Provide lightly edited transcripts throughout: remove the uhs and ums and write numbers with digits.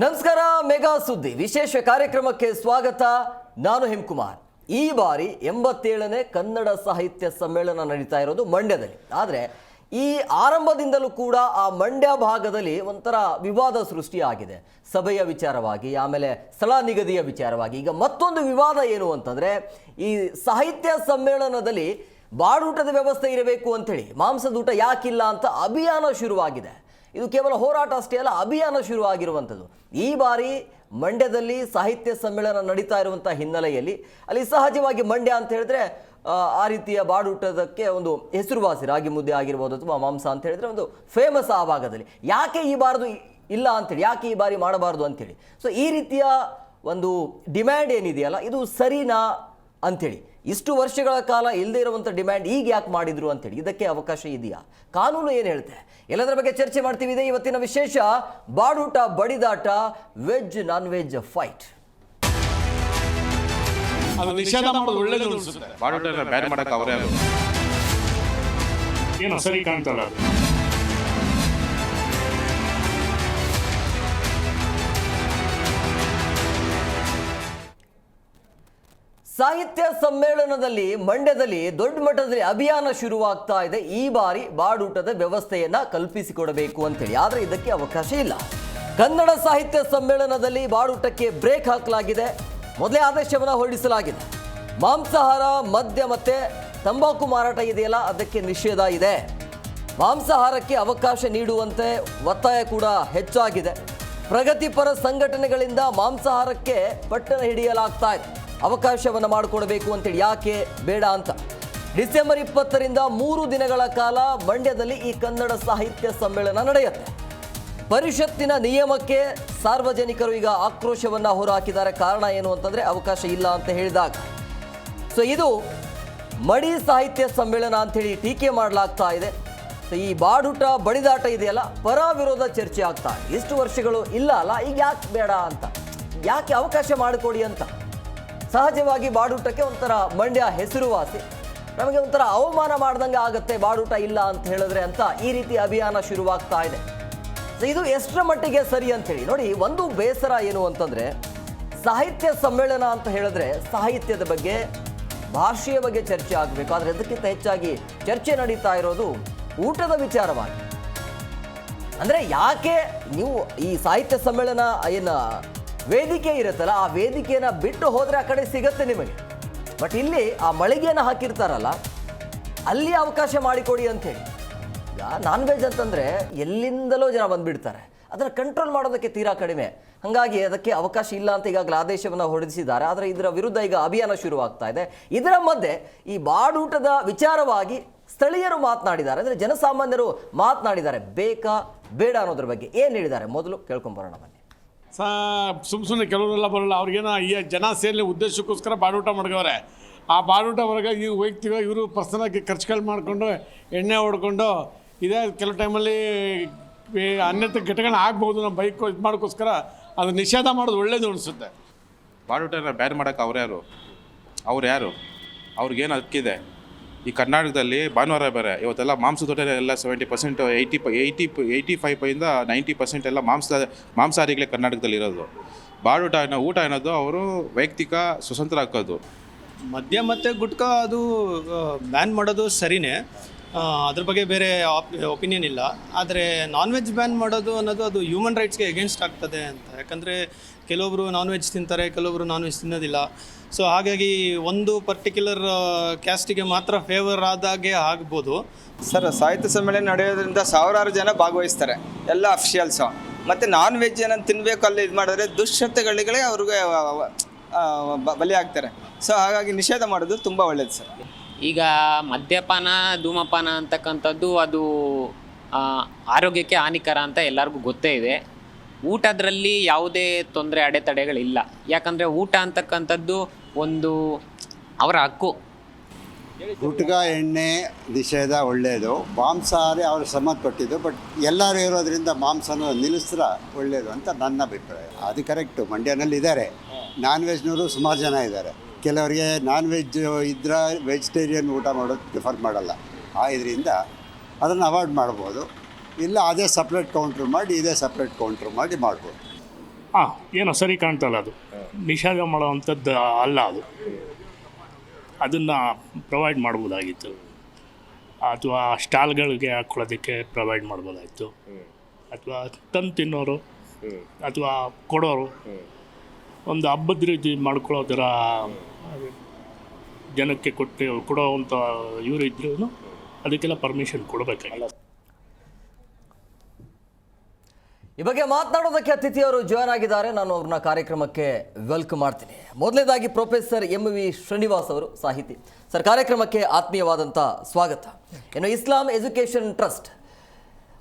ನಮಸ್ಕಾರ. ಮೆಗಾ ಸುದ್ದಿ ವಿಶೇಷ ಕಾರ್ಯಕ್ರಮಕ್ಕೆ ಸ್ವಾಗತ. ನಾನು ಹೇಮಕುಮಾರ್. ಈ ಬಾರಿ 87ನೇ ಕನ್ನಡ ಸಾಹಿತ್ಯ ಸಮ್ಮೇಳನ ನಡೀತಾ ಇರೋದು ಮಂಡ್ಯದಲ್ಲಿ. ಆದರೆ ಈ ಆರಂಭದಿಂದಲೂ ಕೂಡ ಆ ಮಂಡ್ಯ ಭಾಗದಲ್ಲಿ ಒಂಥರ ವಿವಾದ ಸೃಷ್ಟಿಯಾಗಿದೆ. ಸಭೆಯ ವಿಚಾರವಾಗಿ, ಆಮೇಲೆ ಸ್ಥಳ ನಿಗದಿಯ ವಿಚಾರವಾಗಿ. ಈಗ ಮತ್ತೊಂದು ವಿವಾದ ಏನು ಅಂತಂದರೆ, ಈ ಸಾಹಿತ್ಯ ಸಮ್ಮೇಳನದಲ್ಲಿ ಬಾಡೂಟದ ವ್ಯವಸ್ಥೆ ಇರಬೇಕು ಅಂಥೇಳಿ, ಮಾಂಸದೂಟ ಯಾಕಿಲ್ಲ ಅಂತ ಅಭಿಯಾನ ಶುರುವಾಗಿದೆ. ಇದು ಕೇವಲ ಹೋರಾಟ ಅಷ್ಟೇ ಅಲ್ಲ, ಅಭಿಯಾನ ಶುರುವಾಗಿರುವಂಥದ್ದು. ಈ ಬಾರಿ ಮಂಡ್ಯದಲ್ಲಿ ಸಾಹಿತ್ಯ ಸಮ್ಮೇಳನ ನಡೀತಾ ಇರುವಂಥ ಹಿನ್ನೆಲೆಯಲ್ಲಿ ಅಲ್ಲಿ ಸಹಜವಾಗಿ ಮಂಡ್ಯ ಅಂತ ಹೇಳಿದ್ರೆ ಆ ರೀತಿಯ ಬಾಡೂಟದಕ್ಕೆ ಒಂದು ಹೆಸರುವಾಸಿ. ರಾಗಿ ಮುದ್ದೆ ಆಗಿರ್ಬೋದು ಅಥವಾ ಮಾಂಸ ಅಂತ ಹೇಳಿದ್ರೆ ಒಂದು ಫೇಮಸ್ ಆ ಭಾಗದಲ್ಲಿ. ಯಾಕೆ ಈ ಬಾರದು ಇಲ್ಲ ಅಂಥೇಳಿ, ಯಾಕೆ ಈ ಬಾರಿ ಮಾಡಬಾರ್ದು ಅಂಥೇಳಿ. ಸೊ ಈ ರೀತಿಯ ಒಂದು ಡಿಮ್ಯಾಂಡ್ ಏನಿದೆಯಲ್ಲ, ಇದು ಸರಿನಾ ಅಂಥೇಳಿ. ಇಷ್ಟು ವರ್ಷಗಳ ಕಾಲ ಇಲ್ಲದೆ ಇರುವಂಥ ಡಿಮ್ಯಾಂಡ್ ಈಗ ಯಾಕೆ ಮಾಡಿದ್ರು ಅಂತೇಳಿ, ಇದಕ್ಕೆ ಅವಕಾಶ ಇದೆಯಾ, ಕಾನೂನು ಏನು ಹೇಳುತ್ತೆ, ಎಲ್ಲದರ ಬಗ್ಗೆ ಚರ್ಚೆ ಮಾಡ್ತೀವಿ. ಇದೆ ಇವತ್ತಿನ ವಿಶೇಷ. ಬಾಡೂಟ ಬಡಿದಾಟ, ವೆಜ್ ನಾನ್ ವೆಜ್ ಫೈಟ್. ಅದು ನಿಷೇಧ ಮಾಡೋದು ಒಳ್ಳೇದು ಅನ್ಸುತ್ತೆ. ಬಾಡೂಟ ಬ್ಯಾನ್ ಮಾಡಕ್ಕೆ ಅವರೇ ಏನೋ ಸರಿ ಕಾಣ್ತಲ್ಲ ಅದು. ಸಾಹಿತ್ಯ ಸಮ್ಮೇಳನದಲ್ಲಿ ಮಂಡ್ಯದಲ್ಲಿ ದೊಡ್ಡ ಮಟ್ಟದಲ್ಲಿ ಅಭಿಯಾನ ಶುರುವಾಗ್ತಾ ಇದೆ. ಈ ಬಾರಿ ಬಾಡೂಟದ ವ್ಯವಸ್ಥೆಯನ್ನ ಕಲ್ಪಿಸಿಕೊಡಬೇಕು ಅಂತೇಳಿ. ಆದರೆ ಇದಕ್ಕೆ ಅವಕಾಶ ಇಲ್ಲ. ಕನ್ನಡ ಸಾಹಿತ್ಯ ಸಮ್ಮೇಳನದಲ್ಲಿ ಬಾಡೂಟಕ್ಕೆ ಬ್ರೇಕ್ ಹಾಕಲಾಗಿದೆ. ಮೊದಲೇ ಆದೇಶವನ್ನು ಹೊರಡಿಸಲಾಗಿದೆ. ಮಾಂಸಾಹಾರ, ಮದ್ಯ ಮತ್ತೆ ತಂಬಾಕು ಮಾರಾಟ ಇದೆಯಲ್ಲ, ಅದಕ್ಕೆ ನಿಷೇಧ ಇದೆ. ಮಾಂಸಾಹಾರಕ್ಕೆ ಅವಕಾಶ ನೀಡುವಂತೆ ಒತ್ತಾಯ ಕೂಡ ಹೆಚ್ಚಾಗಿದೆ. ಪ್ರಗತಿಪರ ಸಂಘಟನೆಗಳಿಂದ ಮಾಂಸಾಹಾರಕ್ಕೆ ಪಟ್ಟಣ ಹಿಡಿಯಲಾಗ್ತಾ ಇದೆ. ಅವಕಾಶವನ್ನು ಮಾಡಿಕೊಡಬೇಕು ಅಂತೇಳಿ. ಯಾಕೆ ಬೇಡ ಅಂತ ಡಿಸೆಂಬರ್ 20ರಿಂದ 3 ದಿನಗಳ ಕಾಲ ಮಂಡ್ಯದಲ್ಲಿ ಈ ಕನ್ನಡ ಸಾಹಿತ್ಯ ಸಮ್ಮೇಳನ ನಡೆಯುತ್ತೆ. ಪರಿಷತ್ತಿನ ನಿಯಮಕ್ಕೆ ಸಾರ್ವಜನಿಕರು ಈಗ ಆಕ್ರೋಶವನ್ನು ಹೊರಹಾಕಿದ್ದಾರೆ. ಕಾರಣ ಏನು ಅಂತಂದರೆ, ಅವಕಾಶ ಇಲ್ಲ ಅಂತ ಹೇಳಿದಾಗ. ಸೊ ಇದು ಮಡಿ ಸಾಹಿತ್ಯ ಸಮ್ಮೇಳನ ಅಂಥೇಳಿ ಟೀಕೆ ಮಾಡಲಾಗ್ತಾ ಇದೆ. ಸೊ ಈ ಬಾಡೂಟ ಬಡಿದಾಟ ಇದೆಯಲ್ಲ, ಪರ ವಿರೋಧ ಚರ್ಚೆ ಆಗ್ತಾ ಇದೆ. ಇಷ್ಟು ವರ್ಷಗಳು ಇಲ್ಲ ಅಲ್ಲ, ಈಗ ಯಾಕೆ ಬೇಡ ಅಂತ, ಯಾಕೆ ಅವಕಾಶ ಮಾಡಿಕೊಡಿ ಅಂತ. ಸಹಜವಾಗಿ ಬಾಡೂಟಕ್ಕೆ ಒಂಥರ ಮಂಡ್ಯ ಹೆಸರುವಾಸಿ. ನಮಗೆ ಒಂಥರ ಅವಮಾನ ಮಾಡ್ದಂಗೆ ಆಗುತ್ತೆ ಬಾಡೂಟ ಇಲ್ಲ ಅಂತ ಹೇಳಿದ್ರೆ ಅಂತ ಈ ರೀತಿ ಅಭಿಯಾನ ಶುರುವಾಗ್ತಾ ಇದೆ. ಇದು ಎಷ್ಟರ ಮಟ್ಟಿಗೆ ಸರಿ ಅಂತೇಳಿ ನೋಡಿ. ಒಂದು ಬೇಸರ ಏನು ಅಂತಂದರೆ, ಸಾಹಿತ್ಯ ಸಮ್ಮೇಳನ ಅಂತ ಹೇಳಿದ್ರೆ ಸಾಹಿತ್ಯದ ಬಗ್ಗೆ, ಭಾಷೆಯ ಬಗ್ಗೆ ಚರ್ಚೆ ಆಗಬೇಕು. ಆದರೆ ಅದಕ್ಕಿಂತ ಹೆಚ್ಚಾಗಿ ಚರ್ಚೆ ನಡೀತಾ ಇರೋದು ಊಟದ ವಿಚಾರವಾಗಿ. ಅಂದರೆ ಯಾಕೆ ನೀವು ಈ ಸಾಹಿತ್ಯ ಸಮ್ಮೇಳನ ಏನು ವೇದಿಕೆ ಇರುತ್ತಲ್ಲ, ಆ ವೇದಿಕೆಯನ್ನು ಬಿಟ್ಟು ಹೋದರೆ ಆ ಕಡೆ ಸಿಗತ್ತೆ ನಿಮಗೆ. ಬಟ್ ಇಲ್ಲಿ ಆ ಮಳಿಗೆಯನ್ನು ಹಾಕಿರ್ತಾರಲ್ಲ, ಅಲ್ಲಿ ಅವಕಾಶ ಮಾಡಿಕೊಡಿ ಅಂಥೇಳಿ. ಈಗ ನಾನ್ ವೆಜ್ ಅಂತಂದರೆ ಎಲ್ಲಿಂದಲೋ ಜನ ಬಂದುಬಿಡ್ತಾರೆ. ಅದನ್ನು ಕಂಟ್ರೋಲ್ ಮಾಡೋದಕ್ಕೆ ತೀರಾ ಕಡಿಮೆ. ಹಾಗಾಗಿ ಅದಕ್ಕೆ ಅವಕಾಶ ಇಲ್ಲ ಅಂತ ಈಗಾಗಲೇ ಆದೇಶವನ್ನು ಹೊರಡಿಸಿದ್ದಾರೆ. ಆದರೆ ಇದರ ವಿರುದ್ಧ ಈಗ ಅಭಿಯಾನ ಶುರುವಾಗ್ತಾ ಇದೆ. ಇದರ ಮಧ್ಯೆ ಈ ಬಾಡೂಟದ ವಿಚಾರವಾಗಿ ಸ್ಥಳೀಯರು ಮಾತನಾಡಿದ್ದಾರೆ, ಅಂದರೆ ಜನಸಾಮಾನ್ಯರು ಮಾತನಾಡಿದ್ದಾರೆ. ಬೇಕಾ ಬೇಡ ಅನ್ನೋದ್ರ ಬಗ್ಗೆ ಏನು ಹೇಳಿದ್ದಾರೆ ಮೊದಲು ಕೇಳ್ಕೊಂಬರೋಣ ಬನ್ನಿ. ಸುಮ್ಮನೆ ಕೆಲವರೆಲ್ಲ ಬರೋಲ್ಲ, ಅವ್ರಿಗೇನೋ ಈ ಜನ ಸೇರಲಿ ಉದ್ದೇಶಕ್ಕೋಸ್ಕರ ಬಾಡೂಟ ಮಾಡ್ಕವ್ರೆ. ಆ ಬಾಡೂಟ ಹೊರಗೆ ಈ ವೈಯಕ್ತಿಕ ಇವರು ಪರ್ಸನಾಗಿ ಖರ್ಚುಗಳು ಮಾಡಿಕೊಂಡು ಎಣ್ಣೆ ಹೊಡ್ಕೊಂಡು ಇದೇ ಕೆಲವು ಟೈಮಲ್ಲಿ ಅನ್ಯಥ ಘಟನೆ ಆಗ್ಬೋದು. ನಮ್ಮ ಬೈಕ್ ಇದು ಮಾಡೋಕ್ಕೋಸ್ಕರ ಅದು ನಿಷೇಧ ಮಾಡೋದು ಒಳ್ಳೇದು ಅನಿಸುತ್ತೆ. ಬಾಡೂಟ ಬ್ಯಾನ್ ಮಾಡಕ್ಕೆ ಅವ್ರು ಯಾರು ಅವ್ರಿಗೇನು ಹಕ್ಕಿದೆ? ಈ ಕರ್ನಾಟಕದಲ್ಲಿ ಭಾನುವಾರ ಬೇರೆ, ಇವತ್ತೆಲ್ಲ ಮಾಂಸದೂಟ ಎಲ್ಲ 70%, 85% 90% ಎಲ್ಲ ಮಾಂಸಾಹಾರಿಗಳೇ ಕರ್ನಾಟಕದಲ್ಲಿ ಇರೋದು. ಬಾಡೂಟ ಊಟ ಅನ್ನೋದು ಅವರು ವೈಯಕ್ತಿಕ ಸ್ವತಂತ್ರ ಹಾಕೋದು. ಮದ್ಯ ಮತ್ತು ಗುಟ್ಕಾ ಅದು ಬ್ಯಾನ್ ಮಾಡೋದು ಸರಿಯೇ, ಅದ್ರ ಬಗ್ಗೆ ಬೇರೆ ಒಪಿನಿಯನ್ ಇಲ್ಲ. ಆದರೆ ನಾನ್ ವೆಜ್ ಬ್ಯಾನ್ ಮಾಡೋದು ಅನ್ನೋದು ಅದು ಹ್ಯೂಮನ್ ರೈಟ್ಸ್ಗೆ ಎಗೇನ್ಸ್ಟ್ ಆಗ್ತದೆ ಅಂತ. ಯಾಕಂದರೆ ಕೆಲವೊಬ್ಬರು ನಾನ್ ವೆಜ್ ತಿಂತಾರೆ, ಕೆಲವೊಬ್ಬರು ನಾನ್ ವೆಜ್ ತಿನ್ನೋದಿಲ್ಲ. ಸೊ ಹಾಗಾಗಿ ಒಂದು ಪರ್ಟಿಕ್ಯುಲರ್ ಕ್ಯಾಸ್ಟಿಗೆ ಮಾತ್ರ ಫೇವರ್ ಆದಾಗೆ ಆಗ್ಬೋದು. ಸರ್, ಸಾಹಿತ್ಯ ಸಮ್ಮೇಳನ ನಡೆಯೋದ್ರಿಂದ ಸಾವಿರಾರು ಜನ ಭಾಗವಹಿಸ್ತಾರೆ, ಎಲ್ಲ ಅಫಿಷಿಯಲ್ಸು. ಮತ್ತು ನಾನ್ ವೆಜ್ ಏನಂತ ತಿನ್ನಬೇಕು ಅಲ್ಲಿ ಇದು ಮಾಡಿದ್ರೆ ದುಶ್ಚಟಗಳಿಗೆ ಅವ್ರಿಗೆ ಬಲಿ ಆಗ್ತಾರೆ. ಸೊ ಹಾಗಾಗಿ ನಿಷೇಧ ಮಾಡೋದು ತುಂಬ ಒಳ್ಳೆಯದು ಸರ್. ಈಗ ಮದ್ಯಪಾನ, ಧೂಮಪಾನ ಅಂತಕ್ಕಂಥದ್ದು ಅದು ಆರೋಗ್ಯಕ್ಕೆ ಹಾನಿಕರ ಅಂತ ಎಲ್ಲರಿಗೂ ಗೊತ್ತೇ ಇದೆ. ಊಟದ್ರಲ್ಲಿ ಯಾವುದೇ ತೊಂದರೆ ಅಡೆತಡೆಗಳಿಲ್ಲ. ಯಾಕಂದರೆ ಊಟ ಅಂತಕ್ಕಂಥದ್ದು ಒಂದು ಅವರ ಹಕ್ಕು. ಗುಟ್ಕಾ ಎಣ್ಣೆ ನಿಷೇಧ ಒಳ್ಳೆಯದು, ಮಾಂಸಾಹಾರಿ ಅವರು ಸಂಬಂಧಪಟ್ಟಿದ್ದು. ಬಟ್ ಎಲ್ಲರೂ ಇರೋದ್ರಿಂದ ಮಾಂಸನೂ ನಿಲ್ಲಿಸಿದ್ರೆ ಒಳ್ಳೆಯದು ಅಂತ ನನ್ನ ಅಭಿಪ್ರಾಯ. ಅದು ಕರೆಕ್ಟು. ಮಂಡ್ಯನಲ್ಲಿ ಇದ್ದಾರೆ ನಾನ್ ವೆಜ್ನವರು ಸುಮಾರು ಜನ ಇದ್ದಾರೆ. ಕೆಲವರಿಗೆ ನಾನ್ ವೆಜ್ ಇದ್ರೆ ವೆಜಿಟೇರಿಯನ್ ಊಟ ಮಾಡೋದು ಪ್ರಿಫರ್ ಮಾಡಲ್ಲ. ಇದರಿಂದ ಅದನ್ನು ಅವಾಯ್ಡ್ ಮಾಡ್ಬೋದು. ಇಲ್ಲ ಅದೇ ಸಪ್ರೇಟ್ ಕೌಂಟ್ರ್ ಮಾಡಿ, ಇದೇ ಸಪ್ರೇಟ್ ಕೌಂಟ್ರ್ ಮಾಡಿ ಮಾಡ್ಬೋದು. ಏನೋ ಸರಿ ಕಾಣ್ತಲ್ಲ, ಅದು ನಿಷೇಧ ಮಾಡುವಂಥದ್ದು ಅಲ್ಲ. ಅದನ್ನು ಪ್ರೊವೈಡ್ ಮಾಡ್ಬೋದಾಗಿತ್ತು, ಅಥವಾ ಸ್ಟಾಲ್ಗಳಿಗೆ ಹಾಕ್ಕೊಳ್ಳೋದಕ್ಕೆ ಪ್ರೊವೈಡ್ ಮಾಡ್ಬೋದಾಯಿತು, ಅಥವಾ ತಂದು ತಿನ್ನೋರು ಅಥವಾ ಕೊಡೋರು ಒಂದು ಹಬ್ಬದ ರೀತಿ ಮಾಡ್ಕೊಳ್ಳೋದರ ಜನಕ್ಕೆ ಕೊಡೋವಂಥ ಇವರು ಇದ್ರೂ ಅದಕ್ಕೆಲ್ಲ ಪರ್ಮಿಷನ್ ಕೊಡಬೇಕಾಗಿಲ್ಲ. ಈ ಬಗ್ಗೆ ಮಾತನಾಡೋದಕ್ಕೆ ಅತಿಥಿಯವರು ಜಾಯ್ನ್ ಆಗಿದ್ದಾರೆ. ನಾನು ಅವ್ರನ್ನ ಕಾರ್ಯಕ್ರಮಕ್ಕೆ ವೆಲ್ಕಮ್ ಮಾಡ್ತೀನಿ. ಮೊದಲನೇದಾಗಿ ಪ್ರೊಫೆಸರ್ MV ಶ್ರೀನಿವಾಸ್ ಅವರು, ಸಾಹಿತಿ. ಸರ್, ಕಾರ್ಯಕ್ರಮಕ್ಕೆ ಆತ್ಮೀಯವಾದಂಥ ಸ್ವಾಗತ. ಇನ್ನು ಇಸ್ಲಾಂ ಎಜುಕೇಷನ್ ಟ್ರಸ್ಟ್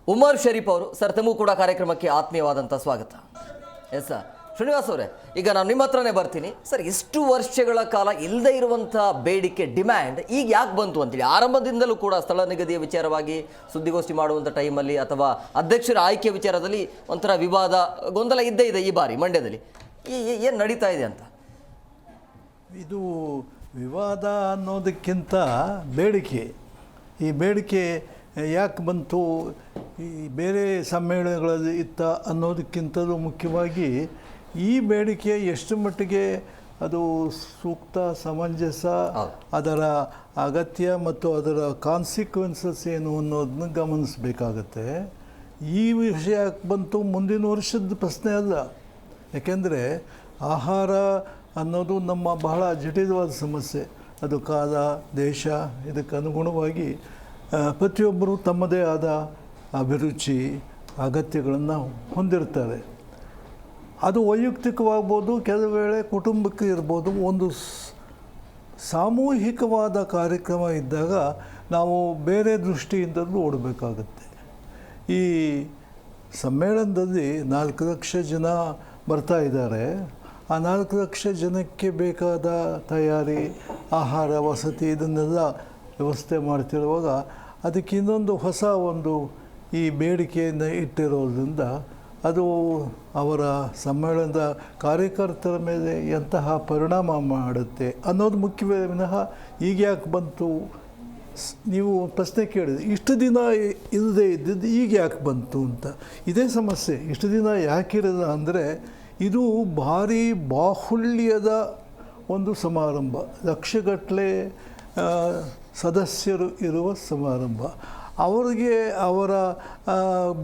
ಉಮರ್ ಶರೀಫ್ ಅವರು, ಸರ್ ತಮಗೂ ಕೂಡ ಕಾರ್ಯಕ್ರಮಕ್ಕೆ ಆತ್ಮೀಯವಾದಂಥ ಸ್ವಾಗತ. Yes sir. ಶ್ರೀನಿವಾಸ್ ಅವರೇ, ಈಗ ನಾನು ನಿಮ್ಮ ಹತ್ರನೇ ಬರ್ತೀನಿ. ಸರ್, ಇಷ್ಟು ವರ್ಷಗಳ ಕಾಲ ಇಲ್ಲದೇ ಇರುವಂಥ ಬೇಡಿಕೆ, ಡಿಮ್ಯಾಂಡ್ ಈಗ ಯಾಕೆ ಬಂತು ಅಂತೇಳಿ ಆರಂಭದಿಂದಲೂ ಕೂಡ ಸ್ಥಳ ನಿಗದಿಯ ವಿಚಾರವಾಗಿ ಸುದ್ದಿಗೋಷ್ಠಿ ಮಾಡುವಂಥ ಟೈಮಲ್ಲಿ ಅಥವಾ ಅಧ್ಯಕ್ಷರ ಆಯ್ಕೆ ವಿಚಾರದಲ್ಲಿ ಒಂಥರ ವಿವಾದ, ಗೊಂದಲ ಇದ್ದೇ ಇದೆ ಈ ಬಾರಿ ಮಂಡ್ಯದಲ್ಲಿ. ಏನು ನಡೀತಾ ಇದೆ ಅಂತ? ಇದು ವಿವಾದ ಅನ್ನೋದಕ್ಕಿಂತ ಬೇಡಿಕೆ, ಈ ಬೇಡಿಕೆ ಯಾಕೆ ಬಂತು, ಈ ಬೇರೆ ಸಮ್ಮೇಳನಗಳಲ್ಲಿ ಇತ್ತ ಅನ್ನೋದಕ್ಕಿಂತಲೂ ಮುಖ್ಯವಾಗಿ ಈ ಬೇಡಿಕೆ ಎಷ್ಟು ಮಟ್ಟಿಗೆ ಅದು ಸೂಕ್ತ, ಸಮಂಜಸ, ಅದರ ಅಗತ್ಯ ಮತ್ತು ಅದರ ಕಾನ್ಸಿಕ್ವೆನ್ಸಸ್ ಏನು ಅನ್ನೋದನ್ನ ಗಮನಿಸಬೇಕಾಗತ್ತೆ. ಈ ವಿಷಯ ಯಾಕೆ ಬಂತು ಮುಂದಿನ ವರ್ಷದ ಪ್ರಶ್ನೆ ಅಲ್ಲ. ಯಾಕೆಂದರೆ ಆಹಾರ ಅನ್ನೋದು ನಮ್ಮ ಬಹಳ ಜಟಿಲವಾದ ಸಮಸ್ಯೆ. ಅದು ಕಾಲ, ದೇಶ, ಇದಕ್ಕೆ ಅನುಗುಣವಾಗಿ ಪ್ರತಿಯೊಬ್ಬರು ತಮ್ಮದೇ ಆದ ಅಭಿರುಚಿ, ಅಗತ್ಯಗಳನ್ನು ಹೊಂದಿರ್ತಾರೆ. ಅದು ವೈಯಕ್ತಿಕವಾಗ್ಬೋದು, ಕೆಲವು ವೇಳೆ ಕುಟುಂಬಕ್ಕೆ ಇರ್ಬೋದು. ಒಂದು ಸಾಮೂಹಿಕವಾದ ಕಾರ್ಯಕ್ರಮ ಇದ್ದಾಗ ನಾವು ಬೇರೆ ದೃಷ್ಟಿಯಿಂದಲೂ ಓಡಬೇಕಾಗತ್ತೆ. ಈ ಸಮ್ಮೇಳನದಲ್ಲಿ 4 ಲಕ್ಷ ಜನ ಬರ್ತಾ ಇದ್ದಾರೆ. ಆ 4 ಲಕ್ಷ ಜನಕ್ಕೆ ಬೇಕಾದ ತಯಾರಿ, ಆಹಾರ, ವಸತಿ ಇದನ್ನೆಲ್ಲ ವ್ಯವಸ್ಥೆ ಮಾಡ್ತಿರುವಾಗ ಅದಕ್ಕೆ ಇನ್ನೊಂದು ಹೊಸ ಈ ಬೇಡಿಕೆಯನ್ನು ಇಟ್ಟಿರೋದ್ರಿಂದ ಅದು ಅವರ ಸಮ್ಮೇಳನದ ಕಾರ್ಯಕರ್ತರ ಮೇಲೆ ಎಂತಹ ಪರಿಣಾಮ ಮಾಡುತ್ತೆ ಅನ್ನೋದು ಮುಖ್ಯವೇ ವಿನಃ ಈಗ ಯಾಕೆ ಬಂತು. ನೀವು ಪ್ರಶ್ನೆ ಕೇಳಿದ್ರೆ ಇಷ್ಟು ದಿನ ಇಲ್ಲದೆ ಇದ್ದಿದ್ದು ಈಗ ಯಾಕೆ ಬಂತು ಅಂತ. ಇದೇ ಸಮಸ್ಯೆ. ಇಷ್ಟು ದಿನ ಯಾಕಿರಲ್ಲ ಅಂದರೆ ಇದು ಭಾರಿ ಬಾಹುಳ್ಯದ ಒಂದು ಸಮಾರಂಭ, ಲಕ್ಷಗಟ್ಟಲೆ ಸದಸ್ಯರು ಇರುವ ಸಮಾರಂಭ. ಅವರಿಗೆ ಅವರ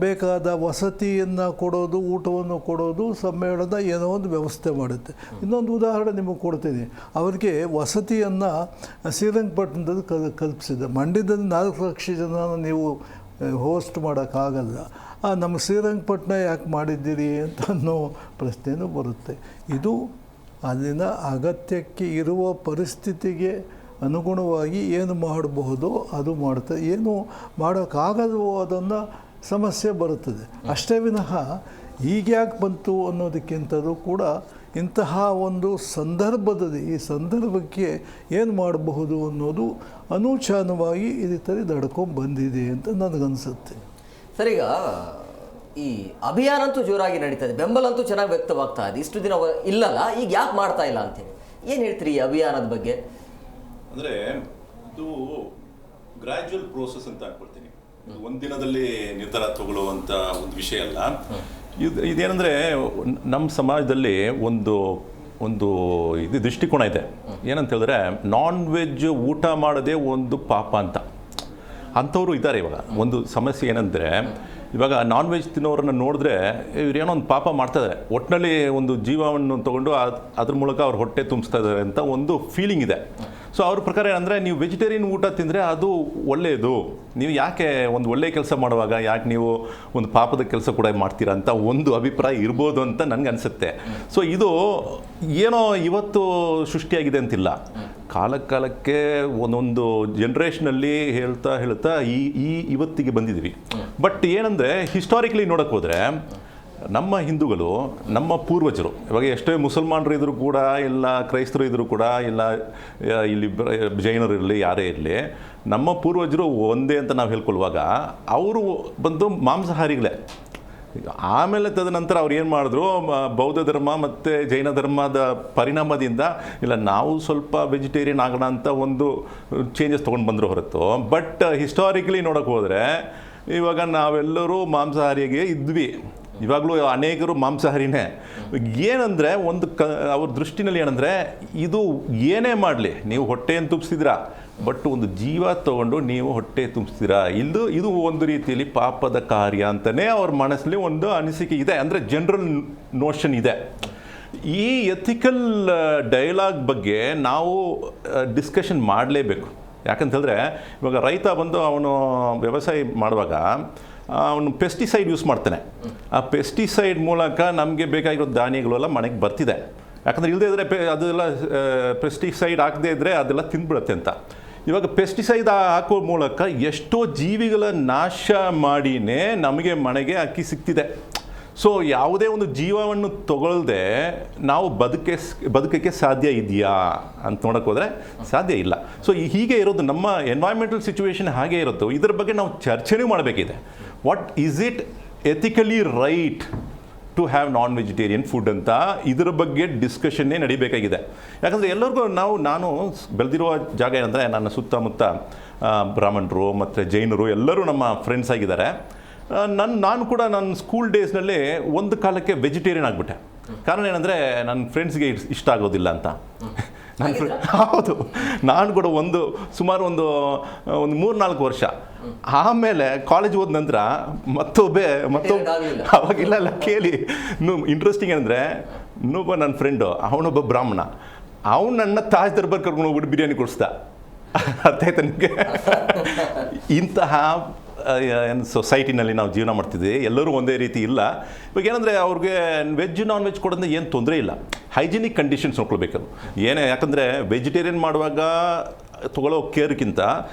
ಬೇಕಾದ ವಸತಿಯನ್ನು ಕೊಡೋದು, ಊಟವನ್ನು ಕೊಡೋದು ಸಮ್ಮೇಳನ ಏನೋ ಒಂದು ವ್ಯವಸ್ಥೆ ಮಾಡುತ್ತೆ. ಇನ್ನೊಂದು ಉದಾಹರಣೆ ನಿಮಗೆ ಕೊಡ್ತೀನಿ. ಅವರಿಗೆ ವಸತಿಯನ್ನು ಶ್ರೀರಂಗಪಟ್ಟಣದಲ್ಲಿ ಕಲ್ಪಿಸಿದೆ. ಮಂಡ್ಯದಲ್ಲಿ 4 ಲಕ್ಷ ಜನ ನೀವು ಹೋಸ್ಟ್ ಮಾಡೋಕ್ಕಾಗಲ್ಲ. ನಮ್ಮ ಶ್ರೀರಂಗಪಟ್ಟಣ ಯಾಕೆ ಮಾಡಿದ್ದೀರಿ ಅಂತ ಅನ್ನೋ ಪ್ರಶ್ನೆಯೂ ಬರುತ್ತೆ. ಇದು ಅಲ್ಲಿನ ಅಗತ್ಯಕ್ಕೆ ಇರುವ ಪರಿಸ್ಥಿತಿಗೆ ಅನುಗುಣವಾಗಿ ಏನು ಮಾಡಬಹುದು ಅದು ಮಾಡ್ತಾರೆ, ಏನು ಮಾಡೋಕ್ಕಾಗಲ್ವೋ ಅದನ್ನು ಸಮಸ್ಯೆ ಬರುತ್ತದೆ ಅಷ್ಟೇ ವಿನಃ ಈಗ ಯಾಕೆ ಬಂತು ಅನ್ನೋದಕ್ಕಿಂತಲೂ ಕೂಡ ಇಂತಹ ಒಂದು ಸಂದರ್ಭದಲ್ಲಿ ಈ ಸಂದರ್ಭಕ್ಕೆ ಏನು ಮಾಡಬಹುದು ಅನ್ನೋದು ಅನೂಚಾನವಾಗಿ ಈ ಥರ ನಡ್ಕೊಂಡು ಬಂದಿದೆ ಅಂತ ನನಗನ್ಸುತ್ತೆ. ಸರ್, ಈಗ ಈ ಅಭಿಯಾನ ಅಂತೂ ಜೋರಾಗಿ ನಡೀತಾ ಇದೆ, ಬೆಂಬಲ ಅಂತೂ ಚೆನ್ನಾಗಿ ವ್ಯಕ್ತವಾಗ್ತಾ ಇದೆ. ಇಷ್ಟು ದಿನ ಇಲ್ಲಲ್ಲ, ಈಗ ಯಾಕೆ ಮಾಡ್ತಾ ಇಲ್ಲ ಅಂತೇಳಿ ಏನು ಹೇಳ್ತೀರಿ ಈ ಅಭಿಯಾನದ ಬಗ್ಗೆ? ಅಂದರೆ ಇದು ಗ್ರ್ಯಾಜುವಲ್ ಪ್ರೋಸೆಸ್ ಅಂತ ಅನ್ಕೊಳ್ತೀನಿ. ಒಂದಿನದಲ್ಲಿ ನಿರ್ಧಾರ ತಗೊಳ್ಳುವಂಥ ಒಂದು ವಿಷಯ ಅಲ್ಲ. ಇದೇನೆಂದರೆ ನಮ್ಮ ಸಮಾಜದಲ್ಲಿ ಒಂದು ಇದು ದೃಷ್ಟಿಕೋನ ಇದೆ. ಏನಂತ ಹೇಳಿದ್ರೆ ನಾನ್ ವೆಜ್ ಊಟ ಮಾಡೋದೇ ಒಂದು ಪಾಪ ಅಂತ. ಅಂಥವ್ರು ಇದ್ದಾರೆ. ಇವಾಗ ಒಂದು ಸಮಸ್ಯೆ ಏನಂದರೆ, ಇವಾಗ ನಾನ್ ವೆಜ್ ತಿನ್ನೋರನ್ನ ನೋಡಿದ್ರೆ ಇವ್ರೇನೋ ಒಂದು ಪಾಪ ಮಾಡ್ತಾಯಿದ್ದಾರೆ, ಒಟ್ಟಿನಲ್ಲಿ ಒಂದು ಜೀವವನ್ನು ತೊಗೊಂಡು ಅದ್ರ ಮೂಲಕ ಅವ್ರ ಹೊಟ್ಟೆ ತುಂಬಿಸ್ತಾ ಇದ್ದಾರೆ ಅಂತ ಒಂದು ಫೀಲಿಂಗ್ ಇದೆ. ಸೊ ಅವ್ರ ಪ್ರಕಾರ ಏನಂದರೆ, ನೀವು ವೆಜಿಟೇರಿಯನ್ ಊಟ ತಿಂದರೆ ಅದು ಒಳ್ಳೆಯದು, ನೀವು ಯಾಕೆ ಒಂದು ಒಳ್ಳೆಯ ಕೆಲಸ ಮಾಡುವಾಗ ಯಾಕೆ ನೀವು ಒಂದು ಪಾಪದ ಕೆಲಸ ಕೂಡ ಮಾಡ್ತೀರಾ ಅಂತ ಒಂದು ಅಭಿಪ್ರಾಯ ಇರ್ಬೋದು ಅಂತ ನನಗೆ ಅನಿಸುತ್ತೆ. ಸೊ ಇದು ಏನೋ ಇವತ್ತು ಸೃಷ್ಟಿಯಾಗಿದೆ ಅಂತಿಲ್ಲ, ಕಾಲಕ್ಕೆ ಒಂದೊಂದು ಜನ್ರೇಷನಲ್ಲಿ ಹೇಳ್ತಾ ಇವತ್ತಿಗೆ ಬಂದಿದ್ದೀವಿ. ಬಟ್ ಏನಂದರೆ, ಹಿಸ್ಟಾರಿಕಲಿ ನೋಡೋಕ್ಕೆ ಹೋದರೆ ನಮ್ಮ ಹಿಂದೂಗಳು, ನಮ್ಮ ಪೂರ್ವಜರು, ಇವಾಗ ಎಷ್ಟೇ ಮುಸಲ್ಮಾನರು ಇದ್ದರೂ ಕೂಡ, ಇಲ್ಲ ಕ್ರೈಸ್ತರು ಇದ್ದರೂ ಕೂಡ, ಇಲ್ಲ ಇಲ್ಲಿ ಜೈನರು ಇರಲಿ, ಯಾರೇ ಇರಲಿ, ನಮ್ಮ ಪೂರ್ವಜರು ಒಂದೇ ಅಂತ ನಾವು ಹೇಳ್ಕೊಳ್ಳುವಾಗ ಅವರು ಬಂದು ಮಾಂಸಾಹಾರಿಗಳೇ. ಆಮೇಲೆ ತದನಂತರ ಅವ್ರು ಏನು ಮಾಡಿದ್ರು, ಬೌದ್ಧ ಧರ್ಮ ಮತ್ತು ಜೈನ ಧರ್ಮದ ಪರಿಣಾಮದಿಂದ ಇಲ್ಲ ನಾವು ಸ್ವಲ್ಪ ವೆಜಿಟೇರಿಯನ್ ಆಗೋಣ ಅಂತ ಒಂದು ಚೇಂಜಸ್ ತೊಗೊಂಡು ಬಂದರು ಹೊರತು. ಬಟ್ ಹಿಸ್ಟಾರಿಕಲಿ ನೋಡೋಕೆ ಹೋದರೆ ಇವಾಗ ನಾವೆಲ್ಲರೂ ಮಾಂಸಾಹಾರಿಗೆ ಇದ್ವಿ. ಇವಾಗಲೂ ಅನೇಕರು ಮಾಂಸಾಹಾರಿನೇ. ಏನಂದರೆ ಒಂದು ಅವ್ರ ದೃಷ್ಟಿನಲ್ಲಿ ಏನಂದರೆ ಇದು ಏನೇ ಮಾಡಲಿ ನೀವು ಹೊಟ್ಟೆಯನ್ನು ತುಂಬಿಸ್ತಿದ್ದೀರಾ, ಬಟ್ ಒಂದು ಜೀವ ತೊಗೊಂಡು ನೀವು ಹೊಟ್ಟೆ ತುಂಬಿಸ್ತೀರಾ, ಇದು ಒಂದು ರೀತಿಯಲ್ಲಿ ಪಾಪದ ಕಾರ್ಯ ಅಂತಲೇ ಅವ್ರ ಮನಸ್ಸಲ್ಲಿ ಒಂದು ಅನಿಸಿಕೆ ಇದೆ, ಅಂದರೆ ಜನರಲ್ ನೋಷನ್ ಇದೆ. ಈ ಎಥಿಕಲ್ ಡೈಲಾಗ್ ಬಗ್ಗೆ ನಾವು ಡಿಸ್ಕಷನ್ ಮಾಡಲೇಬೇಕು. ಯಾಕಂತಂದರೆ ಇವಾಗ ರೈತ ಬಂದು ಅವನು ವ್ಯವಸಾಯ ಮಾಡುವಾಗ ಅವನು ಪೆಸ್ಟಿಸೈಡ್ ಯೂಸ್ ಮಾಡ್ತಾನೆ. ಆ ಪೆಸ್ಟಿಸೈಡ್ ಮೂಲಕ ನಮಗೆ ಬೇಕಾಗಿರೋ ಧಾನ್ಯಗಳೆಲ್ಲ ಮನೆಗೆ ಬರ್ತಿದೆ. ಯಾಕಂದರೆ ಇಲ್ಲದೇ ಇದ್ದರೆ ಅದೆಲ್ಲ ಪೆಸ್ಟಿಸೈಡ್ ಹಾಕದೇ ಇದ್ದರೆ ಅದೆಲ್ಲ ತಿಂದ್ಬಿಡುತ್ತೆ ಅಂತ. ಇವಾಗ ಪೆಸ್ಟಿಸೈಡ್ ಹಾಕೋ ಮೂಲಕ ಎಷ್ಟೋ ಜೀವಿಗಳ ನಾಶ ಮಾಡಿನೇ ನಮಗೆ ಮನೆಗೆ ಅಕ್ಕಿ ಸಿಗ್ತಿದೆ. ಸೊ ಯಾವುದೇ ಒಂದು ಜೀವವನ್ನು ತಗೊಳ್ಳದೆ ನಾವು ಬದುಕಕ್ಕೆ ಸಾಧ್ಯ ಇದೆಯಾ ಅಂತ ನೋಡೋಕೆ ಹೋದರೆ ಸಾಧ್ಯ ಇಲ್ಲ. ಸೊ ಹೀಗೆ ಇರೋದು ನಮ್ಮ ಎನ್ವೈರ್ಮೆಂಟಲ್ ಸಿಚುವೇಶನ್ ಹಾಗೆ ಇರುತ್ತೆ. ಇದರ ಬಗ್ಗೆ ನಾವು ಚರ್ಚೆನೂ ಮಾಡಬೇಕಿದೆ. What is it ethically right to have non vegetarian food ಅಂತ ಇದರ ಬಗ್ಗೆ ಡಿಸ್ಕಷನ್ನೇ ನಡಿಬೇಕಾಗಿದೆ. ಯಾಕಂದರೆ ಎಲ್ಲರಿಗೂ ನಾನು ಬೆಳೆದಿರುವ ಜಾಗ ಏನಂದರೆ ನನ್ನ ಸುತ್ತಮುತ್ತ ಬ್ರಾಹ್ಮಣರು ಮತ್ತು ಜೈನರು ಎಲ್ಲರೂ ನಮ್ಮ ಫ್ರೆಂಡ್ಸ್ ಆಗಿದ್ದಾರೆ. ನಾನು ಕೂಡ ನನ್ನ ಸ್ಕೂಲ್ ಡೇಸ್ನಲ್ಲಿ ಒಂದು ಕಾಲಕ್ಕೆ ವೆಜಿಟೇರಿಯನ್ ಆಗಿಬಿಟ್ಟೆ. ಕಾರಣ ಏನಂದರೆ ನನ್ನ ಫ್ರೆಂಡ್ಸ್ಗೆ ಇಷ್ಟ ಆಗೋದಿಲ್ಲ ಅಂತ. ಹೌದು, ನಾನು ಕೂಡ ಸುಮಾರು ಒಂದು 3-4 ವರ್ಷ ಆಮೇಲೆ ಕಾಲೇಜ್ ಹೋದ ನಂತರ ಮತ್ತೊಬ್ಬ ಅವಾಗಿಲ್ಲ ಕೇಳಿ ಇಂಟ್ರೆಸ್ಟಿಂಗ್ ಏನಂದರೆ ಇನ್ನೊಬ್ಬ ನನ್ನ ಫ್ರೆಂಡು ಅವನೊಬ್ಬ ಬ್ರಾಹ್ಮಣ, ಅವನು ನನ್ನ ತಾಜ್ ದರ್ಬಾರ್ ಕರ್ಕೊಂಡು ಹೋಗ್ಬಿಟ್ಟು ಬಿರಿಯಾನಿ ಕೊಡಿಸ್ದ. ಅರ್ಥ ಆಯ್ತಾ ನಿಮಗೆ? ಇಂತಹ ಸೊಸೈಟಿನಲ್ಲಿ ನಾವು ಜೀವನ ಮಾಡ್ತಿದ್ವಿ, ಎಲ್ಲರೂ ಒಂದೇ ರೀತಿ ಇಲ್ಲ. ಇವಾಗ ಏನಂದರೆ ಅವ್ರಿಗೆ ವೆಜ್ ನಾನ್ ವೆಜ್ ಕೊಡೋದ್ರೆ ಏನು ತೊಂದರೆ ಇಲ್ಲ, ಹೈಜಿನಿಕ್ ಕಂಡೀಷನ್ಸ್ ನೋಡ್ಕೊಳ್ಬೇಕು. ಯಾಕಂದರೆ ವೆಜಿಟೇರಿಯನ್ ಮಾಡುವಾಗ ತೊಗೊಳ್ಳೋ ಕೇರ್ಗಿಂತ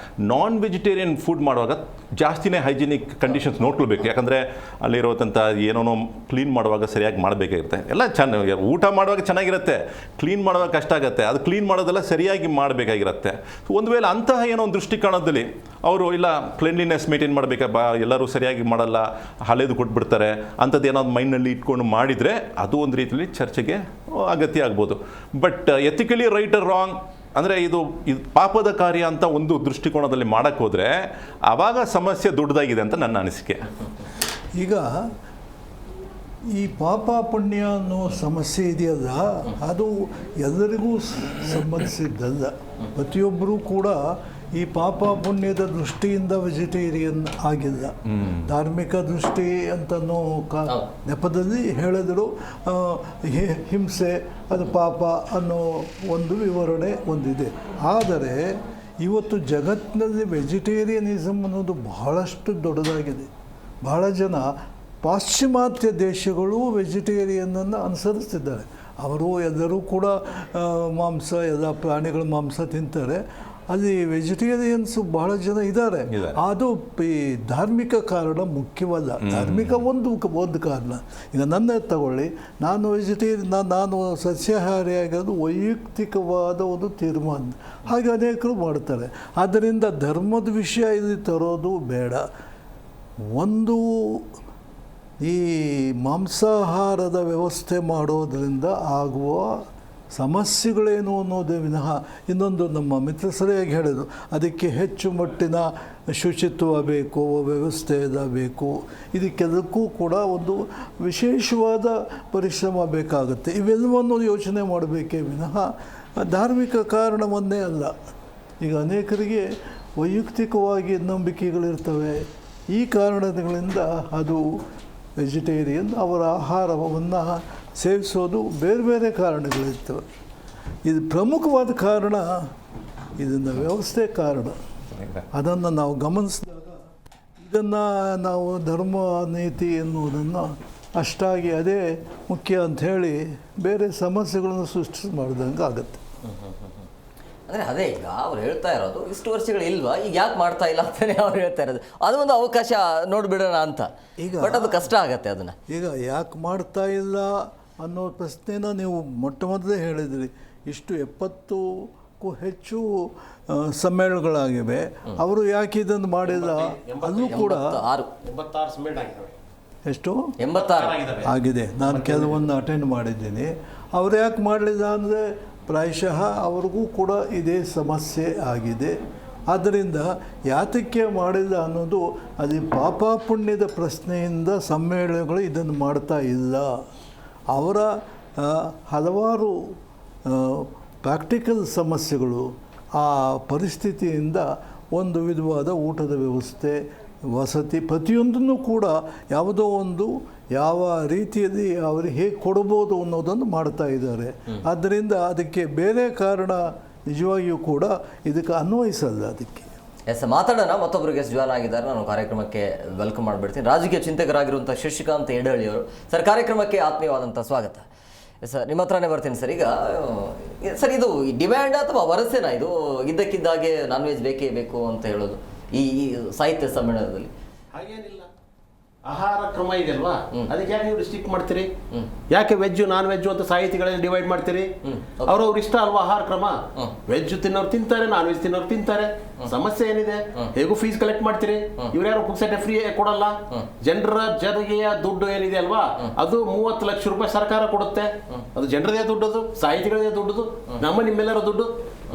ನಾನ್ ವೆಜಿಟೇರಿಯನ್ ಫುಡ್ ಮಾಡುವಾಗ ಜಾಸ್ತಿನೇ ಹೈಜಿನಿಕ್ ಕಂಡೀಷನ್ಸ್ ನೋಡ್ಕೊಳ್ಬೇಕು. ಯಾಕಂದರೆ ಅಲ್ಲಿರೋದಂಥ ಏನೋ ಕ್ಲೀನ್ ಮಾಡುವಾಗ ಸರಿಯಾಗಿ ಮಾಡಬೇಕಾಗಿರುತ್ತೆ. ಎಲ್ಲ ಊಟ ಮಾಡುವಾಗ ಚೆನ್ನಾಗಿರುತ್ತೆ, ಕ್ಲೀನ್ ಮಾಡುವಾಗ ಕಷ್ಟ ಆಗುತ್ತೆ. ಅದು ಕ್ಲೀನ್ ಮಾಡೋದೆಲ್ಲ ಸರಿಯಾಗಿ ಮಾಡಬೇಕಾಗಿರುತ್ತೆ. ಒಂದು ವೇಳೆ ಅಂತಹ ಏನೋ ಒಂದು ದೃಷ್ಟಿಕೋನದಲ್ಲಿ ಅವರು ಇಲ್ಲ ಕ್ಲೀನ್ಲಿನೆಸ್ ಮೇಂಟೈನ್ ಮಾಡಬೇಕಪ್ಪ, ಎಲ್ಲರೂ ಸರಿಯಾಗಿ ಮಾಡಲ್ಲ, ಹಳೇದು ಕೊಟ್ಬಿಡ್ತಾರೆ ಅಂಥದ್ದು ಏನಾದ್ರು ಮೈಂಡ್ನಲ್ಲಿ ಇಟ್ಕೊಂಡು ಮಾಡಿದರೆ ಅದು ಒಂದು ರೀತಿಯಲ್ಲಿ ಚರ್ಚೆಗೆ ಅಗತ್ಯ ಆಗ್ಬೋದು. But ethically right or wrong ಅಂದರೆ ಇದು ಪಾಪದ ಕಾರ್ಯ ಅಂತ ಒಂದು ದೃಷ್ಟಿಕೋನದಲ್ಲಿ ಮಾಡೋಕ್ಕೆ ಹೋದರೆ ಆವಾಗ ಸಮಸ್ಯೆ ದೊಡ್ಡದಾಗಿದೆ ಅಂತ ನನ್ನ ಅನಿಸಿಕೆ. ಈಗ ಈ ಪಾಪ ಪುಣ್ಯ ಅನ್ನೋ ಸಮಸ್ಯೆ ಇದೆಯಲ್ಲ, ಅದು ಎಲ್ಲರಿಗೂ ಸಂಬಂಧಿಸಿದ್ದಲ್ಲ. ಪ್ರತಿಯೊಬ್ಬರೂ ಕೂಡ ಈ ಪಾಪ ಪುಣ್ಯದ ದೃಷ್ಟಿಯಿಂದ ವೆಜಿಟೇರಿಯನ್ ಆಗಿಲ್ಲ. ಧಾರ್ಮಿಕ ದೃಷ್ಟಿ ಅಂತನೋ ನೆಪದಲ್ಲಿ ಹೇಳಿದ್ರು ಹಿಂಸೆ ಅದು ಪಾಪ ಅನ್ನೋ ಒಂದು ವಿವರಣೆ ಒಂದಿದೆ. ಆದರೆ ಇವತ್ತು ಜಗತ್ತಿನಲ್ಲಿ ವೆಜಿಟೇರಿಯನಿಸಮ್ ಅನ್ನೋದು ಬಹಳಷ್ಟು ದೊಡ್ಡದಾಗಿದೆ. ಬಹಳ ಜನ ಪಾಶ್ಚಿಮಾತ್ಯ ದೇಶಗಳು ವೆಜಿಟೇರಿಯನ್ನನ್ನು ಅನುಸರಿಸ್ತಿದ್ದಾರೆ. ಅವರು ಎಲ್ಲರೂ ಕೂಡ ಎಲ್ಲ ಪ್ರಾಣಿಗಳ ಮಾಂಸ ತಿಂತಾರೆ. ಅಲ್ಲಿ ವೆಜಿಟೇರಿಯನ್ಸು ಬಹಳ ಜನ ಇದ್ದಾರೆ. ಅದು ಈ ಧಾರ್ಮಿಕ ಕಾರಣ ಮುಖ್ಯವಲ್ಲ. ಧಾರ್ಮಿಕ ಒಂದು ಕಾರಣ. ಈಗ ನನ್ನ ತಗೊಳ್ಳಿ, ನಾನು ಸಸ್ಯಾಹಾರಿ ಆಗಿರೋದು ವೈಯಕ್ತಿಕವಾದ ಒಂದು ತೀರ್ಮಾನ. ಹಾಗೆ ಅನೇಕರು ಮಾಡ್ತಾರೆ. ಆದ್ದರಿಂದ ಧರ್ಮದ ವಿಷಯ ಇಲ್ಲಿ ತರೋದು ಬೇಡ. ಈ ಮಾಂಸಾಹಾರದ ವ್ಯವಸ್ಥೆ ಮಾಡೋದರಿಂದ ಆಗುವ ಸಮಸ್ಯೆಗಳೇನು ಅನ್ನೋದೇ ವಿನಃ ಇನ್ನೊಂದು ನಮ್ಮ ಮಿತ್ರ ಸರಿಯಾಗಿ ಹೇಳಿದರು, ಅದಕ್ಕೆ ಹೆಚ್ಚು ಮಟ್ಟಿನ ಶುಚಿತ್ವ ಬೇಕು, ವ್ಯವಸ್ಥೆ ಎಲ್ಲ ಬೇಕು. ಇದಕ್ಕೆಲ್ಲಕ್ಕೂ ಕೂಡ ಒಂದು ವಿಶೇಷವಾದ ಪರಿಶ್ರಮ ಬೇಕಾಗುತ್ತೆ. ಇವೆಲ್ಲವನ್ನು ಯೋಚನೆ ಮಾಡಬೇಕೇ ವಿನಃ ಧಾರ್ಮಿಕ ಕಾರಣವನ್ನೇ ಅಲ್ಲ. ಈಗ ಅನೇಕರಿಗೆ ವೈಯಕ್ತಿಕವಾಗಿ ನಂಬಿಕೆಗಳಿರ್ತವೆ. ಈ ಕಾರಣಗಳಿಂದ ಅದು ವೆಜಿಟೇರಿಯನ್ ಅವರ ಆಹಾರವನ್ನು ಸೇವಿಸೋದು ಬೇರೆ ಬೇರೆ ಕಾರಣಗಳಿರ್ತವೆ. ಇದು ಪ್ರಮುಖವಾದ ಕಾರಣ ಇದನ್ನು ವ್ಯವಸ್ಥೆ ಕಾರಣ. ಅದನ್ನು ನಾವು ಗಮನಿಸಿದಾಗ ಇದನ್ನು ನಾವು ಧರ್ಮ ನೀತಿ ಎನ್ನುವುದನ್ನು ಅಷ್ಟಾಗಿ ಅದೇ ಮುಖ್ಯ ಅಂಥೇಳಿ ಬೇರೆ ಸಮಸ್ಯೆಗಳನ್ನು ಸೃಷ್ಟಿ ಮಾಡಿದಂಗೆ ಆಗುತ್ತೆ. ಅಂದರೆ ಅದೇ ಈಗ ಅವ್ರು ಹೇಳ್ತಾ ಇರೋದು ಇಷ್ಟು ವರ್ಷಗಳು ಇಲ್ವಾ, ಈಗ ಯಾಕೆ ಮಾಡ್ತಾ ಇಲ್ಲ ಅಂತಲೇ ಅವ್ರು ಹೇಳ್ತಾ ಇರೋದು. ಅದು ಒಂದು ಅವಕಾಶ ನೋಡಿಬಿಡೋಣ ಅಂತ. ಈಗ ಬಟ್ ಅದು ಕಷ್ಟ ಆಗುತ್ತೆ. ಅದನ್ನು ಈಗ ಯಾಕೆ ಮಾಡ್ತಾ ಇಲ್ಲ ಅನ್ನೋ ಪ್ರಶ್ನೆನ ನೀವು ಮೊಟ್ಟ ಮೊದಲೇ ಹೇಳಿದ್ರಿ. ಇಷ್ಟು 70ಕ್ಕೂ ಹೆಚ್ಚು ಸಮ್ಮೇಳನಗಳಾಗಿವೆ. ಅವರು ಯಾಕೆ ಇದನ್ನು ಮಾಡಿಲ್ಲ? ಅಲ್ಲೂ ಕೂಡ 86 ಸಮ್ಮೇಳನ ಆಗಿದ್ದಾವೆ. ಎಷ್ಟು? 86 ಆಗಿದೆ. ನಾನು ಕೆಲವೊಂದು ಅಟೆಂಡ್ ಮಾಡಿದ್ದೀನಿ. ಅವರು ಯಾಕೆ ಮಾಡಲಿಲ್ಲ ಅಂದರೆ ಪ್ರಾಯಶಃ ಅವ್ರಿಗೂ ಕೂಡ ಇದೇ ಸಮಸ್ಯೆ ಆಗಿದೆ. ಆದ್ದರಿಂದ ಯಾತಕ್ಕೆ ಮಾಡಿಲ್ಲ ಅನ್ನೋದು ಅದು ಪಾಪ ಪುಣ್ಯದ ಪ್ರಶ್ನೆಯಿಂದ ಸಮ್ಮೇಳನಗಳು ಇದನ್ನು ಮಾಡ್ತಾ ಇಲ್ಲ. ಅವರ ಹಲವಾರು ಪ್ರಾಕ್ಟಿಕಲ್ ಸಮಸ್ಯೆಗಳು, ಆ ಪರಿಸ್ಥಿತಿಯಿಂದ ಒಂದು ವಿಧವಾದ ಊಟದ ವ್ಯವಸ್ಥೆ, ವಸತಿ ಪ್ರತಿಯೊಂದನ್ನು ಕೂಡ ಯಾವುದೋ ಒಂದು ಯಾವ ರೀತಿಯಲ್ಲಿ ಅವರಿಗೆ ಹೇಗೆ ಕೊಡ್ಬೋದು ಅನ್ನೋದನ್ನು ಮಾಡ್ತಾ ಇದ್ದಾರೆ. ಆದ್ದರಿಂದ ಅದಕ್ಕೆ ಬೇರೆ ಕಾರಣ ನಿಜವಾಗಿಯೂ ಕೂಡ ಇದಕ್ಕೆ ಅನ್ವಯಿಸಲ್ಲ. ಅದಕ್ಕೆ ಮಾತಾಡೋಣ. ಮತ್ತೊಬ್ಬರು ಗೆಸ್ಟ್ ಜಾಯ್ನ್ ಆಗಿದ್ದಾರೆ, ನಾನು ಕಾರ್ಯಕ್ರಮಕ್ಕೆ ವೆಲ್ಕಮ್ ಮಾಡಿಬಿಡ್ತೀನಿ. ರಾಜಕೀಯ ಚಿಂತಕರಾಗಿರುವಂಥ ಶಶಿಕಾಂತ್ ಯಡಹಳ್ಳಿಯವರು. ಸರ್, ಕಾರ್ಯಕ್ರಮಕ್ಕೆ ಆತ್ಮೀಯವಾದಂಥ ಸ್ವಾಗತ. ಸರ್, ನಿಮ್ಮ ಹತ್ರನೇ ಬರ್ತೀನಿ ಸರ್. ಈಗ ಸರ್, ಇದು ಡಿಮ್ಯಾಂಡ್ ಅಥವಾ ವರಸೆನಾ? ಇದು ಇದ್ದಕ್ಕಿದ್ದಾಗೆ ನಾನ್ ವೆಜ್ ಬೇಕೇ ಬೇಕು ಅಂತ ಹೇಳೋದು ಈ ಸಾಹಿತ್ಯ ಸಮ್ಮೇಳನದಲ್ಲಿ? ಹಾಗೇನಿಲ್ಲ, ಆಹಾರ ಕ್ರಮ ಇದೆ ಅಲ್ವಾ, ಅದಕ್ಕೆ ಯಾಕೆ ನೀವು ರಿಸ್ಟ್ರಿಕ್ಟ್ ಮಾಡ್ತೀರಿ? ಯಾಕೆ ವೆಜ್ ನಾನ್ ವೆಜ್ ಅಂತ ಸಾಹಿತಿಗಳಲ್ಲಿ ಡಿವೈಡ್ ಮಾಡ್ತೀರಿ? ಅವ್ರವ್ರ ಇಷ್ಟ ಅಲ್ವಾ ಆಹಾರ ಕ್ರಮ. ವೆಜ್ ತಿನ್ನೋರು ತಿಂತಾರೆ, ನಾನ್ ವೆಜ್ ತಿನ್ನೋರು ತಿಂತಾರೆ. ಸಮಸ್ಯೆ ಏನಿದೆ? ಹೇಗೂ ಫೀಸ್ ಕಲೆಕ್ಟ್ ಮಾಡ್ತೀರಿ. ಇವ್ರ್ಯಾರು ಪುಕ್ಸಟ್ಟೆ ಫ್ರೀ ಕೊಡಲ್ಲ. ಜನರಿಗೆ ದುಡ್ಡು ಏನಿದೆ ಅಲ್ವಾ, ಅದು 30 ಲಕ್ಷ ರೂಪಾಯಿ ಸರ್ಕಾರ ಕೊಡುತ್ತೆ. ಅದು ಜನರದೇ ದುಡ್ಡದು, ಸಾಹಿತಿಗಳದೇ ದುಡ್ಡದು, ನಮ್ಮ ನಿಮ್ಮೆಲ್ಲರ ದುಡ್ಡು.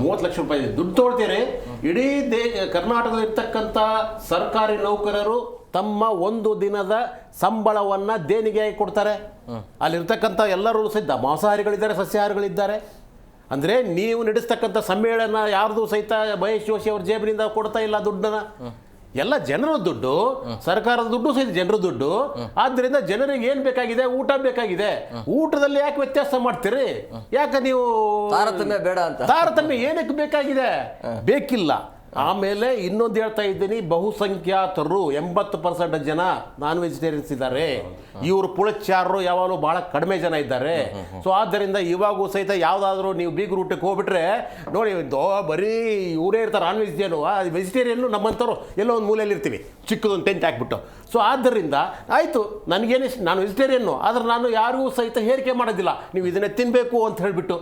30 ಲಕ್ಷ ರೂಪಾಯಿ ದುಡ್ಡು ತೊಗೊಳ್ತೀರಿ. ಇಡೀ ಕರ್ನಾಟಕದಲ್ಲಿ ಇರ್ತಕ್ಕಂಥ ಸರ್ಕಾರಿ ನೌಕರರು ತಮ್ಮ ಒಂದು ದಿನದ ಸಂಬಳವನ್ನು ದೇಣಿಗೆಯಾಗಿ ಕೊಡ್ತಾರೆ. ಅಲ್ಲಿರ್ತಕ್ಕಂಥ ಎಲ್ಲರೂ ಸಹಿತ ಮಾಂಸಾಹಾರಿಗಳಿದ್ದಾರೆ, ಸಸ್ಯಾಹಾರಿಗಳಿದ್ದಾರೆ. ಅಂದರೆ ನೀವು ನಡೆಸ್ತಕ್ಕಂಥ ಸಮ್ಮೇಳನ ಯಾರ್ದು ಸಹಿತ ಮಹೇಶ್ ಜೋಶಿ ಅವ್ರ ಜೇಬಿನಿಂದ ಕೊಡ್ತಾ ಇಲ್ಲ ದುಡ್ಡನ್ನು. ಎಲ್ಲ ಜನರ ದುಡ್ಡು, ಸರ್ಕಾರದ ದುಡ್ಡು ಸಹಿತ ಜನರ ದುಡ್ಡು. ಆದ್ದರಿಂದ ಜನರಿಗೆ ಏನು ಬೇಕಾಗಿದೆ? ಊಟ ಬೇಕಾಗಿದೆ. ಊಟದಲ್ಲಿ ಯಾಕೆ ವ್ಯತ್ಯಾಸ ಮಾಡ್ತೀರಿ? ಯಾಕೆ ನೀವು ತಾರತಮ್ಯ ಬೇಡ ಅಂತ? ತಾರತಮ್ಯ ಏನಕ್ಕೆ ಬೇಕಾಗಿದೆ? ಬೇಕಿಲ್ಲ. ಆಮೇಲೆ ಇನ್ನೊಂದು ಹೇಳ್ತಾ ಇದ್ದೀನಿ, ಬಹುಸಂಖ್ಯಾತರು 80% ಜನ ನಾನ್ ವೆಜಿಟೇರಿಯನ್ಸ್ ಇದ್ದಾರೆ. ಇವರು ಪುಳಚಾರರು ಯಾವಾಗಲೂ ಬಹಳ ಕಡಿಮೆ ಜನ ಇದ್ದಾರೆ. ಸೊ ಆದ್ದರಿಂದ ಇವಾಗೂ ಸಹಿತ ಯಾವುದಾದ್ರೂ ನೀವು ಬೀಗ್ ರೂಟಕ್ಕೆ ಹೋಗ್ಬಿಟ್ರೆ ನೋಡಿ, ಬರೀ ಇವರೇ ಇರ್ತಾರೆ ನಾನ್ ವೆಜಿಟೇರಿಯನ್ನು. ನಮ್ಮಂಥವ್ರು ಎಲ್ಲೋ ಒಂದು ಮೂಲೆಯಲ್ಲಿ ಇರ್ತೀವಿ, ಚಿಕ್ಕದೊಂದು ಟೆಂಟ್ ಹಾಕ್ಬಿಟ್ಟು. ಸೊ ಆದ್ದರಿಂದ ಆಯಿತು, ನನಗೇನು ನಾನು ವೆಜಿಟೇರಿಯನ್ನು, ಆದರೆ ನಾನು ಯಾರಿಗೂ ಸಹಿತ ಹೇರಿಕೆ ಮಾಡೋದಿಲ್ಲ, ನೀವು ಇದನ್ನೇ ತಿನ್ನಬೇಕು ಅಂತ ಹೇಳಿಬಿಟ್ಟು.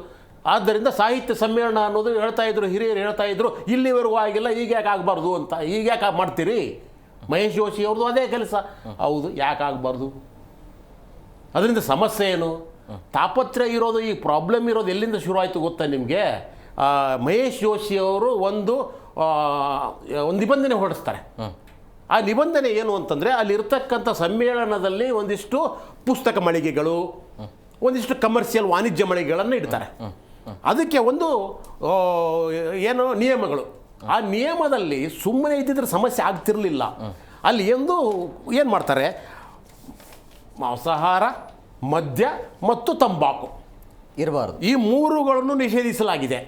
ಆದ್ದರಿಂದ ಸಾಹಿತ್ಯ ಸಮ್ಮೇಳನ ಅನ್ನೋದು ಹೇಳ್ತಾ ಇದ್ರು, ಹಿರಿಯರು ಹೇಳ್ತಾ ಇದ್ರು, ಇಲ್ಲಿವರೆಗೂ ಆಗಿಲ್ಲ, ಈಗ ಯಾಕೆ ಆಗಬಾರ್ದು ಅಂತ. ಈಗ ಯಾಕೆ ಮಾಡ್ತೀರಿ? ಮಹೇಶ್ ಜೋಶಿ ಅವ್ರದ್ದು ಅದೇ ಕೆಲಸ. ಹೌದು, ಯಾಕೆ ಆಗಬಾರ್ದು? ಅದರಿಂದ ಸಮಸ್ಯೆ ಏನು? ತಾಪತ್ರೆ ಇರೋದು, ಈ ಪ್ರಾಬ್ಲಮ್ ಇರೋದು ಎಲ್ಲಿಂದ ಶುರು ಆಯಿತು ಗೊತ್ತಾ ನಿಮಗೆ? ಮಹೇಶ್ ಜೋಶಿ ಅವರು ಒಂದು ನಿಬಂಧನೆ ಹೊರಡಿಸ್ತಾರೆ. ಆ ನಿಬಂಧನೆ ಏನು ಅಂತಂದರೆ, ಅಲ್ಲಿರ್ತಕ್ಕಂಥ ಸಮ್ಮೇಳನದಲ್ಲಿ ಒಂದಿಷ್ಟು ಪುಸ್ತಕ ಮಳಿಗೆಗಳು, ಒಂದಿಷ್ಟು ಕಮರ್ಷಿಯಲ್ ವಾಣಿಜ್ಯ ಮಳಿಗೆಗಳನ್ನು ಇಡ್ತಾರೆ. ಅದಕ್ಕೆ ಒಂದು ಏನು ನಿಯಮಗಳು. ಆ ನಿಯಮದಲ್ಲಿ ಸುಮ್ಮನೆ ಇದ್ದಿದ್ರೆ ಸಮಸ್ಯೆ ಆಗ್ತಿರಲಿಲ್ಲ. ಅಲ್ಲಿ ಏನು ಮಾಡ್ತಾರೆ? ಮಾಂಸಾಹಾರ, ಮದ್ಯ ಮತ್ತು ತಂಬಾಕು ಇರಬಾರ್ದು, ಈ ಮೂರುಗಳನ್ನು ನಿಷೇಧಿಸಲಾಗಿದೆ.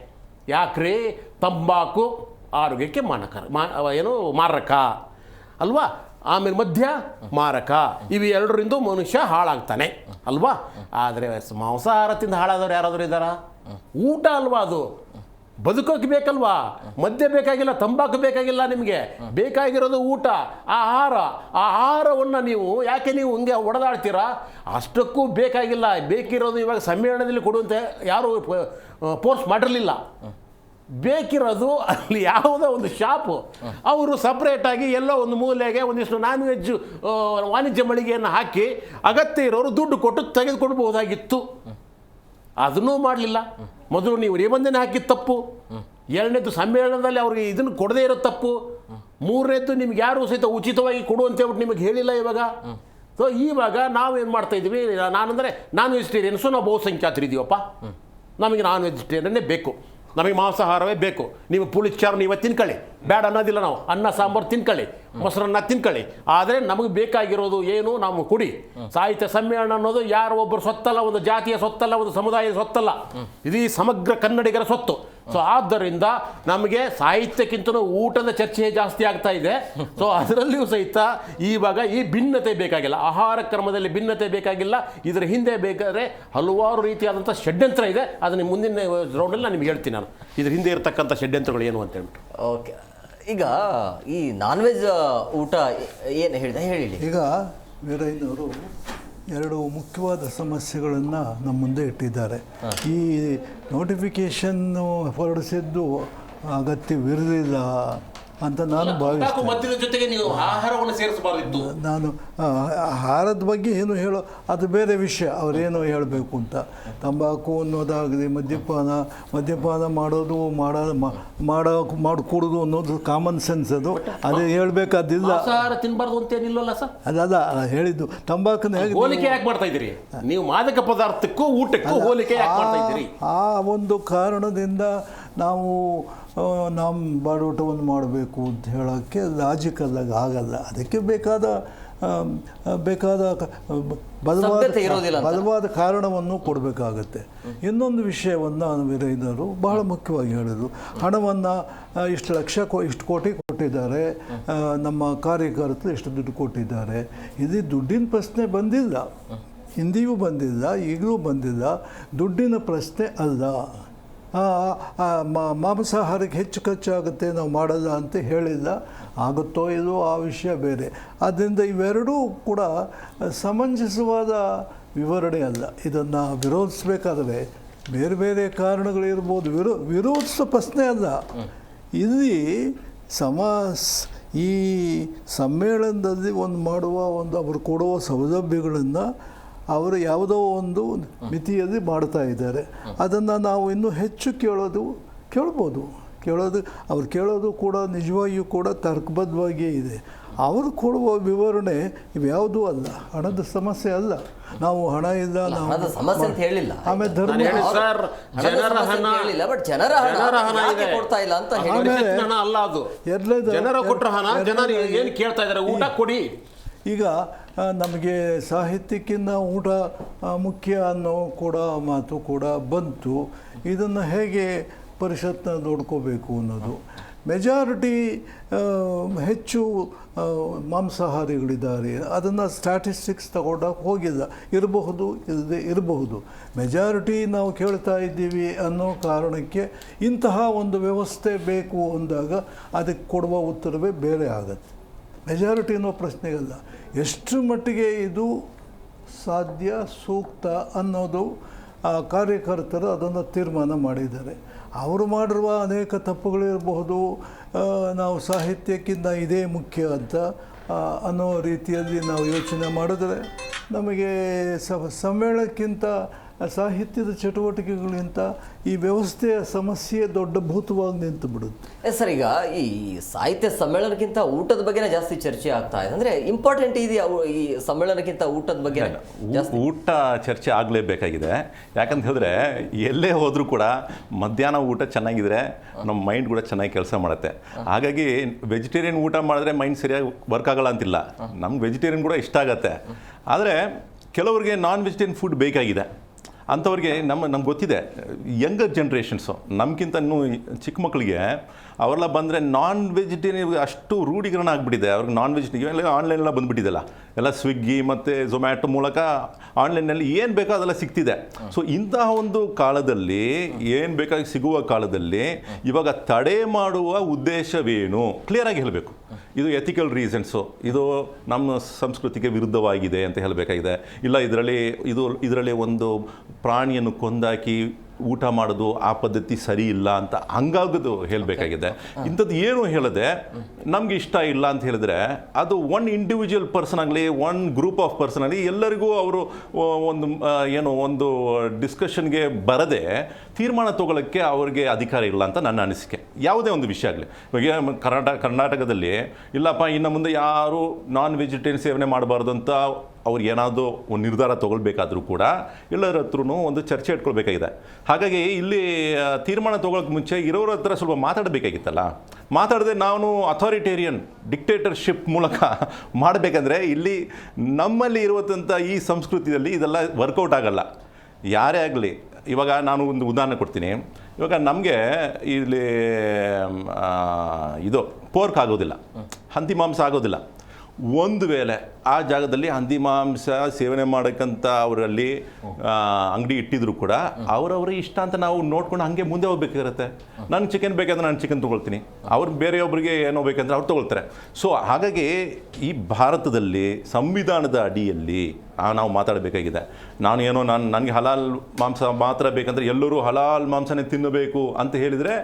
ಯಾಕ್ರಿ? ತಂಬಾಕು ಆರೋಗ್ಯಕ್ಕೆ ಮಾರಕ ಅಲ್ವಾ? ಆಮೇಲೆ ಮದ್ಯ ಮಾರಕ. ಇವು ಎರಡರಿಂದ ಮನುಷ್ಯ ಹಾಳಾಗ್ತಾನೆ ಅಲ್ವಾ? ಆದರೆ ಮಾಂಸಾಹಾರ ತಿಂದು ಹಾಳಾದವ್ರು ಯಾರಾದರೂ ಇದ್ದಾರಾ? ಊಟ ಅಲ್ವಾ ಅದು, ಬದುಕೋಕೆ ಬೇಕಲ್ವಾ? ಮದ್ಯ ಬೇಕಾಗಿಲ್ಲ, ತಂಬಾಕು ಬೇಕಾಗಿಲ್ಲ, ನಿಮಗೆ ಬೇಕಾಗಿರೋದು ಊಟ, ಆಹಾರವನ್ನು ಯಾಕೆ ನೀವು ಹಂಗೆ ಹೊಡೆದಾಡ್ತೀರಾ? ಅಷ್ಟಕ್ಕೂ ಬೇಕಾಗಿಲ್ಲ. ಬೇಕಿರೋದು ಇವಾಗ ಸಮ್ಮೇಳನದಲ್ಲಿ ಕೊಡುವಂತೆ ಯಾರು ಫೋರ್ಸ್ ಮಾಡಿರಲಿಲ್ಲ. ಬೇಕಿರೋದು ಅಲ್ಲಿ ಯಾವುದೋ ಒಂದು ಶಾಪು, ಅವರು ಸಪ್ರೇಟಾಗಿ ಎಲ್ಲೋ ಒಂದು ಮೂಲೆಗೆ ಒಂದಿಷ್ಟು ನಾನ್ ವೆಜ್ ವಾಣಿಜ್ಯ ಮಳಿಗೆಯನ್ನು ಹಾಕಿ ಅಗತ್ಯ ಇರೋರು ದುಡ್ಡು ಕೊಟ್ಟು ತೆಗೆದುಕೊಡ್ಬಹುದಾಗಿತ್ತು. ಅದನ್ನೂ ಮಾಡಲಿಲ್ಲ. ಮೊದಲು ನೀವು ನಿಬಂಧನೆ ಹಾಕಿದ ತಪ್ಪು. ಎರಡನೇದು ಸಮ್ಮೇಳನದಲ್ಲಿ ಅವ್ರಿಗೆ ಇದನ್ನು ಕೊಡದೇ ಇರೋ ತಪ್ಪು. ಮೂರನೇದು ನಿಮ್ಗೆ ಯಾರು ಸಹಿತ ಉಚಿತವಾಗಿ ಕೊಡು ಅಂತ ಹೇಳ್ಬಿಟ್ಟು ನಿಮಗೆ ಹೇಳಿಲ್ಲ ಇವಾಗ. ಸೊ ಇವಾಗ ನಾವೇನು ಮಾಡ್ತಾ ಇದ್ದೀವಿ? ನಾನಂದರೆ ನಾನ್ ವೆಜಿಟೇರಿಯನ್ಸು ನಾವು ಬಹುಸಂಖ್ಯಾತರಿದ್ದೀವಪ್ಪ, ನಮಗೆ ನಾನ್ ವೆಜಿಟೇರಿಯನ್ನೇ ಬೇಕು, ನಮಗೆ ಮಾಂಸಾಹಾರವೇ ಬೇಕು. ನೀವು ಪುಳಿಚಾರು ನೀವೇ ತಿನ್ಕೊಳ್ಳಿ, ಬೇಡ ಅನ್ನೋದಿಲ್ಲ. ನಾವು ಅನ್ನ ಸಾಂಬಾರು ತಿನ್ಕೊಳ್ಳಿ, ಮೊಸರನ್ನ ತಿನ್ಕೊಳ್ಳಿ, ಆದರೆ ನಮಗೆ ಬೇಕಾಗಿರೋದು ಏನು? ನಾವು ಕೊಡಿ. ಸಾಹಿತ್ಯ ಸಮ್ಮೇಳನ ಅನ್ನೋದು ಯಾರು ಒಬ್ಬರು ಸೊತ್ತಲ್ಲ, ಒಂದು ಜಾತಿಯ ಸೊತ್ತಲ್ಲ, ಒಂದು ಸಮುದಾಯದ ಸೊತ್ತಲ್ಲ, ಇದೀ ಸಮಗ್ರ ಕನ್ನಡಿಗರ ಸೊತ್ತು. ಸೊ ಆದ್ದರಿಂದ ನಮಗೆ ಸಾಹಿತ್ಯಕ್ಕಿಂತಲೂ ಊಟದ ಚರ್ಚೆ ಜಾಸ್ತಿ ಆಗ್ತಾ ಇದೆ. ಸೊ ಅದರಲ್ಲಿಯೂ ಸಹಿತ ಇವಾಗ ಈ ಭಿನ್ನತೆ ಬೇಕಾಗಿಲ್ಲ, ಆಹಾರ ಕ್ರಮದಲ್ಲಿ ಭಿನ್ನತೆ ಬೇಕಾಗಿಲ್ಲ. ಇದರ ಹಿಂದೆ ಬೇಕಾದರೆ ಹಲವಾರು ರೀತಿಯಾದಂಥ ಷಡ್ಯಂತ್ರ ಇದೆ. ಅದನ್ನು ಮುಂದಿನ ರೌಂಡಲ್ಲಿ ನಾನು ನಿಮ್ಗೆ ಹೇಳ್ತೀನಿ, ನಾನು ಇದ್ರ ಹಿಂದೆ ಇರತಕ್ಕಂಥ ಷಡ್ಯಂತ್ರಗಳು ಏನು ಅಂತ ಹೇಳ್ಬಿಟ್ಟು. ಓಕೆ, ಈಗ ಈ ನಾನ್ ವೆಜ್ ಊಟ ಏನು ಹೇಳಿದೆ ಹೇಳಿ. ಈಗ ವೀರಯ್ಯನವರು ಎರಡು ಮುಖ್ಯವಾದ ಸಮಸ್ಯೆಗಳನ್ನು ನಮ್ಮ ಮುಂದೆ ಇಟ್ಟಿದ್ದಾರೆ. ಈ ನೋಟಿಫಿಕೇಷನ್ನು ಹೊರಡಿಸಿದ್ದು ಅಗತ್ಯವಿರಲಿಲ್ಲ, ಅಂತ ನಾನು ಭಾವಿಸ್ತೇನೆ. ಮದ್ದಿನ ಜೊತೆಗೆ ನೀವು ಆಹಾರವನ್ನು ಸೇರಿಸಬಾರ್ದಿತ್ತು. ನಾನು ಆಹಾರದ ಬಗ್ಗೆ ಏನು ಹೇಳೋ ಅದು ಬೇರೆ ವಿಷಯ, ಅವರೇನು ಹೇಳಬೇಕು ಅಂತ. ತಂಬಾಕು ಅನ್ನೋದಾಗಲಿ ಮದ್ಯಪಾನ ಮಾಡೋದು ಮಾಡಿಕೊಡೋದು ಅನ್ನೋದು ಕಾಮನ್ ಸೆನ್ಸ್, ಅದು ಹೇಳಬೇಕಾದಿಲ್ಲ. ಆಹಾರ ತಿನ್ನಬಾರ್ದು ಅಂತೇನಿಲ್ಲಲ್ಲ ಸರ್. ಅದಲ್ಲ ಹೇಳಿದ್ದು. ತಂಬಾಕನ್ನ ಹೇಗೆ ಹೋಲಿಕೆ ಯಾಕೆ ಮಾಡ್ತಾ ಇದ್ದೀರಿ ನೀವು? ಮಾದಕ ಪದಾರ್ಥಕ್ಕೂ ಊಟಕ್ಕೂ ಹೋಲಿಕೆ ಯಾಕೆ ಮಾಡ್ತಾ ಇದ್ದೀರಿ? ಆ ಒಂದು ಕಾರಣದಿಂದ ನಾವು ನಮ್ಮ ಬಾಡೂಟವನ್ನು ಮಾಡಬೇಕು ಅಂತ ಹೇಳೋಕ್ಕೆ ಲಾಜಿಕಲ್ಲಾಗ ಆಗಲ್ಲ. ಅದಕ್ಕೆ ಬೇಕಾದ ಬಲವಾದ ಕಾರಣವನ್ನು ಕೊಡಬೇಕಾಗತ್ತೆ. ಇನ್ನೊಂದು ವಿಷಯವನ್ನು ವಿರೈದರು ಬಹಳ ಮುಖ್ಯವಾಗಿ ಹೇಳಿದರು. ಹಣವನ್ನು ಇಷ್ಟು ಕೋಟಿ ಕೊಟ್ಟಿದ್ದಾರೆ, ನಮ್ಮ ಕಾರ್ಯಕರ್ತರು ಎಷ್ಟು ದುಡ್ಡು ಕೊಟ್ಟಿದ್ದಾರೆ. ಇದು ದುಡ್ಡಿನ ಪ್ರಶ್ನೆ ಬಂದಿಲ್ಲ, ಹಿಂದಿಯೂ ಬಂದಿಲ್ಲ, ಈಗಲೂ ಬಂದಿಲ್ಲ. ದುಡ್ಡಿನ ಪ್ರಶ್ನೆ ಅಲ್ಲ. ಮಾಂಸಾಹಾರಕ್ಕೆ ಹೆಚ್ಚು ಖರ್ಚಾಗುತ್ತೆ, ನಾವು ಮಾಡಲ್ಲ ಅಂತ ಹೇಳಿಲ್ಲ. ಆಗುತ್ತೋ ಇಲ್ಲೋ ಆ ವಿಷಯ ಬೇರೆ. ಆದ್ದರಿಂದ ಇವೆರಡೂ ಕೂಡ ಸಮಂಜಸವಾದ ವಿವರಣೆ ಅಲ್ಲ. ಇದನ್ನು ವಿರೋಧಿಸಬೇಕಾದ್ರೆ ಬೇರೆ ಬೇರೆ ಕಾರಣಗಳಿರ್ಬೋದು, ವಿರೋಧಿಸೋ ಪ್ರಶ್ನೆ ಅಲ್ಲ. ಇಲ್ಲಿ ಈ ಸಮ್ಮೇಳನದಲ್ಲಿ ಅವರು ಕೊಡುವ ಸೌಲಭ್ಯಗಳನ್ನು ಅವರು ಯಾವುದೋ ಒಂದು ಮಿತಿಯಲ್ಲಿ ಮಾಡ್ತಾ ಇದ್ದಾರೆ. ಅದನ್ನು ನಾವು ಇನ್ನೂ ಹೆಚ್ಚು ಕೇಳ್ಬೋದು. ಅವ್ರು ಕೇಳೋದು ಕೂಡ ನಿಜವಾಗಿಯೂ ಕೂಡ ತರ್ಕಬದ್ಧವಾಗಿಯೇ ಇದೆ. ಅವರು ಕೊಡುವ ವಿವರಣೆ ಇವ್ಯಾವುದೂ ಅಲ್ಲ, ಹಣದ ಸಮಸ್ಯೆ ಅಲ್ಲ. ನಾವು ಹಣ ಇಲ್ಲ, ಹಣದ ಸಮಸ್ಯೆ ಅಂತ ಹೇಳಿಲ್ಲ. ಆಮೇಲೆ ಧರ್ಮ ಕೊಡ್ತಾ ಇಲ್ಲ ಅಂತ ಅಲ್ಲ, ಅದು ಜನರ ಕೊಟ್ಟ ಹಣ ಜನರು ಏನು ಕೇಳ್ತಾ ಇದ್ದಾರೆ, ಊಟ ಕೊಡಿ. ಈಗ ನಮಗೆ ಸಾಹಿತ್ಯಕ್ಕಿಂತ ಊಟ ಮುಖ್ಯ ಅನ್ನೋ ಕೂಡ ಮಾತು ಕೂಡ ಬಂತು. ಇದನ್ನು ಹೇಗೆ ಪರಿಷತ್ನ ನೋಡ್ಕೋಬೇಕು ಅನ್ನೋದು. ಮೆಜಾರಿಟಿ ಹೆಚ್ಚು ಮಾಂಸಾಹಾರಿಗಳಿದ್ದಾರೆ, ಅದನ್ನು ಸ್ಟ್ಯಾಟಿಸ್ಟಿಕ್ಸ್ ತಗೊಂಡಾಗ ಹೋಗಿಲ್ಲ, ಇಲ್ಲದೆ ಇರಬಹುದು. ಮೆಜಾರಿಟಿ ನಾವು ಕೇಳ್ತಾ ಇದ್ದೀವಿ ಅನ್ನೋ ಕಾರಣಕ್ಕೆ ಇಂತಹ ಒಂದು ವ್ಯವಸ್ಥೆ ಬೇಕು ಅಂದಾಗ ಅದಕ್ಕೆ ಕೊಡುವ ಉತ್ತರವೇ ಬೇರೆ ಆಗುತ್ತೆ. ಮೆಜಾರಿಟಿ ಅನ್ನೋ ಪ್ರಶ್ನೆಗಲ್ಲ, ಎಷ್ಟು ಮಟ್ಟಿಗೆ ಇದು ಸಾಧ್ಯ ಸೂಕ್ತ ಅನ್ನೋದು ಕಾರ್ಯಕರ್ತರು ಅದನ್ನು ತೀರ್ಮಾನ ಮಾಡಿದ್ದಾರೆ. ಅವರು ಮಾಡಿರುವ ಅನೇಕ ತಪ್ಪುಗಳಿರಬಹುದು. ನಾವು ಸಾಹಿತ್ಯಕ್ಕಿಂತ ಇದೇ ಮುಖ್ಯ ಅಂತ ಅನ್ನೋ ರೀತಿಯಲ್ಲಿ ನಾವು ಯೋಚನೆ ಮಾಡಿದ್ರೆ ನಮಗೆ ಸಮ್ಮೇಳನಕ್ಕಿಂತ ಸಾಹಿತ್ಯದ ಚಟುವಟಿಕೆಗಳಿಗಿಂತ ಈ ವ್ಯವಸ್ಥೆಯ ಸಮಸ್ಯೆ ದೊಡ್ಡ ಭೂತವಾಗಿ ನಿಂತು ಬಿಡುತ್ತೆ. ಸರ್, ಈಗ ಈ ಸಾಹಿತ್ಯ ಸಮ್ಮೇಳನಕ್ಕಿಂತ ಊಟದ ಬಗ್ಗೆನೇ ಜಾಸ್ತಿ ಚರ್ಚೆ ಆಗ್ತಾ ಇದೆ. ಅಂದರೆ ಇಂಪಾರ್ಟೆಂಟ್ ಇದೆಯಾ ಈ ಸಮ್ಮೇಳನಕ್ಕಿಂತ ಊಟದ ಬಗ್ಗೆ? ಊಟ ಚರ್ಚೆ ಆಗಲೇಬೇಕಾಗಿದೆ. ಯಾಕಂತ ಹೇಳಿದ್ರೆ ಎಲ್ಲೇ ಹೋದರೂ ಕೂಡ ಮಧ್ಯಾಹ್ನ ಊಟ ಚೆನ್ನಾಗಿದ್ರೆ ನಮ್ಮ ಮೈಂಡ್ ಕೂಡ ಚೆನ್ನಾಗಿ ಕೆಲಸ ಮಾಡುತ್ತೆ. ಹಾಗಾಗಿ ವೆಜಿಟೇರಿಯನ್ ಊಟ ಮಾಡಿದ್ರೆ ಮೈಂಡ್ ಸರಿಯಾಗಿ ವರ್ಕ್ ಆಗಲ್ಲ ಅಂತಿಲ್ಲ, ನಮ್ಗೆ ವೆಜಿಟೇರಿಯನ್ ಕೂಡ ಇಷ್ಟ ಆಗುತ್ತೆ. ಆದರೆ ಕೆಲವರಿಗೆ ನಾನ್ ವೆಜಿಟೇರಿಯನ್ ಫುಡ್ ಬೇಕಾಗಿದೆ. ಅಂಥವ್ರಿಗೆ ನಮ್ಗೆ ಗೊತ್ತಿದೆ, ಯಂಗರ್ ಜನ್ರೇಷನ್ಸು ನಮಗಿಂತ ಇನ್ನೂ ಚಿಕ್ಕ ಮಕ್ಕಳಿಗೆ ಅವರೆಲ್ಲ ಬಂದರೆ ನಾನ್ ವೆಜಿಟೇರಿಯನ್ ಅಷ್ಟು ರೂಢೀಕರಣ ಆಗಿಬಿಟ್ಟಿದೆ. ಅವ್ರಿಗೆ ನಾನ್ ವೆಜಿಟೇರಿಯನ್ ಎಲ್ಲ ಆನ್ಲೈನೆಲ್ಲ ಬಂದುಬಿಟ್ಟಿದೆಲ್ಲ, ಎಲ್ಲ ಸ್ವಿಗ್ಗಿ ಮತ್ತು ಝೊಮ್ಯಾಟೊ ಮೂಲಕ ಆನ್ಲೈನಲ್ಲಿ ಏನು ಬೇಕೋ ಅದೆಲ್ಲ ಸಿಗ್ತಿದೆ. ಸೊ ಇಂತಹ ಒಂದು ಕಾಲದಲ್ಲಿ ಏನು ಬೇಕಾಗಿ ಸಿಗುವ ಕಾಲದಲ್ಲಿ ಇವಾಗ ತಡೆ ಮಾಡುವ ಉದ್ದೇಶವೇನು ಕ್ಲಿಯರಾಗಿ ಹೇಳಬೇಕು. ಇದು ಎಥಿಕಲ್ ರೀಸನ್ಸು, ಇದು ನಮ್ಮ ಸಂಸ್ಕೃತಿಗೆ ವಿರುದ್ಧವಾಗಿದೆ ಅಂತ ಹೇಳಬೇಕಾಗಿದೆ. ಇಲ್ಲ ಇದರಲ್ಲಿ ಒಂದು ಪ್ರಾಣಿಯನ್ನು ಕೊಂದಾಕಿ ಊಟ ಮಾಡೋದು ಆ ಪದ್ಧತಿ ಸರಿ ಇಲ್ಲ ಅಂತ ಹಂಗಾಗೋದು ಹೇಳಬೇಕಾಗಿದೆ. ಇಂಥದ್ದು ಏನು ಹೇಳದೆ ನಮಗೆ ಇಷ್ಟ ಇಲ್ಲ ಅಂತ ಹೇಳಿದ್ರೆ ಅದು ಒನ್ ಇಂಡಿವಿಜುವಲ್ ಪರ್ಸನ್ ಆಗಲಿ, ಒನ್ ಗ್ರೂಪ್ ಆಫ್ ಪರ್ಸನ್ ಆಗಲಿ, ಎಲ್ಲರಿಗೂ ಅವರು ಒಂದು ಡಿಸ್ಕಷನ್ಗೆ ಬರದೆ ತೀರ್ಮಾನ ತಗೊಳ್ಳೋಕ್ಕೆ ಅವ್ರಿಗೆ ಅಧಿಕಾರ ಇಲ್ಲ ಅಂತ ನನ್ನ ಅನಿಸಿಕೆ. ಯಾವುದೇ ಒಂದು ವಿಷಯ ಆಗಲಿ, ಇವಾಗ ಕರ್ನಾಟಕದಲ್ಲಿ ಇಲ್ಲಪ್ಪ ಇನ್ನು ಮುಂದೆ ಯಾರು ನಾನ್ ವೆಜಿಟೇರಿಯನ್ ಸೇವನೆ ಮಾಡಬಾರ್ದು ಅಂತ ಅವ್ರು ಏನಾದರೂ ಒಂದು ನಿರ್ಧಾರ ತೊಗೊಳ್ಬೇಕಾದ್ರೂ ಕೂಡ ಎಲ್ಲರ ಹತ್ರನೂ ಒಂದು ಚರ್ಚೆ ಇಟ್ಕೊಳ್ಬೇಕಾಗಿದೆ. ಹಾಗಾಗಿ ಇಲ್ಲಿ ತೀರ್ಮಾನ ತೊಗೊಳಕ್ಕೆ ಮುಂಚೆ ಇರೋರ ಹತ್ರ ಸ್ವಲ್ಪ ಮಾತಾಡಬೇಕಾಗಿತ್ತಲ್ಲ. ಮಾತಾಡದೆ ನಾನು ಅಥಾರಿಟೇರಿಯನ್ ಡಿಕ್ಟೇಟರ್ಶಿಪ್ ಮೂಲಕ ಮಾಡಬೇಕಂದ್ರೆ ಇಲ್ಲಿ ನಮ್ಮಲ್ಲಿ ಇರುವಂಥ ಈ ಸಂಸ್ಕೃತಿಯಲ್ಲಿ ಇದೆಲ್ಲ ವರ್ಕೌಟ್ ಆಗಲ್ಲ. ಯಾರೇ ಆಗಲಿ, ಇವಾಗ ನಾನು ಒಂದು ಉದಾಹರಣೆ ಕೊಡ್ತೀನಿ. ಇವಾಗ ನಮಗೆ ಇಲ್ಲಿ ಇದು ಪೋರ್ಕ್ ಆಗೋದಿಲ್ಲ, ಹಂದಿ ಮಾಂಸ ಆಗೋದಿಲ್ಲ. ಒಂದು ವೇಳೆ ಆ ಜಾಗದಲ್ಲಿ ಹಂದಿ ಮಾಂಸ ಸೇವನೆ ಮಾಡೋಕ್ಕಂತ ಅವರಲ್ಲಿ ಅಂಗಡಿ ಇಟ್ಟಿದ್ರು ಕೂಡ ಅವರವ್ರ ಇಷ್ಟ ಅಂತ ನಾವು ನೋಡ್ಕೊಂಡು ಹಾಗೆ ಮುಂದೆ ಹೋಗ್ಬೇಕಾಗಿರುತ್ತೆ. ನನಗೆ ಚಿಕನ್ ಬೇಕಂದ್ರೆ ನಾನು ಚಿಕನ್ ತೊಗೊಳ್ತೀನಿ, ಅವ್ರು ಬೇರೆಯೊಬ್ಬರಿಗೆ ಏನೋ ಬೇಕಂದ್ರೆ ಅವ್ರು ತೊಗೊಳ್ತಾರೆ. ಸೊ ಹಾಗಾಗಿ ಈ ಭಾರತದಲ್ಲಿ ಸಂವಿಧಾನದ ಅಡಿಯಲ್ಲಿ ನಾವು ಮಾತಾಡಬೇಕಾಗಿದೆ. ನನಗೆ ಹಲಾಲ್ ಮಾಂಸ ಮಾತ್ರ ಬೇಕಂದ್ರೆ ಎಲ್ಲರೂ ಹಲಾಲ್ ಮಾಂಸನೇ ತಿನ್ನಬೇಕು ಅಂತ ಹೇಳಿದರೆ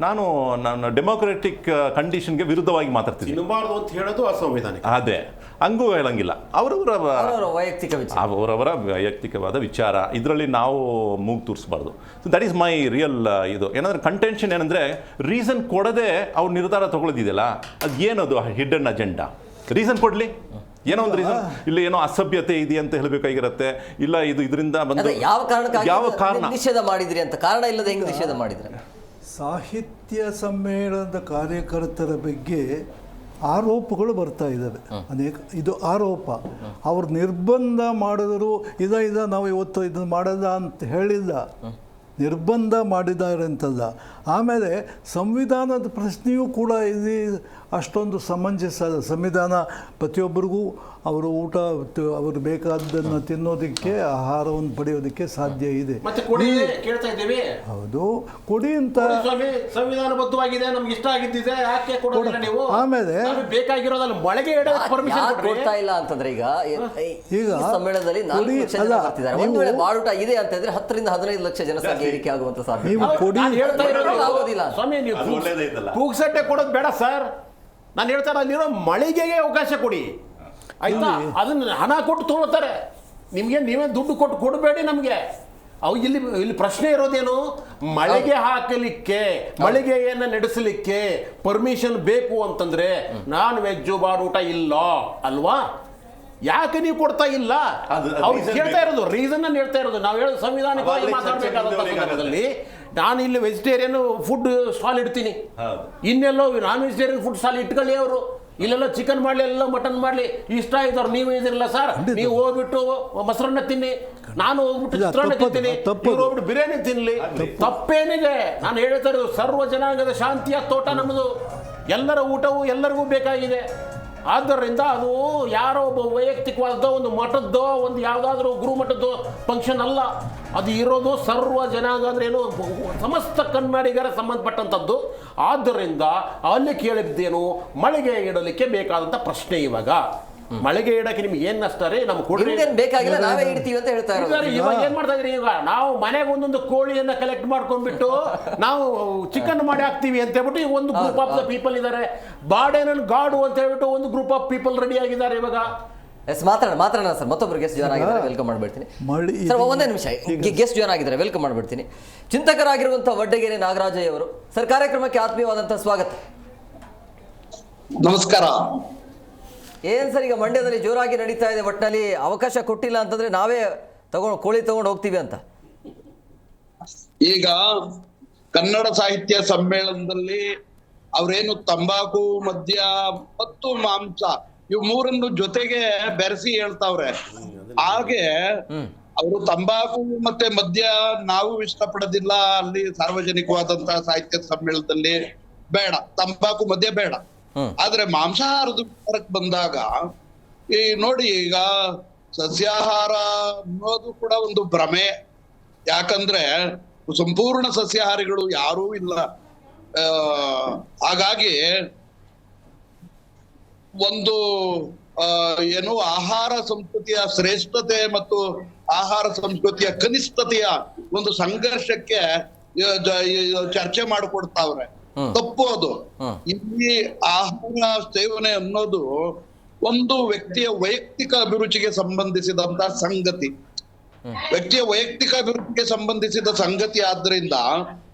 ನಾನು ಡೆಮೋಕ್ರೆಟಿಕ್ ಕಂಡೀಷನ್ಗೆ ವಿರುದ್ಧವಾಗಿ ಮಾತಾಡ್ತೀನಿ. ತಿನ್ನಬಾರ್ದು ಅಂತ ಹೇಳೋದು ಅಸಂವಿಧಾನಿಕ. ಅದೇ ಹಂಗೂ ಹೇಳಂಗಿಲ್ಲ. ಅವರವರ ವೈಯಕ್ತಿಕ ವಿಚಾರ, ಅವರವರ ವೈಯಕ್ತಿಕವಾದ ವಿಚಾರ, ಇದರಲ್ಲಿ ನಾವು ಮೂಗು ತೂರಿಸಬಾರ್ದು. So that is my real ಇದು. ಏನಂದ್ರೆ ಕಂಟೆನ್ಷನ್ ಏನಂದರೆ ರೀಸನ್ ಕೊಡದೆ ಅವ್ರು ನಿರ್ಧಾರ ತಗೊಳ್ಳೋದಿದೆಯಲ್ಲ, ಅದು ಏನದು ಹಿಡನ್ ಅಜೆಂಡಾ. ರೀಸನ್ ಕೊಡಲಿ, ಏನೋ ಒಂದು ರೀಸನ್, ಇಲ್ಲ ಏನೋ ಅಸಭ್ಯತೆ ಇದೆ ಅಂತ ಹೇಳಬೇಕಾಗಿರುತ್ತೆ, ಇಲ್ಲ ಇದು ಇದರಿಂದ ಬಂದು ಯಾವ ಕಾರಣ ನಿಷೇಧ ಮಾಡಿದ್ರಿ ಅಂತ ಕಾರಣ ಇಲ್ಲದೆ ಹೆಂಗೆ ನಿಷೇಧ ಮಾಡಿದ್ರೆ. ಸಾಹಿತ್ಯ ಸಮ್ಮೇಳನದ ಕಾರ್ಯಕರ್ತರ ಬಗ್ಗೆ ಆರೋಪಗಳು ಬರ್ತಾ ಇದ್ದಾವೆ ಅನೇಕ. ಇದು ಆರೋಪ. ಅವ್ರು ನಿರ್ಬಂಧ ಮಾಡಿದ್ರು ನಾವು ಇವತ್ತು ಇದನ್ನು ಮಾಡೋದ ಅಂತ ಹೇಳಿಲ್ಲ, ನಿರ್ಬಂಧ ಮಾಡಿದ್ದಾರೆ ಅಂತಲ್ಲ. ಆಮೇಲೆ ಸಂವಿಧಾನದ ಪ್ರಶ್ನೆಯೂ ಕೂಡ ಇದು ಅಷ್ಟೊಂದು ಸಮಂಜಸ ಅಲ್ಲ. ಸಂವಿಧಾನ ಪ್ರತಿಯೊಬ್ಬರಿಗೂ ಅವರು ಊಟ, ಅವರು ಬೇಕಾದ್ದನ್ನು ತಿನ್ನೋದಕ್ಕೆ, ಆಹಾರವನ್ನು ಪಡೆಯೋದಕ್ಕೆ ಸಾಧ್ಯ ಇದೆ. ಹೌದು, ಕೊಡಿ ಅಂತ ಸಂವಿಧಾನಬದ್ಧವಾಗಿದೆ, ನಮ್ಗೆ ಇಷ್ಟ ಆಗಿದ್ದಿದೆ, ಯಾಕೆ ಕೊಡೋದಿಲ್ಲ ನೀವು? ಆಮೇಲೆ ಬೇಕಾಗಿರೋದಲ್ಲ ಮೊಳಗೆ ಕೊಡ್ತಾ ಇಲ್ಲ ಅಂತಂದ್ರೆ ಈಗ ಸಮ್ಮೇಳನದಲ್ಲಿ 4 ಲಕ್ಷ ಜನ ಬರ್ತಿದ್ದಾರೆ. ಒಂದು ವೇಳೆ ಬಾಡುಟ ಇದೆ ಅಂತಂದ್ರೆ 10 ರಿಂದ 15 ಲಕ್ಷ ಜನಸಂಖ್ಯೆ ಏರಿಕೆ ಆಗುವಂತ ಸಾಧ್ಯತೆ. ನೀವು ಕೊಡಿ ಆಗೋದಿಲ್ಲ ಸ್ವಾಮಿ, ನೀವು ಕೂಗ್ಸಟ್ಟೆ ಕೊಡೋದು ಬೇಡ ಸರ್. ನಾನು ಹೇಳ್ತಾರೆ ಅಲ್ಲಿರೋ ಮಳಿಗೆಗೆ ಅವಕಾಶ ಕೊಡಿ, ಆಯ್ತಾ? ಅದನ್ನ ಹಣ ಕೊಟ್ಟು ತಗೊಳ್ತಾರೆ ನಿಮಗೆ, ನೀವೇ ದುಡ್ಡು ಕೊಟ್ಟು ಕೊಡಬೇಡಿ ನಮಗೆ. ಅವು ಇಲ್ಲಿ ಪ್ರಶ್ನೆ ಇರೋದೇನು, ಮಳೆಗೆ ಹಾಕಲಿಕ್ಕೆ, ಮಳಿಗೆಯನ್ನು ನಡೆಸಲಿಕ್ಕೆ ಪರ್ಮಿಷನ್ ಬೇಕು ಅಂತಂದ್ರೆ ನಾನ್ ವೆಜ್ಜು ಬಾಡೂಟ ಇಲ್ಲ ಅಲ್ವಾ? ಯಾಕೆ ನೀವು ಕೊಡ್ತಾ ಇಲ್ಲ? ಅವ್ರು ಹೇಳ್ತಾ ಇರೋದು ರೀಸನ್ ಅನ್ನು ಹೇಳ್ತಾ ಇರೋದು. ನಾವು ಹೇಳೋದು ಸಂವಿಧಾನಿಕವಾಗಿ ಮಾತಾಡಬೇಕಾದಂಥ ಸಂದರ್ಭದಲ್ಲಿ ನಾನು ಇಲ್ಲಿ ವೆಜಿಟೇರಿಯನ್ ಫುಡ್ ಸ್ಟಾಲ್ ಇಡ್ತೀನಿ, ಇನ್ನೆಲ್ಲೋ ನಾನ್ ವೆಜಿಟೇರಿಯನ್ ಫುಡ್ ಸ್ಟಾಲ್ ಇಟ್ಕೊಳ್ಳಿ. ಅವರು ಇಲ್ಲೆಲ್ಲ ಚಿಕನ್ ಮಾಡಲಿ, ಎಲ್ಲ ಮಟನ್ ಮಾಡಲಿ, ಇಷ್ಟ ಆಯ್ತವ್ರು. ನೀವು ಇದಿರಲ್ಲ ಸರ್, ನೀವು ಹೋಗ್ಬಿಟ್ಟು ಮೊಸರನ್ನ ತಿನ್ನಿ, ನಾನು ಹೋಗ್ಬಿಟ್ಟು ಚಿತ್ರಾನ್ನ ತಿಂತೀನಿ, ಇವ್ರು ಹೋಗ್ಬಿಟ್ಟು ಬಿರಿಯಾನಿ ತಿನ್ನಲಿ, ತಪ್ಪೇನಿದೆ? ನಾನು ಹೇಳ್ತಾ ಇರೋದು ಸರ್ವ ಜನಾಂಗದ ಶಾಂತಿಯ ತೋಟ ನಮ್ಮದು, ಎಲ್ಲರ ಊಟವು ಎಲ್ಲರಿಗೂ ಬೇಕಾಗಿದೆ. ಆದ್ದರಿಂದ ಅದು ಯಾರೋ ಒಬ್ಬ ವೈಯಕ್ತಿಕವಾದ ಒಂದು ಮಠದ್ದೋ ಒಂದು ಯಾವುದಾದ್ರೂ ಗುರುಮಠದ್ದು ಫಂಕ್ಷನ್ ಅಲ್ಲ. ಅದು ಇರೋದು ಸರ್ವ ಜನಾಂಗ ಅಂದ್ರೆ ಏನು, ಸಮಸ್ತ ಕನ್ನಡಿಗರ ಸಂಬಂಧಪಟ್ಟಂಥದ್ದು. ಆದ್ದರಿಂದ ಅಲ್ಲಿ ಕೇಳಿದ್ದೇನು, ಮಳಿಗೆ ಇಡಲಿಕ್ಕೆ ಬೇಕಾದಂಥ ಪ್ರಶ್ನೆ. ಇವಾಗ ಮಳಿಗೆ ಇಡಕ್ಕೆ ನಿಮ್ಗೆ ಏನ್ ನಷ್ಟ ರೀ? ನಮ್ಗೆ ಕೊಡ್ರಿ, ಬೇಕಾಗಿಲ್ಲ, ನಾವೇ ಇಡ್ತೀವಿ ಅಂತ ಹೇಳ್ತಾ ಇದ್ದಾರೆ. ಇವಾಗ ಏನ್ ಮಾಡ್ತಾ ಇದ್ರಿ? ಈಗ ನಾವು ಮನೆಗೆ ಒಂದೊಂದು ಕೋಳಿಯನ್ನ ಕಲೆಕ್ಟ್ ಮಾಡ್ಕೊಂಡ್ಬಿಟ್ಟು ನಾವು ಚಿಕನ್ ಮಾಡಿ ಹಾಕ್ತೀವಿ ಅಂತ ಹೇಳ್ಬಿಟ್ಟು ಈಗ ಒಂದು ಗ್ರೂಪ್ ಆಫ್ ದ ಪೀಪಲ್ ಇದ್ದಾರೆ. ಬಾಡೇನನ್ ಗಾಡು ಅಂತ ಹೇಳ್ಬಿಟ್ಟು ಒಂದು ಗ್ರೂಪ್ ಆಫ್ ಪೀಪಲ್ ರೆಡಿ ಆಗಿದ್ದಾರೆ ಇವಾಗ. ಮಾತಾಡೋಣ ಸರ್. ಮತ್ತೊಬ್ಬರು ಗೆಸ್ಟ್ ಜಾಯ್ನ್ ಆಗಿದ್ದಾರೆ, ವೆಲ್ಕಮ್ ಮಾಡ್ಬಿಡ್ತೀನಿ ಸರ್. ಒಂದೇ ನಿಮಿಷ, ಗೆಸ್ಟ್ ಜಾಯ್ನ್ ಆಗಿದ್ದಾರೆ, ವೆಲ್ಕಮ್ ಮಾಡ್ಬಿಡ್ತೀನಿ. ಚಿಂತಕರಾಗಿರುವಂಥ ವಡ್ಡಗೆರೆ ನಾಗರಾಜಯ್ಯ ಅವರು ಸರ್, ಕಾರ್ಯಕ್ರಮಕ್ಕೆ ಆತ್ಮೀಯವಾದಂಥ ಸ್ವಾಗತ. ನಮಸ್ಕಾರ. ಏನ್ ಸರ್, ಈಗ ಮಂಡ್ಯದಲ್ಲಿ ಜೋರಾಗಿ ನಡೀತಾ ಇದೆ, ಒಟ್ಟಿನಲ್ಲಿ ಅವಕಾಶ ಕೊಟ್ಟಿಲ್ಲ ಅಂತಂದ್ರೆ ನಾವೇ ಕೋಳಿ ತಗೊಂಡು ಹೋಗ್ತೀವಿ ಅಂತ. ಈಗ ಕನ್ನಡ ಸಾಹಿತ್ಯ ಸಮ್ಮೇಳನದಲ್ಲಿ ಅವರೇನು ತಂಬಾಕು, ಮದ್ಯ ಮತ್ತು ಮಾಂಸ ಇವು ಮೂರನ್ನು ಜೊತೆಗೆ ಬೆರೆಸಿ ಹೇಳ್ತಾವ್ರೆ. ಹಾಗೆ ಅವರು ತಂಬಾಕು ಮತ್ತೆ ಮದ್ಯ ನಾವು ಇಷ್ಟಪಡೋದಿಲ್ಲ, ಅಲ್ಲಿ ಸಾರ್ವಜನಿಕವಾದಂತಹ ಸಾಹಿತ್ಯ ಸಮ್ಮೇಳನದಲ್ಲಿ ಬೇಡ, ತಂಬಾಕು ಮದ್ಯ ಬೇಡ. ಆದ್ರೆ ಮಾಂಸಾಹಾರದ ವಿಚಾರಕ್ಕೆ ಬಂದಾಗ ಈ ನೋಡಿ, ಈಗ ಸಸ್ಯಾಹಾರ ಅನ್ನೋದು ಕೂಡ ಒಂದು ಭ್ರಮೆ. ಯಾಕಂದ್ರೆ ಸಂಪೂರ್ಣ ಸಸ್ಯಾಹಾರಿಗಳು ಯಾರೂ ಇಲ್ಲ. ಹಾಗಾಗಿ ಒಂದು ಏನು ಆಹಾರ ಸಂಸ್ಕೃತಿಯ ಶ್ರೇಷ್ಠತೆ ಮತ್ತು ಆಹಾರ ಸಂಸ್ಕೃತಿಯ ಕನಿಷ್ಠತೆಯ ಒಂದು ಸಂಘರ್ಷಕ್ಕೆ ಚರ್ಚೆ ಮಾಡಿಕೊಡ್ತಾವ್ರೆ. ತಪ್ಪು ಅದು. ಇಲ್ಲಿ ಆಹಾರ ಸೇವನೆ ಅನ್ನೋದು ಒಂದು ವ್ಯಕ್ತಿಯ ವೈಯಕ್ತಿಕ ಅಭಿರುಚಿಗೆ ಸಂಬಂಧಿಸಿದಂತ ಸಂಗತಿ, ವ್ಯಕ್ತಿಯ ವೈಯಕ್ತಿಕ ಅಭಿವೃದ್ಧಿಗೆ ಸಂಬಂಧಿಸಿದ ಸಂಗತಿ. ಆದ್ರಿಂದ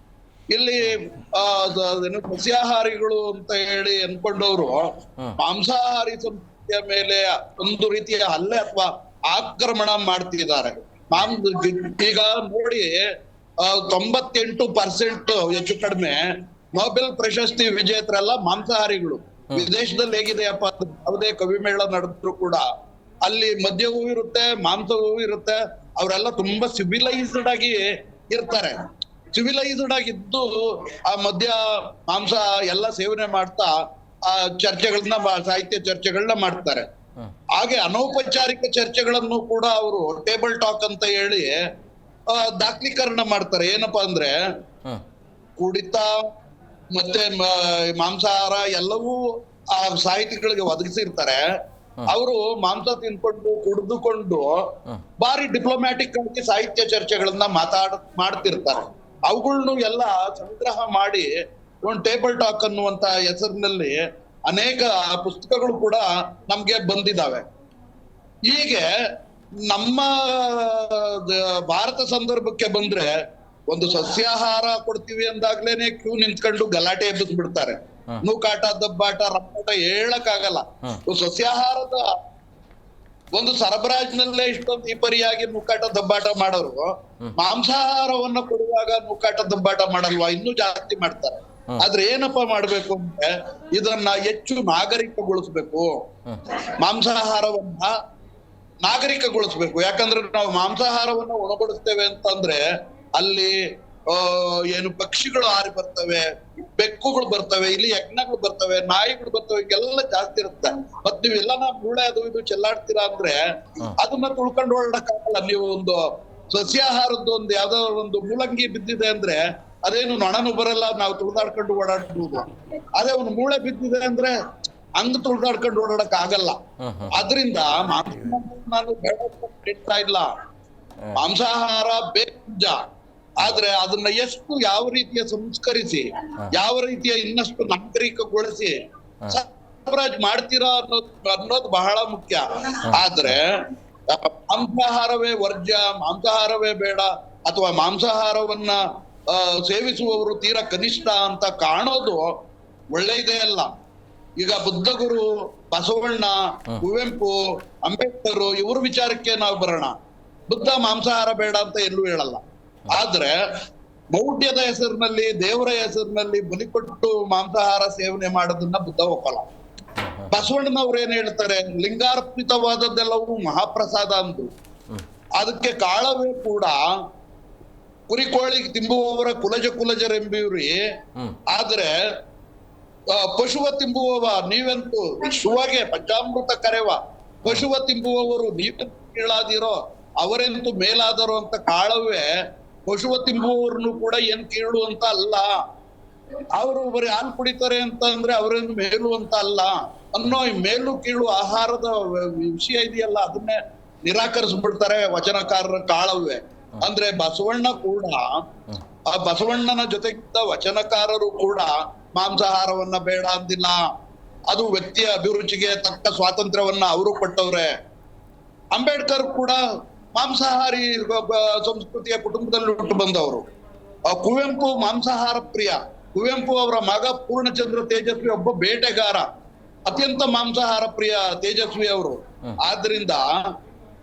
ಇಲ್ಲಿ ಸಸ್ಯಾಹಾರಿಗಳು ಅಂತ ಹೇಳಿ ಅನ್ಕೊಂಡವರು ಮಾಂಸಾಹಾರಿ ಸಂಸ್ಕೃತಿಯ ಮೇಲೆ ಒಂದು ರೀತಿಯ ಹಲ್ಲೆ ಅಥವಾ ಆಕ್ರಮಣ ಮಾಡ್ತಿದ್ದಾರೆ. ಈಗ ನೋಡಿ, 98% ಹೆಚ್ಚು ಕಡಿಮೆ ನೊಬೆಲ್ ಪ್ರಶಸ್ತಿ ವಿಜೇತರೆಲ್ಲ ಮಾಂಸಾಹಾರಿಗಳು. ವಿದೇಶದಲ್ಲಿ ಹೇಗಿದೆಯಪ್ಪ, ಯಾವುದೇ ಕವಿಮೇಳ ನಡೆದ್ರು ಕೂಡ ಅಲ್ಲಿ ಮದ್ಯವೂ ಇರುತ್ತೆ, ಮಾಂಸವೂ ಇರುತ್ತೆ. ಅವರೆಲ್ಲ ತುಂಬಾ ಸಿವಿಲೈಸ್ಡ್ ಆಗಿ ಇರ್ತಾರೆ. ಸಿವಿಲೈಸ್ಡ್ ಆಗಿದ್ದು ಆ ಮದ್ಯ ಮಾಂಸ ಎಲ್ಲ ಸೇವನೆ ಮಾಡ್ತಾ ಆ ಚರ್ಚೆಗಳನ್ನ, ಸಾಹಿತ್ಯ ಚರ್ಚೆಗಳನ್ನ ಮಾಡ್ತಾರೆ. ಹಾಗೆ ಅನೌಪಚಾರಿಕ ಚರ್ಚೆಗಳನ್ನು ಕೂಡ ಅವರು ಟೇಬಲ್ ಟಾಕ್ ಅಂತ ಹೇಳಿ ದಾಖಲೀಕರಣ ಮಾಡ್ತಾರೆ. ಏನಪ್ಪಾ ಅಂದ್ರೆ ಕುಡಿತ ಮತ್ತೆ ಮಾಂಸಾಹಾರ ಎಲ್ಲವೂ ಆ ಸಾಹಿತಿಗಳಿಗೆ ಒದಗಿಸಿರ್ತಾರೆ. ಅವರು ಮಾಂಸ ತಿನ್ಕೊಂಡು ಕುಡಿದುಕೊಂಡು ಬಾರಿ ಡಿಪ್ಲೊಮ್ಯಾಟಿಕ್ ಆಗಿ ಸಾಹಿತ್ಯ ಚರ್ಚೆಗಳನ್ನ ಮಾಡ್ತಿರ್ತಾರೆ. ಅವುಗಳನ್ನು ಎಲ್ಲ ಸಂಗ್ರಹ ಮಾಡಿ ಒಂದು ಟೇಬಲ್ ಟಾಕ್ ಅನ್ನುವಂತ ಹೆಸರಿನಲ್ಲಿ ಅನೇಕ ಪುಸ್ತಕಗಳು ಕೂಡ ನಮ್ಗೆ ಬಂದಿದ್ದಾವೆ. ಹೀಗೆ ನಮ್ಮ ಭಾರತ ಸಂದರ್ಭಕ್ಕೆ ಬಂದ್ರೆ ಒಂದು ಸಸ್ಯಾಹಾರ ಕೊಡ್ತೀವಿ ಅಂದಾಗ್ಲೇನೆ ಕ್ಯೂ ನಿಂತ್ಕೊಂಡು ಗಲಾಟೆ ಎಬ್ಬಿಸ್ಬಿಡ್ತಾರೆ. ನೂಕಾಟ, ದಬ್ಬಾಟ, ರಪ್ಪಾಟ ಹೇಳಕ್ಕಾಗಲ್ಲ. ಸಸ್ಯಾಹಾರದ ಒಂದು ಸರಬರಾಜಿನಲ್ಲೇ ಇಷ್ಟೊಂದು ಈ ಪರಿಯಾಗಿ ನೂಕಾಟ ದಬ್ಬಾಟ ಮಾಡೋರು ಮಾಂಸಾಹಾರವನ್ನ ಕೊಡುವಾಗ ನೂಕಾಟ ದಬ್ಬಾಟ ಮಾಡಲ್ವಾ? ಇನ್ನೂ ಜಾಸ್ತಿ ಮಾಡ್ತಾರೆ. ಆದ್ರೆ ಏನಪ್ಪಾ ಮಾಡ್ಬೇಕು ಅಂದ್ರೆ ಇದನ್ನ ಹೆಚ್ಚು ನಾಗರಿಕಗೊಳಿಸ್ಬೇಕು, ಮಾಂಸಾಹಾರವನ್ನ ನಾಗರಿಕಗೊಳಿಸ್ಬೇಕು. ಯಾಕಂದ್ರೆ ನಾವು ಮಾಂಸಾಹಾರವನ್ನ ಒಳಪಡಿಸ್ತೇವೆ ಅಂತಂದ್ರೆ ಅಲ್ಲಿ ಏನು ಪಕ್ಷಿಗಳು ಹಾರಿ ಬರ್ತವೆ, ಬೆಕ್ಕುಗಳು ಬರ್ತವೆ, ಇಲ್ಲಿ ಯಜ್ಞಗಳು ಬರ್ತವೆ, ನಾಯಿಗಳು ಬರ್ತವೆ, ಎಲ್ಲ ಜಾಸ್ತಿ ಇರುತ್ತೆ. ಮತ್ ನೀವೆಲ್ಲ ಮೂಳೆ ಅದು ಇದು ಚೆಲ್ಲಾಡ್ತೀರಾ ಅಂದ್ರೆ ಅದನ್ನ ತುಳ್ಕೊಂಡು ಓಡಾಡಕ್ಕಾಗಲ್ಲ. ನೀವು ಒಂದು ಸಸ್ಯಾಹಾರದ್ದು ಒಂದು ಯಾವ್ದೋ ಒಂದು ಮೂಲಂಗಿ ಬಿದ್ದಿದೆ ಅಂದ್ರೆ ಅದೇನು ನೊಣನು ಬರಲ್ಲ, ನಾವು ತುಳಿದಾಡ್ಕೊಂಡು ಓಡಾಡ್ಬೋದು. ಅದೇ ಒಂದು ಮೂಳೆ ಬಿದ್ದಿದೆ ಅಂದ್ರೆ ಹಂಗ ತುಳಿದಾಡ್ಕೊಂಡು ಓಡಾಡಕ್ ಆಗಲ್ಲ. ಅದ್ರಿಂದ ನಾನು ಹೇಳ್ತಾ ಇಲ್ಲ, ಮಾಂಸಾಹಾರ ಬೇಕುಂಜ, ಆದ್ರೆ ಅದನ್ನ ಎಷ್ಟು ಯಾವ ರೀತಿಯ ಸಂಸ್ಕರಿಸಿ ಯಾವ ರೀತಿಯ ಇನ್ನಷ್ಟು ನಾಗರಿಕಗೊಳಿಸಿ ಸರಬರಾಜು ಮಾಡ್ತೀರಾ ಅನ್ನೋದು ಬಹಳ ಮುಖ್ಯ. ಆದ್ರೆ ಮಾಂಸಾಹಾರವೇ ವರ್ಜ್ಯ, ಮಾಂಸಾಹಾರವೇ ಬೇಡ, ಅಥವಾ ಮಾಂಸಾಹಾರವನ್ನ ಸೇವಿಸುವವರು ತೀರಾ ಕನಿಷ್ಠ ಅಂತ ಕಾಣೋದು ಒಳ್ಳೆಯದೇ ಅಲ್ಲ. ಈಗ ಬುದ್ಧಗುರು, ಬಸವಣ್ಣ, ಕುವೆಂಪು, ಅಂಬೇಡ್ಕರ್ ಇವ್ರ ವಿಚಾರಕ್ಕೆ ನಾವು ಬರೋಣ. ಬುದ್ಧ ಮಾಂಸಾಹಾರ ಬೇಡ ಅಂತ ಎಲ್ಲೂ ಹೇಳಲ್ಲ. ಆದ್ರೆ ಮೌಢ್ಯದ ಹೆಸರಿನಲ್ಲಿ, ದೇವರ ಹೆಸರಿನಲ್ಲಿ ಬಲಿ ಕೊಟ್ಟು ಮಾಂಸಾಹಾರ ಸೇವನೆ ಮಾಡೋದನ್ನ ಬುದ್ಧ ಒಪ್ಪಲ್ಲ. ಬಸವಣ್ಣನವ್ರು ಏನ್ ಹೇಳ್ತಾರೆ, ಲಿಂಗಾರ್ಪಿತವಾದದ್ದೆಲ್ಲವೂ ಮಹಾಪ್ರಸಾದ ಅಂದ್ರು. ಅದಕ್ಕೆ ಕಾಳವೇ ಕೂಡ ಕುರಿಕೋಳಿ ತಿಂಬುವವರ ಕುಲಜರೆಂಬಿವ್ರಿ, ಆದ್ರೆ ಪಶುವ ತಿಂಬುವವ ನೀವೆಂತೂ ಶುವಗೆ ಪಂಚಾಮೃತ ಕರೆವ ಪಶುವ ತಿಂಬುವವರು ನೀವೆಂತೂ ಕೀಳಾದಿರೋ ಅವರೆಂತೂ ಮೇಲಾದರೋ ಅಂತ ಕಾಳವೇ ಪಶುವ ತಿಂಬುವವ್ರನ್ನು ಕೂಡ ಏನ್ ಕೀಳು ಅಂತ ಅಲ್ಲ. ಅವರು ಬರೀ ಹಾಲು ಕುಡಿತಾರೆ ಅಂತ ಅಂದ್ರೆ ಅವರೇನು ಮೇಲು ಅಂತ ಅಲ್ಲ ಅನ್ನೋ ಈ ಮೇಲು ಕೀಳು ಆಹಾರದ ವಿಷಯ ಇದೆಯಲ್ಲ, ಅದನ್ನೇ ನಿರಾಕರಿಸ್ಬಿಡ್ತಾರೆ ವಚನಕಾರರ ಕಾಳವೇ. ಅಂದ್ರೆ ಬಸವಣ್ಣ ಕೂಡ, ಆ ಬಸವಣ್ಣನ ಜೊತೆಗಿದ್ದ ವಚನಕಾರರು ಕೂಡ ಮಾಂಸಾಹಾರವನ್ನ ಬೇಡ ಅಂದಿಲ್ಲ. ಅದು ವ್ಯಕ್ತಿಯ ಅಭಿರುಚಿಗೆ ತಕ್ಕ ಸ್ವಾತಂತ್ರ್ಯವನ್ನ ಅವರು ಕೊಟ್ಟವ್ರೆ. ಅಂಬೇಡ್ಕರ್ ಕೂಡ ಮಾಂಸಾಹಾರಿ ಸಂಸ್ಕೃತಿಯ ಕುಟುಂಬದಲ್ಲಿ ಹುಟ್ಟು ಬಂದವರು. ಕುವೆಂಪು ಮಾಂಸಾಹಾರ ಪ್ರಿಯ. ಕುವೆಂಪು ಅವರ ಮಗ ಪೂರ್ಣಚಂದ್ರ ತೇಜಸ್ವಿ ಒಬ್ಬ ಬೇಟೆಗಾರ, ಅತ್ಯಂತ ಮಾಂಸಾಹಾರ ಪ್ರಿಯ ತೇಜಸ್ವಿ ಅವರು. ಆದ್ರಿಂದ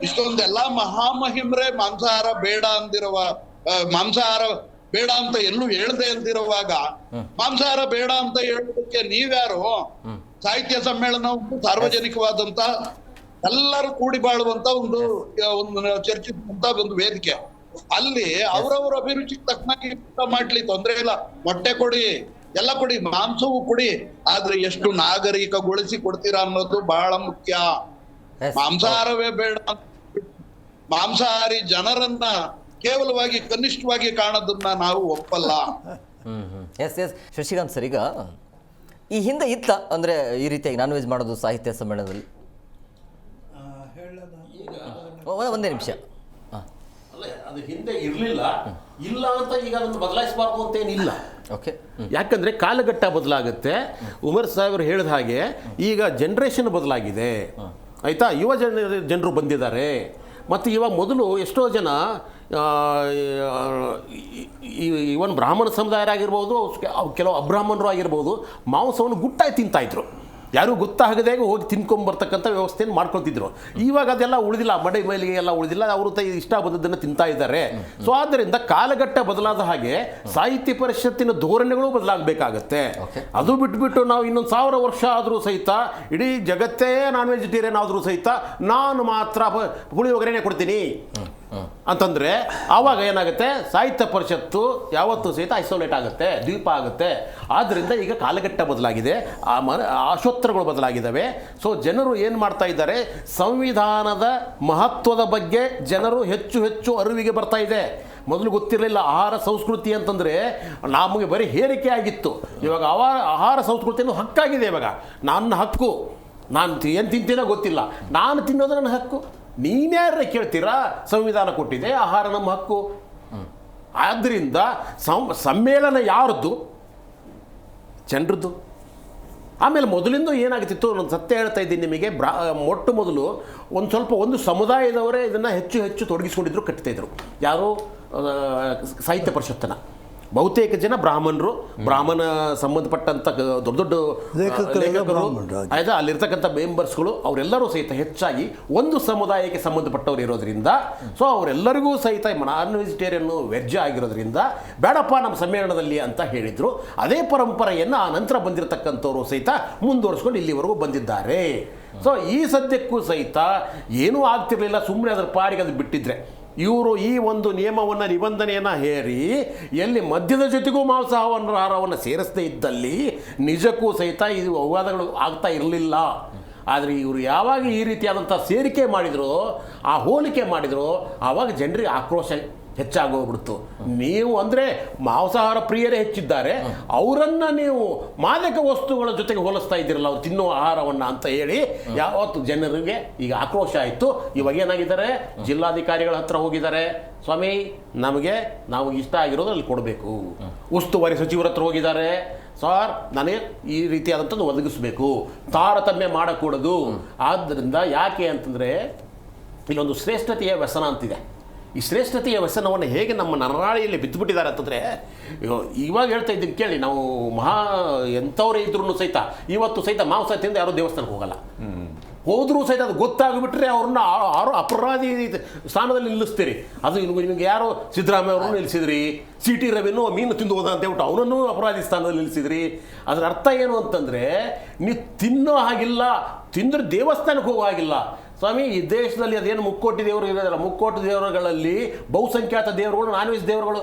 ಇಷ್ಟೊಂದೆಲ್ಲಾ ಮಹಾಮಹಿಮ್ರೆ ಮಾಂಸಾಹಾರ ಬೇಡ ಅಂದಿರುವ, ಮಾಂಸಾಹಾರ ಬೇಡ ಅಂತ ಎಲ್ಲೂ ಹೇಳ್ದೆ ಅಂದಿರುವಾಗ ಮಾಂಸಾಹಾರ ಬೇಡ ಅಂತ ಹೇಳೋದಕ್ಕೆ ನೀವ್ಯಾರು? ಸಾಹಿತ್ಯ ಸಮ್ಮೇಳನ ಸಾರ್ವಜನಿಕವಾದಂತ ಎಲ್ಲರೂ ಕೂಡಿ ಬಾಳುವಂತ ಒಂದು ಚರ್ಚಿಸುವಂತ ಒಂದು ವೇದಿಕೆ. ಅಲ್ಲಿ ಅವರವರ ಅಭಿರುಚಿಗೆ ತಕ್ಕನಾಗಿ ಮಾಡ್ಲಿ, ತೊಂದ್ರೆ ಇಲ್ಲ. ಮೊಟ್ಟೆ ಕೊಡಿ, ಎಲ್ಲ ಕೊಡಿ, ಮಾಂಸವು ಕೊಡಿ, ಆದ್ರೆ ಎಷ್ಟು ನಾಗರಿಕಗೊಳಿಸಿ ಕೊಡ್ತೀರಾ ಅನ್ನೋದು ಬಹಳ ಮುಖ್ಯ. ಮಾಂಸಾಹಾರವೇ ಬೇಡ, ಮಾಂಸಾಹಾರಿ ಜನರನ್ನ ಕೇವಲವಾಗಿ ಕನಿಷ್ಠವಾಗಿ ಕಾಣೋದನ್ನ ನಾವು ಒಪ್ಪಲ್ಲ. ಎಸ್ ಶಶಿಕಾಂತ್ ಸರ್, ಈಗ ಈ ಹಿಂದೆ ಇತ್ತ ಅಂದ್ರೆ ಈ ರೀತಿಯಾಗಿ ನಾನ್ ವೆಜ್ ಮಾಡೋದು ಸಾಹಿತ್ಯ ಸಮ್ಮೇಳನದಲ್ಲಿ? ಒಂದೇ ನಿಮಿಷ. ಅಲ್ಲ, ಅದು ಹಿಂದೆ ಇರಲಿಲ್ಲ, ಇಲ್ಲ ಅಂತ ಈಗ ಅದನ್ನು ಬದಲಾಯಿಸಬಾರ್ದು ಅಂತೇನಿಲ್ಲ. ಓಕೆ, ಯಾಕಂದರೆ ಕಾಲಘಟ್ಟ ಬದಲಾಗುತ್ತೆ. ಉಮರ್ ಸಾಹೇಬರು ಹೇಳಿದ ಹಾಗೆ ಈಗ ಜನ್ರೇಷನ್ ಬದಲಾಗಿದೆ, ಆಯಿತಾ? ಯುವ ಜನರು ಬಂದಿದ್ದಾರೆ. ಮತ್ತು ಇವಾಗ ಮೊದಲು ಎಷ್ಟೋ ಜನ ಇವನ್ ಬ್ರಾಹ್ಮಣ ಸಮುದಾಯರಾಗಿರ್ಬೋದು, ಕೆಲವು ಅಬ್ರಾಹ್ಮಣರು ಆಗಿರ್ಬೋದು, ಮಾಂಸವನ್ನು ಗುಟ್ಟಾಗಿ ತಿಂತಾಯಿದ್ರು. ಯಾರು ಗೊತ್ತಾಗದೆ ಹೋಗಿ ತಿನ್ಕೊಂಬರ್ತಕ್ಕಂಥ ವ್ಯವಸ್ಥೆಯನ್ನು ಮಾಡ್ಕೊತಿದ್ರು. ಇವಾಗ ಅದೆಲ್ಲ ಉಳಿದಿಲ್ಲ, ಮಡೆ ಮೇಲಿಗೆ ಎಲ್ಲ ಉಳಿದಿಲ್ಲ, ಅವರು ಇಷ್ಟ ಬಂದದ್ದನ್ನು ತಿಂತಾ ಇದ್ದಾರೆ. ಸೊ ಆದ್ದರಿಂದ ಕಾಲಘಟ್ಟ ಬದಲಾದ ಹಾಗೆ ಸಾಹಿತ್ಯ ಪರಿಷತ್ತಿನ ಧೋರಣೆಗಳು ಬದಲಾಗಬೇಕಾಗತ್ತೆ. ಅದು ಬಿಟ್ಬಿಟ್ಟು ನಾವು ಇನ್ನೊಂದು 1000 ವರ್ಷ ಆದರೂ ಸಹಿತ, ಇಡೀ ಜಗತ್ತೇ ನಾನ್ ವೆಜಿಟೇರಿಯನ್ ಆದರೂ ಸಹಿತ ನಾನು ಮಾತ್ರ ಪುಳಿಯೋಗರೆನೇ ಕೊಡ್ತೀನಿ ಅಂತಂದರೆ ಆವಾಗ ಏನಾಗುತ್ತೆ? ಸಾಹಿತ್ಯ ಪರಿಷತ್ತು ಯಾವತ್ತೂ ಸಹಿತ ಐಸೋಲೇಟ್ ಆಗುತ್ತೆ, ದ್ವೀಪ ಆಗುತ್ತೆ. ಆದ್ದರಿಂದ ಈಗ ಕಾಲಘಟ್ಟ ಬದಲಾಗಿದೆ, ಆಶೋತ್ತರಗಳು ಬದಲಾಗಿದ್ದಾವೆ. ಸೊ ಜನರು ಏನು ಮಾಡ್ತಾ ಇದ್ದಾರೆ, ಸಂವಿಧಾನದ ಮಹತ್ವದ ಬಗ್ಗೆ ಜನರು ಹೆಚ್ಚು ಹೆಚ್ಚು ಅರಿವಿಗೆ ಬರ್ತಾ ಇದೆ. ಮೊದಲು ಗೊತ್ತಿರಲಿಲ್ಲ ಆಹಾರ ಸಂಸ್ಕೃತಿ ಅಂತಂದರೆ, ನಮಗೆ ಬರೀ ಹೇರಿಕೆ ಆಗಿತ್ತು. ಇವಾಗ ಆಹಾರ ಸಂಸ್ಕೃತಿಯನ್ನು ಹಕ್ಕಾಗಿದೆ. ಇವಾಗ ನನ್ನ ಹಕ್ಕು, ನಾನು ಏನು ತಿಂತೀನೋ ಗೊತ್ತಿಲ್ಲ, ನಾನು ತಿನ್ನೋದು ನನ್ನ ಹಕ್ಕು. ನೀನ್ಯಾರ ಕೇಳ್ತೀರಾ? ಸಂವಿಧಾನ ಕೊಟ್ಟಿದೆ, ಆಹಾರ ನಮ್ಮ ಹಕ್ಕು. ಆದ್ದರಿಂದ ಸಮ್ಮೇಳನ ಯಾರದ್ದು? ಜನರದ್ದು. ಆಮೇಲೆ ಮೊದಲಿಂದ ಏನಾಗ್ತಿತ್ತು, ನಾನು ಸತ್ಯ ಹೇಳ್ತಾ ಇದ್ದೀನಿ ನಿಮಗೆ, ಮೊಟ್ಟ ಮೊದಲು ಒಂದು ಸಮುದಾಯದವರೇ ಇದನ್ನು ಹೆಚ್ಚು ಹೆಚ್ಚು ತೊಡಗಿಸ್ಕೊಂಡಿದ್ರು, ಕಟ್ತಾಯಿದ್ರು. ಯಾರು? ಸಾಹಿತ್ಯ ಪರಿಷತ್ತನ್ನು ಬಹುತೇಕ ಜನ ಬ್ರಾಹ್ಮಣ ಸಂಬಂಧಪಟ್ಟಂಥ ದೊಡ್ಡ ದೊಡ್ಡ ಲೇಖಕರು, ಆಯ್ತಾ, ಅಲ್ಲಿರ್ತಕ್ಕಂಥ ಮೆಂಬರ್ಸ್ಗಳು ಅವರೆಲ್ಲರೂ ಸಹಿತ ಹೆಚ್ಚಾಗಿ ಒಂದು ಸಮುದಾಯಕ್ಕೆ ಸಂಬಂಧಪಟ್ಟವ್ರು ಇರೋದ್ರಿಂದ, ಸೊ ಅವರೆಲ್ಲರಿಗೂ ಸಹಿತ ನಾನ್ ವೆಜಿಟೇರಿಯನ್ನು ವೆಜ್ ಆಗಿರೋದ್ರಿಂದ ಬೇಡಪ್ಪ ನಮ್ಮ ಸಮ್ಮೇಳನದಲ್ಲಿ ಅಂತ ಹೇಳಿದರು. ಅದೇ ಪರಂಪರೆಯನ್ನು ಆ ನಂತರ ಬಂದಿರತಕ್ಕಂಥವ್ರು ಸಹಿತ ಮುಂದುವರಿಸ್ಕೊಂಡು ಇಲ್ಲಿವರೆಗೂ ಬಂದಿದ್ದಾರೆ. ಸೊ ಈ ಸದ್ಯಕ್ಕೂ ಸಹಿತ ಏನೂ ಆಗ್ತಿರಲಿಲ್ಲ, ಸುಮ್ಮನೆ ಅದರ ಪಾಡಿಗೆ ಅದು ಬಿಟ್ಟಿದ್ರೆ. ಇವರು ಈ ಒಂದು ನಿಬಂಧನೆಯನ್ನು ಹೇರಿ ಎಲ್ಲಿ ಮದ್ಯದ ಜೊತೆಗೂ ಮಾಂಸಾಹಾರವನ್ನು ಸೇರಿಸದೇ ಇದ್ದಲ್ಲಿ ನಿಜಕ್ಕೂ ಸಹಿತ ಇದು ವಿವಾದಗಳು ಆಗ್ತಾ ಇರಲಿಲ್ಲ. ಆದರೆ ಇವರು ಯಾವಾಗ ಈ ರೀತಿಯಾದಂಥ ಸೇರಿಕೆ ಮಾಡಿದ್ರು, ಆ ಹೋಲಿಕೆ ಮಾಡಿದ್ರು, ಆವಾಗ ಜನರಿಗೆ ಆಕ್ರೋಶ ಹೆಚ್ಚಾಗೋಗ್ಬಿಡ್ತು. ನೀವು ಅಂದರೆ ಮಾಂಸಾಹಾರ ಪ್ರಿಯರೇ ಹೆಚ್ಚಿದ್ದಾರೆ, ಅವರನ್ನು ನೀವು ಮಾದಕ ವಸ್ತುಗಳ ಜೊತೆಗೆ ಹೋಲಿಸ್ತಾ ಇದ್ದೀರಲ್ಲ, ಅವ್ರು ತಿನ್ನುವ ಆಹಾರವನ್ನು ಅಂತ ಹೇಳಿ ಯಾವತ್ತು ಜನರಿಗೆ ಈಗ ಆಕ್ರೋಶ ಆಯಿತು. ಇವಾಗ ಏನಾಗಿದ್ದಾರೆ, ಜಿಲ್ಲಾಧಿಕಾರಿಗಳ ಹತ್ರ ಹೋಗಿದ್ದಾರೆ, ಸ್ವಾಮಿ ನಾವು ಇಷ್ಟ ಆಗಿರೋದು ಅಲ್ಲಿ ಕೊಡಬೇಕು. ಉಸ್ತುವಾರಿ ಸಚಿವರ ಹತ್ರ ಹೋಗಿದ್ದಾರೆ, ಸರ್ ನನಗೆ ಈ ರೀತಿಯಾದಂಥದ್ದು ಒದಗಿಸಬೇಕು, ತಾರತಮ್ಯ ಮಾಡಕೂಡದು. ಆದ್ದರಿಂದ ಯಾಕೆ ಅಂತಂದರೆ ಇಲ್ಲೊಂದು ಶ್ರೇಷ್ಠತೆಯ ವ್ಯಸನ ಅಂತಿದೆ. ಈ ಶ್ರೇಷ್ಠತೆಯ ವ್ಯಸನವನ್ನು ಹೇಗೆ ನಮ್ಮ ನರನಾಳಿಯಲ್ಲಿ ಬಿದ್ದುಬಿಟ್ಟಿದ್ದಾರೆ ಅಂತಂದರೆ, ಇವಾಗ ಹೇಳ್ತಾ ಇದ್ದೀನಿ ಕೇಳಿ, ನಾವು ಎಂಥವರೇ ಇದ್ರೂ ಸಹಿತ ಇವತ್ತು ಸಹಿತ ಮಾಂಸ ತಿಂದು ಯಾರೂ ದೇವಸ್ಥಾನಕ್ಕೆ ಹೋಗಲ್ಲ. ಹೋದರೂ ಸಹಿತ ಅದು ಗೊತ್ತಾಗಿಬಿಟ್ರೆ ಅವ್ರನ್ನ ಅಪರಾಧಿ ಸ್ಥಾನದಲ್ಲಿ ನಿಲ್ಲಿಸ್ತೀರಿ. ಅದು ನಿಮಗೆ ಯಾರೋ ಸಿದ್ದರಾಮಯ್ಯ ಅವ್ರನ್ನೂ ನಿಲ್ಲಿಸಿದ್ರಿ, CT ರವಿನೂ ಮೀನು ತಿಂದು ಹೋದ ಅಂತ ಹೇಳ್ಬಿಟ್ಟು ಅವನನ್ನು ಅಪರಾಧಿ ಸ್ಥಾನದಲ್ಲಿ ನಿಲ್ಲಿಸಿದ್ರಿ. ಅದರ ಅರ್ಥ ಏನು ಅಂತಂದರೆ, ನೀವು ತಿನ್ನೋ ಹಾಗಿಲ್ಲ, ತಿಂದರೆ ದೇವಸ್ಥಾನಕ್ಕೆ ಹೋಗೋ ಹಾಗಿಲ್ಲ. ಸ್ವಾಮಿ, ಈ ದೇಶದಲ್ಲಿ ಅದೇನು ಮುಕ್ಕೋಟಿ ದೇವರು ಇರೋದಿಲ್ಲ, ಮುಕ್ಕೋಟಿ ದೇವರುಗಳಲ್ಲಿ ಬಹುಸಂಖ್ಯಾತ ದೇವರುಗಳು ನಾನ್ ವೆಜ್ ದೇವರುಗಳು,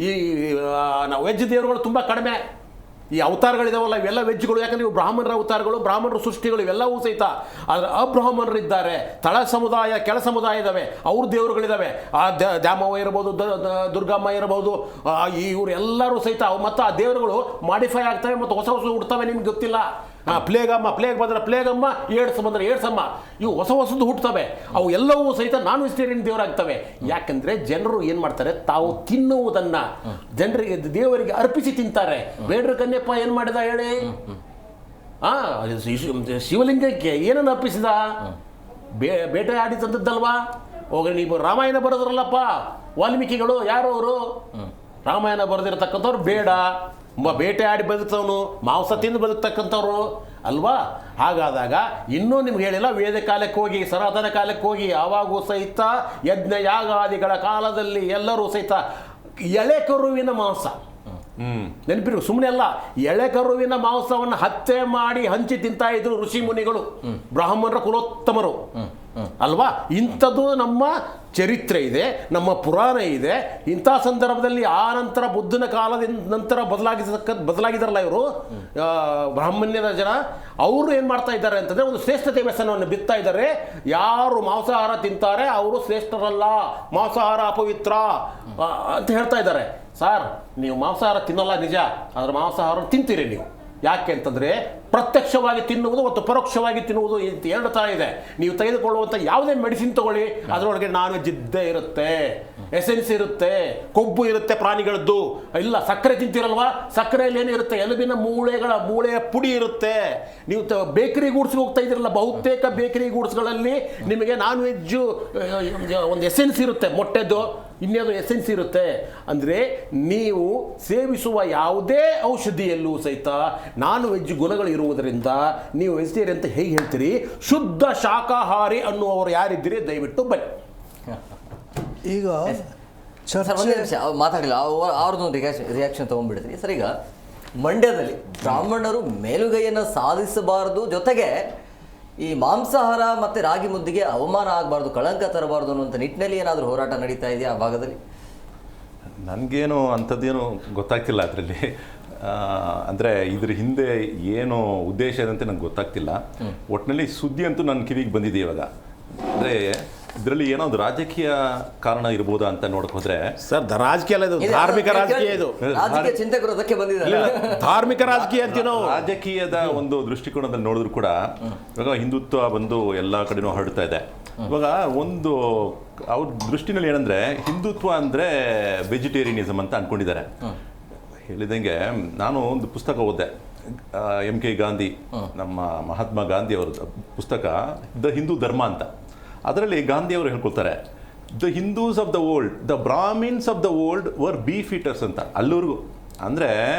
ಈ ವೆಜ್ ದೇವರುಗಳು ತುಂಬ ಕಡಿಮೆ. ಈ ಅವತಾರಗಳಿದಾವಲ್ಲ ಇವೆಲ್ಲ ವೆಜ್ಗಳು, ಯಾಕಂದರೆ ಇವು ಬ್ರಾಹ್ಮಣರ ಅವತಾರಗಳು, ಬ್ರಾಹ್ಮಣರ ಸೃಷ್ಟಿಗಳು ಇವೆಲ್ಲವೂ ಸಹಿತ. ಆದರೆ ಅಬ್ರಾಹ್ಮಣರಿದ್ದಾರೆ, ತಳ ಸಮುದಾಯ, ಕೆಳ ಸಮುದಾಯ ಇದ್ದಾವೆ, ಅವ್ರ ದೇವರುಗಳಿದ್ದಾವೆ. ಆ ದ್ಯಾಮವ್ವ ಇರ್ಬೋದು, ದುರ್ಗಮ್ಮ ಇರ್ಬೋದು, ಇವರೆಲ್ಲರೂ ಸಹಿತ ಮತ್ತು ಆ ದೇವರುಗಳು ಮಾಡಿಫೈ ಆಗ್ತವೆ ಮತ್ತು ಹೊಸ ಹುಡ್ತವೆ. ನಿಮ್ಗೆ ಗೊತ್ತಿಲ್ಲ, ಪ್ಲೇಗ್ ಬಂದರೆ ಪ್ಲೇಗಮ್ಮ, ಏಡ್ಸ್ ಬಂದರೆ ಏಡ್ಸಮ್ಮ, ಇವು ಹೊಸದು ಹುಟ್ಟುತ್ತವೆ. ಅವು ಎಲ್ಲವೂ ಸಹಿತ ನಾನ್ ವೆಜಿಟೇರಿಯನ್ ದೇವರಾಗ್ತವೆ. ಯಾಕಂದರೆ ಜನರು ಏನು ಮಾಡ್ತಾರೆ, ತಾವು ತಿನ್ನುವುದನ್ನು ಜನರಿಗೆ ದೇವರಿಗೆ ಅರ್ಪಿಸಿ ತಿಂತಾರೆ. ಬೇಡ್ರ ಕನ್ಯಪ್ಪ ಏನು ಮಾಡಿದ ಹೇಳಿ, ಶಿವಲಿಂಗಕ್ಕೆ ಏನನ್ನು ಅರ್ಪಿಸಿದ? ಬೇಟೆ ಆಡಿ ತಂದದ್ದಲ್ವಾ? ಹೋಗಿ ನೀವು ರಾಮಾಯಣ ಬರೆದ್ರಲ್ಲಪ್ಪ ವಾಲ್ಮೀಕಿಗಳು, ಯಾರು ಅವರು? ರಾಮಾಯಣ ಬರೆದಿರತಕ್ಕಂಥವ್ರು ಬೇಟೆ ಆಡಿ ಬದುಕ್ತವನು, ಮಾಂಸ ತಿಂದು ಬದುಕ್ತಕ್ಕಂಥವ್ರು ಅಲ್ವಾ? ಹಾಗಾದಾಗ ಇನ್ನೂ ನಿಮ್ಗೆ ಹೇಳಿಲ್ಲ, ವೇದ ಕಾಲಕ್ಕೆ ಹೋಗಿ, ಸನಾತನ ಕಾಲಕ್ಕೆ ಹೋಗಿ, ಆವಾಗೂ ಸಹಿತ ಯಜ್ಞ ಯಾಗಾದಿಗಳ ಕಾಲದಲ್ಲಿ ಎಲ್ಲರೂ ಸಹಿತ ಎಳೆ ಕರುವಿನ ಮಾಂಸ, ನೆನಪಿರು, ಸುಮ್ಮನೆ ಅಲ್ಲ, ಎಳೆ ಕರುವಿನ ಮಾಂಸವನ್ನು ಹತ್ಯೆ ಮಾಡಿ ಹಂಚಿ ತಿಂತಾ ಇದ್ರು ಋಷಿ ಮುನಿಗಳು, ಬ್ರಾಹ್ಮಣರ ಕುಲೋತ್ತಮರು ಅಲ್ವಾ? ಇಂಥದ್ದು ನಮ್ಮ ಚರಿತ್ರೆ ಇದೆ, ನಮ್ಮ ಪುರಾಣ ಇದೆ. ಇಂಥ ಸಂದರ್ಭದಲ್ಲಿ ಆ ನಂತರ ಬುದ್ಧನ ಕಾಲದಿಂದ ನಂತರ ಬದಲಾಗಿದಾರಲ್ಲ ಇವರು ಬ್ರಾಹ್ಮಣ್ಯದ ಜನ, ಅವರು ಏನು ಮಾಡ್ತಾ ಇದ್ದಾರೆ ಅಂತಂದರೆ ಒಂದು ಶ್ರೇಷ್ಠತೆ ವ್ಯಸನವನ್ನು ಬಿತ್ತಾ ಇದ್ದಾರೆ. ಯಾರು ಮಾಂಸಾಹಾರ ತಿಂತಾರೆ ಅವರು ಶ್ರೇಷ್ಠರಲ್ಲ, ಮಾಂಸಾಹಾರ ಅಪವಿತ್ರ ಅಂತ ಹೇಳ್ತಾ ಇದ್ದಾರೆ. ಸರ್, ನೀವು ಮಾಂಸಾಹಾರ ತಿನ್ನಲ್ಲ ನಿಜ, ಆದರೆ ಮಾಂಸಾಹಾರ ತಿಂತೀರಿ ನೀವು. ಯಾಕೆ ಅಂತಂದರೆ ಪ್ರತ್ಯಕ್ಷವಾಗಿ ತಿನ್ನುವುದು ಮತ್ತು ಪರೋಕ್ಷವಾಗಿ ತಿನ್ನುವುದು ಎರಡು ಥರ ಇದೆ. ನೀವು ತೆಗೆದುಕೊಳ್ಳುವಂಥ ಯಾವುದೇ ಮೆಡಿಸಿನ್ ತಗೊಳ್ಳಿ, ಅದರೊಳಗೆ ನಾನ್ ವೆಜ್ ಇದ್ದೇ ಇರುತ್ತೆ, ಎಸೆನ್ಸ್ ಇರುತ್ತೆ, ಕೊಬ್ಬು ಇರುತ್ತೆ ಪ್ರಾಣಿಗಳದ್ದು. ಇಲ್ಲ, ಸಕ್ಕರೆ ತಿಂತೀರಲ್ವಾ, ಸಕ್ಕರೆಯಲ್ಲಿ ಏನಿರುತ್ತೆ, ಎಲುಬಿನ ಮೂಳೆಯ ಪುಡಿ ಇರುತ್ತೆ. ನೀವು ಬೇಕರಿ ಗೂಡ್ಸ್ಗೆ ಹೋಗ್ತಾ ಇದ್ದೀರಲ್ಲ, ಬಹುತೇಕ ಬೇಕರಿ ಗೂಡ್ಸ್ಗಳಲ್ಲಿ ನಿಮಗೆ ನಾನ್ ವೆಜ್ಜು ಒಂದು ಎಸೆನ್ಸ್ ಇರುತ್ತೆ, ಮೊಟ್ಟೆದು ಇನ್ನೇದು ಎಸೆನ್ಸ್ ಇರುತ್ತೆ. ಅಂದರೆ ನೀವು ಸೇವಿಸುವ ಯಾವುದೇ ಔಷಧಿಯಲ್ಲೂ ಸಹಿತ ನಾನ್ ವೆಜ್ ಗುಣಗಳು ಇರುವುದರಿಂದ ನೀವು ವೆಜಿಟೇರಿಯನ್ ಅಂತ ಹೇಗೆ ಹೇಳ್ತೀರಿ? ಶುದ್ಧ ಶಾಕಾಹಾರಿ ಅನ್ನುವರು ಯಾರಿದ್ದೀರಿ ದಯವಿಟ್ಟು ಬನ್ನಿ. ಈಗ ಮಾತಾಡಲಿಲ್ಲ, ಅವ್ರದ್ದೊಂದು ರಿಯಾಕ್ಷನ್ ತೊಗೊಂಡ್ಬಿಡ್ತೀನಿ. ಸರ್, ಈಗ ಮಂಡ್ಯದಲ್ಲಿ ಬ್ರಾಹ್ಮಣರು ಮೇಲುಗೈಯನ್ನು ಸಾಧಿಸಬಾರದು, ಜೊತೆಗೆ ಈ ಮಾಂಸಾಹಾರ ಮತ್ತು ರಾಗಿ ಮುದ್ದಿಗೆ ಅವಮಾನ ಆಗಬಾರ್ದು, ಕಳಂಕ ತರಬಾರ್ದು ಅನ್ನುವಂಥ ನಿಟ್ಟಿನಲ್ಲಿ ಏನಾದರೂ ಹೋರಾಟ ನಡೀತಾ ಇದೆಯಾ ಆ ಭಾಗದಲ್ಲಿ? ನನಗೇನು ಅಂಥದ್ದೇನು ಗೊತ್ತಾಗ್ತಿಲ್ಲ ಅದರಲ್ಲಿ. ಅಂದರೆ ಇದ್ರ ಹಿಂದೆ ಏನು ಉದ್ದೇಶ ಇದೆ ಅಂತ ನಂಗೆ ಗೊತ್ತಾಗ್ತಿಲ್ಲ. ಒಟ್ಟಿನಲ್ಲಿ ಸುದ್ದಿ ಅಂತೂ ನನ್ನ ಕಿವಿಗೆ ಬಂದಿದೆ ಇವಾಗ. ಅಂದರೆ ಇದರಲ್ಲಿ ಏನೋ ಒಂದು ರಾಜಕೀಯ ಕಾರಣ ಇರ್ಬೋದಾ ಅಂತ ನೋಡಕ್ ಹೋದ್ರೆ, ಸರ್, ರಾಜಕೀಯ ಅಲ್ಲ, ಇದು ಧಾರ್ಮಿಕ ರಾಜಕೀಯ. ಇದು ರಾಜಕೀಯ ಚಿಂತಕರು ಅದಕ್ಕೆ ಬಂದಿದ್ದಾರೆ, ಧಾರ್ಮಿಕ ರಾಜಕೀಯ ಅಂತ ನಾವು ರಾಜಕೀಯದ ಒಂದು ದೃಷ್ಟಿಕೋನದಲ್ಲಿ ನೋಡಿದ್ರು ಕೂಡ ಇವಾಗ ಹಿಂದುತ್ವ ಬಂದು ಎಲ್ಲ ಕಡೆನೂ ಹರಡ್ತಾ ಇದೆ. ಇವಾಗ ಒಂದು ಅವ್ರ ದೃಷ್ಟಿನಲ್ಲಿ ಏನಂದ್ರೆ ಹಿಂದುತ್ವ ಅಂದ್ರೆ ವೆಜಿಟೇರಿಯನಿಸಮ್ ಅಂತ ಅನ್ಕೊಂಡಿದ್ದಾರೆ. ಹೇಳಿದಂಗೆ ನಾನು ಒಂದು ಪುಸ್ತಕ ಓದಿದೆ, MK ಗಾಂಧಿ, ನಮ್ಮ ಮಹಾತ್ಮ ಗಾಂಧಿ ಅವರ ಪುಸ್ತಕ ದ ಹಿಂದೂ ಧರ್ಮ ಅಂತ. ಅದರಲ್ಲಿ ಗಾಂಧಿ ಅವರು ಹೇಳ್ಕೊಳ್ತಾರೆ, the Hindus of the world, the Brahmins of the world were beef eaters ಅಂತ. ಅಲ್ಲಿವರೆಗೂ ಅಂದರೆ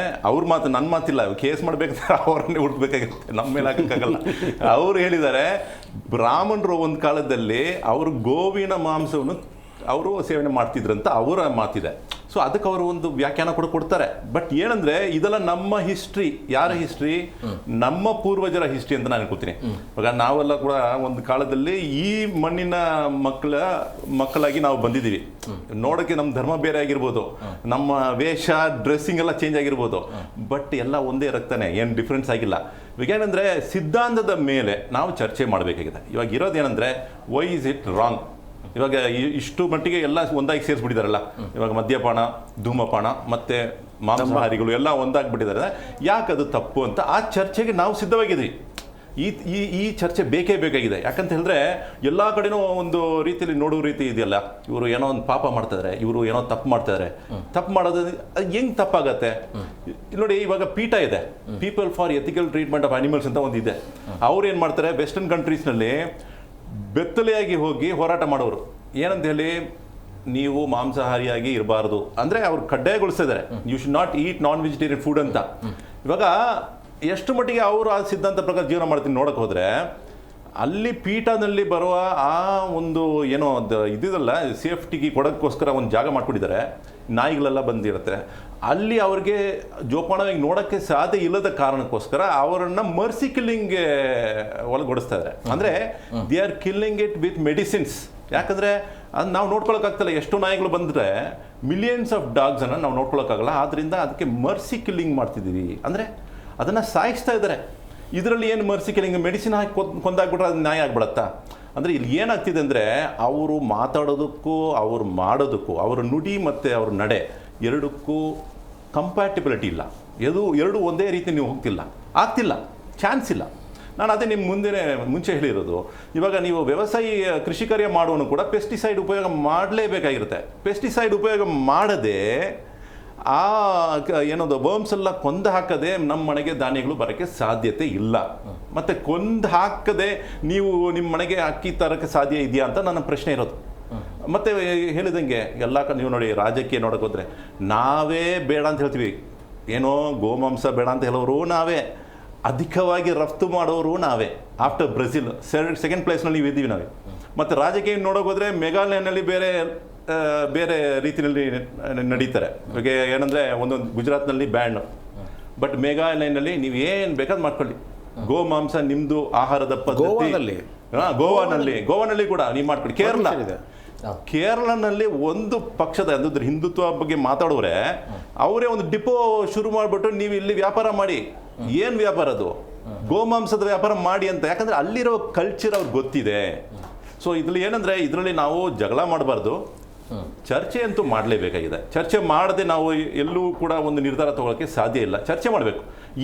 ಅವ್ರ ಮಾತು, ನನ್ನ ಮಾತಿಲ್ಲ, ಕೇಸ್ ಮಾಡಬೇಕಾದ್ರೆ ಅವರನ್ನೇ ಹುಡ್ಬೇಕಾಗುತ್ತೆ, ನಮ್ಮ ಮೇಲೆ ಹಾಕೋಕ್ಕಾಗಲ್ಲ. ಅವರು ಹೇಳಿದ್ದಾರೆ, ಬ್ರಾಹ್ಮಣರು ಒಂದು ಕಾಲದಲ್ಲಿ ಅವರು ಗೋವಿನ ಮಾಂಸವನ್ನು ಅವರು ಸೇವನೆ ಮಾಡ್ತಿದ್ರಂತ ಅವರ ಮಾತಿದೆ. ಸೊ ಅದಕ್ಕೆ ಅವರು ಒಂದು ವ್ಯಾಖ್ಯಾನ ಕೂಡ ಕೊಡ್ತಾರೆ. ಬಟ್ ಏನಂದರೆ ಇದೆಲ್ಲ ನಮ್ಮ ಹಿಸ್ಟ್ರಿ. ಯಾರ ಹಿಸ್ಟ್ರಿ? ನಮ್ಮ ಪೂರ್ವಜರ ಹಿಸ್ಟ್ರಿ ಅಂತ ನಾನು ಅನ್ಕೋತೀನಿ. ಇವಾಗ ನಾವೆಲ್ಲ ಕೂಡ ಒಂದು ಕಾಲದಲ್ಲಿ ಈ ಮಣ್ಣಿನ ಮಕ್ಕಳಾಗಿ ನಾವು ಬಂದಿದ್ದೀವಿ. ನೋಡೋಕ್ಕೆ ನಮ್ಮ ಧರ್ಮ ಬೇರೆ ಆಗಿರ್ಬೋದು, ನಮ್ಮ ವೇಷ ಡ್ರೆಸ್ಸಿಂಗ್ ಎಲ್ಲ ಚೇಂಜ್ ಆಗಿರ್ಬೋದು, ಬಟ್ ಎಲ್ಲ ಒಂದೇ ರಕ್ತನೇ, ಏನು ಡಿಫ್ರೆನ್ಸ್ ಆಗಿಲ್ಲ. ಇವಾಗ ಏನಂದರೆ ಸಿದ್ಧಾಂತದ ಮೇಲೆ ನಾವು ಚರ್ಚೆ ಮಾಡಬೇಕಾಗಿದೆ. ಇವಾಗ ಇರೋದೇನೆಂದರೆ, ವೈ ಇಸ್ ಇಟ್ ರಾಂಗ್? ಇವಾಗ ಇಷ್ಟು ಮಟ್ಟಿಗೆ ಎಲ್ಲ ಒಂದಾಗಿ ಸೇರಿಸ್ಬಿಟ್ಟಿದಾರಲ್ಲ. ಇವಾಗ ಮದ್ಯಪಾನ, ಧೂಮಪಾನ ಮತ್ತು ಮಾಂಸಾಹಾರಿಗಳು ಎಲ್ಲ ಒಂದಾಗ್ಬಿಟ್ಟಿದ್ದಾರೆ. ಯಾಕೆ ಅದು ತಪ್ಪು ಅಂತ ಆ ಚರ್ಚೆಗೆ ನಾವು ಸಿದ್ಧವಾಗಿದ್ವಿ. ಈ ಚರ್ಚೆ ಬೇಕೇ ಬೇಕಾಗಿದೆ. ಯಾಕಂತ ಹೇಳಿದ್ರೆ ಎಲ್ಲ ಕಡೆನೂ ಒಂದು ರೀತಿಯಲ್ಲಿ ನೋಡೋ ರೀತಿ ಇದೆಯಲ್ಲ, ಇವರು ಏನೋ ಒಂದು ಪಾಪ ಮಾಡ್ತಿದ್ದಾರೆ, ಇವರು ಏನೋ ತಪ್ಪು ಮಾಡ್ತಿದ್ದಾರೆ. ತಪ್ಪು ಮಾಡೋದು ಅದು ಹೆಂಗೆ ತಪ್ಪಾಗತ್ತೆ? ನೋಡಿ, ಇವಾಗ ಪೀಠ ಇದೆ, people for ethical treatment of animals ಅಂತ ಒಂದು ಇದೆ. ಅವ್ರು ಏನು ಮಾಡ್ತಾರೆ, ವೆಸ್ಟರ್ನ್ ಕಂಟ್ರೀಸ್ನಲ್ಲಿ ಬೆತ್ತಲೆಯಾಗಿ ಹೋಗಿ ಹೋರಾಟ ಮಾಡೋರು. ಏನಂತ ಹೇಳಿ, ನೀವು ಮಾಂಸಾಹಾರಿಯಾಗಿ ಇರಬಾರ್ದು ಅಂದರೆ ಅವ್ರು ಕಡ್ಡಾಯಗೊಳಿಸ್ತಿದ್ದಾರೆ, you should not eat non vegetarian food ಅಂತ. ಇವಾಗ ಎಷ್ಟು ಮಟ್ಟಿಗೆ ಅವರು ಆ ಸಿದ್ಧಾಂತ ಪ್ರಕಾರ ಜೀವನ ಮಾಡ್ತೀನಿ ನೋಡೋಕೆ ಹೋದರೆ, ಅಲ್ಲಿ ಪೀಠದಲ್ಲಿ ಬರುವ ಆ ಒಂದು ಏನೋ ಇದಿದಲ್ಲ, ಸೇಫ್ಟಿಗೆ ಕೊಡೋಕ್ಕೋಸ್ಕರ ಒಂದು ಜಾಗ ಮಾಡ್ಕೊಂಡಿದ್ದಾರೆ, ನಾಯಿಗಳೆಲ್ಲ ಬಂದಿರುತ್ತೆ ಅಲ್ಲಿ. ಅವ್ರಿಗೆ ಜೋಪಾನವಾಗಿ ನೋಡೋಕ್ಕೆ ಸಾಧ್ಯ ಇಲ್ಲದ ಕಾರಣಕ್ಕೋಸ್ಕರ ಅವರನ್ನು ಮರ್ಸಿ ಕಿಲ್ಲಿಂಗ್ಗೆ ಒಳಗೊಡಿಸ್ತಾ ಇದ್ದಾರೆ. ಅಂದರೆ they are killing it with medicines. ಯಾಕಂದರೆ ಅದು ನಾವು ನೋಡ್ಕೊಳಕ್ಕಾಗ್ತಲ್ಲ, ಎಷ್ಟು ನಾಯಿಗಳು ಬಂದರೆ ಮಿಲಿಯನ್ಸ್ ಆಫ್ ಡಾಗ್ಸನ್ನು ನಾವು ನೋಡ್ಕೊಳಕ್ಕಾಗಲ್ಲ. ಆದ್ದರಿಂದ ಅದಕ್ಕೆ ಮರ್ಸಿ ಕಿಲ್ಲಿಂಗ್ ಮಾಡ್ತಿದ್ದೀವಿ, ಅಂದರೆ ಅದನ್ನು ಸಾಯಿಸ್ತಾ ಇದ್ದಾರೆ. ಇದರಲ್ಲಿ ಏನು ಮರ್ಸಿ ಕಿಲ್ಲಿಂಗ್? ಮೆಡಿಸಿನ್ ಹಾಕಿ ಕೊಂದಾಗ್ಬಿಟ್ರೆ ಅದು ನಾಯಿ ಆಗ್ಬಿಡತ್ತಾ? ಅಂದರೆ ಇಲ್ಲಿ ಏನಾಗ್ತಿದೆ ಅಂದರೆ, ಅವರು ಮಾತಾಡೋದಕ್ಕೂ ಅವ್ರು ಮಾಡೋದಕ್ಕೂ, ಅವರ ನುಡಿ ಮತ್ತು ಅವ್ರ ನಡೆ ಎರಡಕ್ಕೂ ಕಂಪ್ಯಾಟಿಬಿಲಿಟಿ ಇಲ್ಲ. ಎರಡು ಒಂದೇ ರೀತಿ ನೀವು ಆಗ್ತಿಲ್ಲ, ಚಾನ್ಸ್ ಇಲ್ಲ. ನಾನು ಅದೇ ನಿಮ್ಮ ಮುಂಚೆ ಹೇಳಿರೋದು, ಇವಾಗ ನೀವು ವ್ಯವಸಾಯಿ ಕೃಷಿ ಕಾರ್ಯ ಮಾಡೋನು ಕೂಡ ಪೆಸ್ಟಿಸೈಡ್ ಉಪಯೋಗ ಮಾಡಲೇಬೇಕಾಗಿರುತ್ತೆ. ಪೆಸ್ಟಿಸೈಡ್ ಉಪಯೋಗ ಮಾಡದೆ ಆ ಏನದು ವರ್ಮ್ಸ್ ಎಲ್ಲ ಕೊಂದು ಹಾಕದೆ ನಮ್ಮ ಮನೆಗೆ ಧಾನ್ಯಗಳು ಬರೋಕ್ಕೆ ಸಾಧ್ಯತೆ ಇಲ್ಲ. ಮತ್ತು ಕೊಂದು ಹಾಕದೆ ನೀವು ನಿಮ್ಮ ಮನೆಗೆ ಅಕ್ಕಿ ತರೋಕ್ಕೆ ಸಾಧ್ಯ ಇದೆಯಾ ಅಂತ ನನ್ನ ಪ್ರಶ್ನೆ ಇರೋದು. ಮತ್ತು ಹೇಳಿದಂಗೆ ಎಲ್ಲ ನೀವು ನೋಡಿ, ರಾಜ್ಯಕ್ಕೆ ನೋಡೋಕೆ ಹೋದರೆ ನಾವೇ ಬೇಡ ಅಂತ ಹೇಳ್ತೀವಿ. ಏನೋ ಗೋಮಾಂಸ ಬೇಡ ಅಂತ ಹೇಳೋರು ನಾವೇ, ಅಧಿಕವಾಗಿ ರಫ್ತು ಮಾಡೋರು ನಾವೇ. ಆಫ್ಟರ್ ಬ್ರೆಜಿಲ್ ಸೆಕೆಂಡ್ ಪ್ಲೇಸ್ನಲ್ಲಿ ಇದ್ದೀವಿ ನಾವೇ. ಮತ್ತು ರಾಜಕೀಯ ನೋಡೋಕೆ ಹೋದರೆ ಮೇಘಾಲಯನಲ್ಲಿ ಬೇರೆ ರೀತಿಯಲ್ಲಿ ನಡೀತಾರೆ. ಇವಾಗ ಏನಂದರೆ, ಒಂದೊಂದು ಗುಜರಾತ್ನಲ್ಲಿ ಬ್ಯಾನ್, ಬಟ್ ಮೇಘಾಲಯನಲ್ಲಿ ನೀವು ಏನು ಬೇಕಾದ್ರೆ ಮಾಡ್ಕೊಳ್ಳಿ, ಗೋಮಾಂಸ ನಿಮ್ಮದು ಆಹಾರದ ಪದ್ಧತಿ. ಗೋವಾನಲ್ಲಿ ಕೂಡ ನೀವು ಮಾಡ್ಕೊಳ್ಳಿ. ಕೇರಳನಲ್ಲಿ ಒಂದು ಪಕ್ಷದ ಅಂದ್ರೆ ಹಿಂದುತ್ವ ಬಗ್ಗೆ ಮಾತಾಡೋರೆ, ಅವರೇ ಒಂದು ಡಿಪೋ ಶುರು ಮಾಡಿಬಿಟ್ಟು ನೀವು ಇಲ್ಲಿ ವ್ಯಾಪಾರ ಮಾಡಿ. ಏನು ವ್ಯಾಪಾರ ಅದು? ಗೋಮಾಂಸದ ವ್ಯಾಪಾರ ಮಾಡಿ ಅಂತ. ಯಾಕಂದರೆ ಅಲ್ಲಿರೋ ಕಲ್ಚರ್ ಅವ್ರಿಗೆ ಗೊತ್ತಿದೆ. ಸೊ ಇದರಲ್ಲಿ ಏನಂದರೆ, ಇದರಲ್ಲಿ ನಾವು ಜಗಳ ಮಾಡಬಾರ್ದು, ಚರ್ಚೆ ಅಂತೂ ಮಾಡಲೇಬೇಕಾಗಿದೆ. ಚರ್ಚೆ ಮಾಡದೆ ನಾವು ಎಲ್ಲೂ ಕೂಡ ಒಂದು ನಿರ್ಧಾರ ತಗೊಳ್ಳೋಕ್ಕೆ ಸಾಧ್ಯ ಇಲ್ಲ. ಚರ್ಚೆ ಮಾಡಬೇಕು.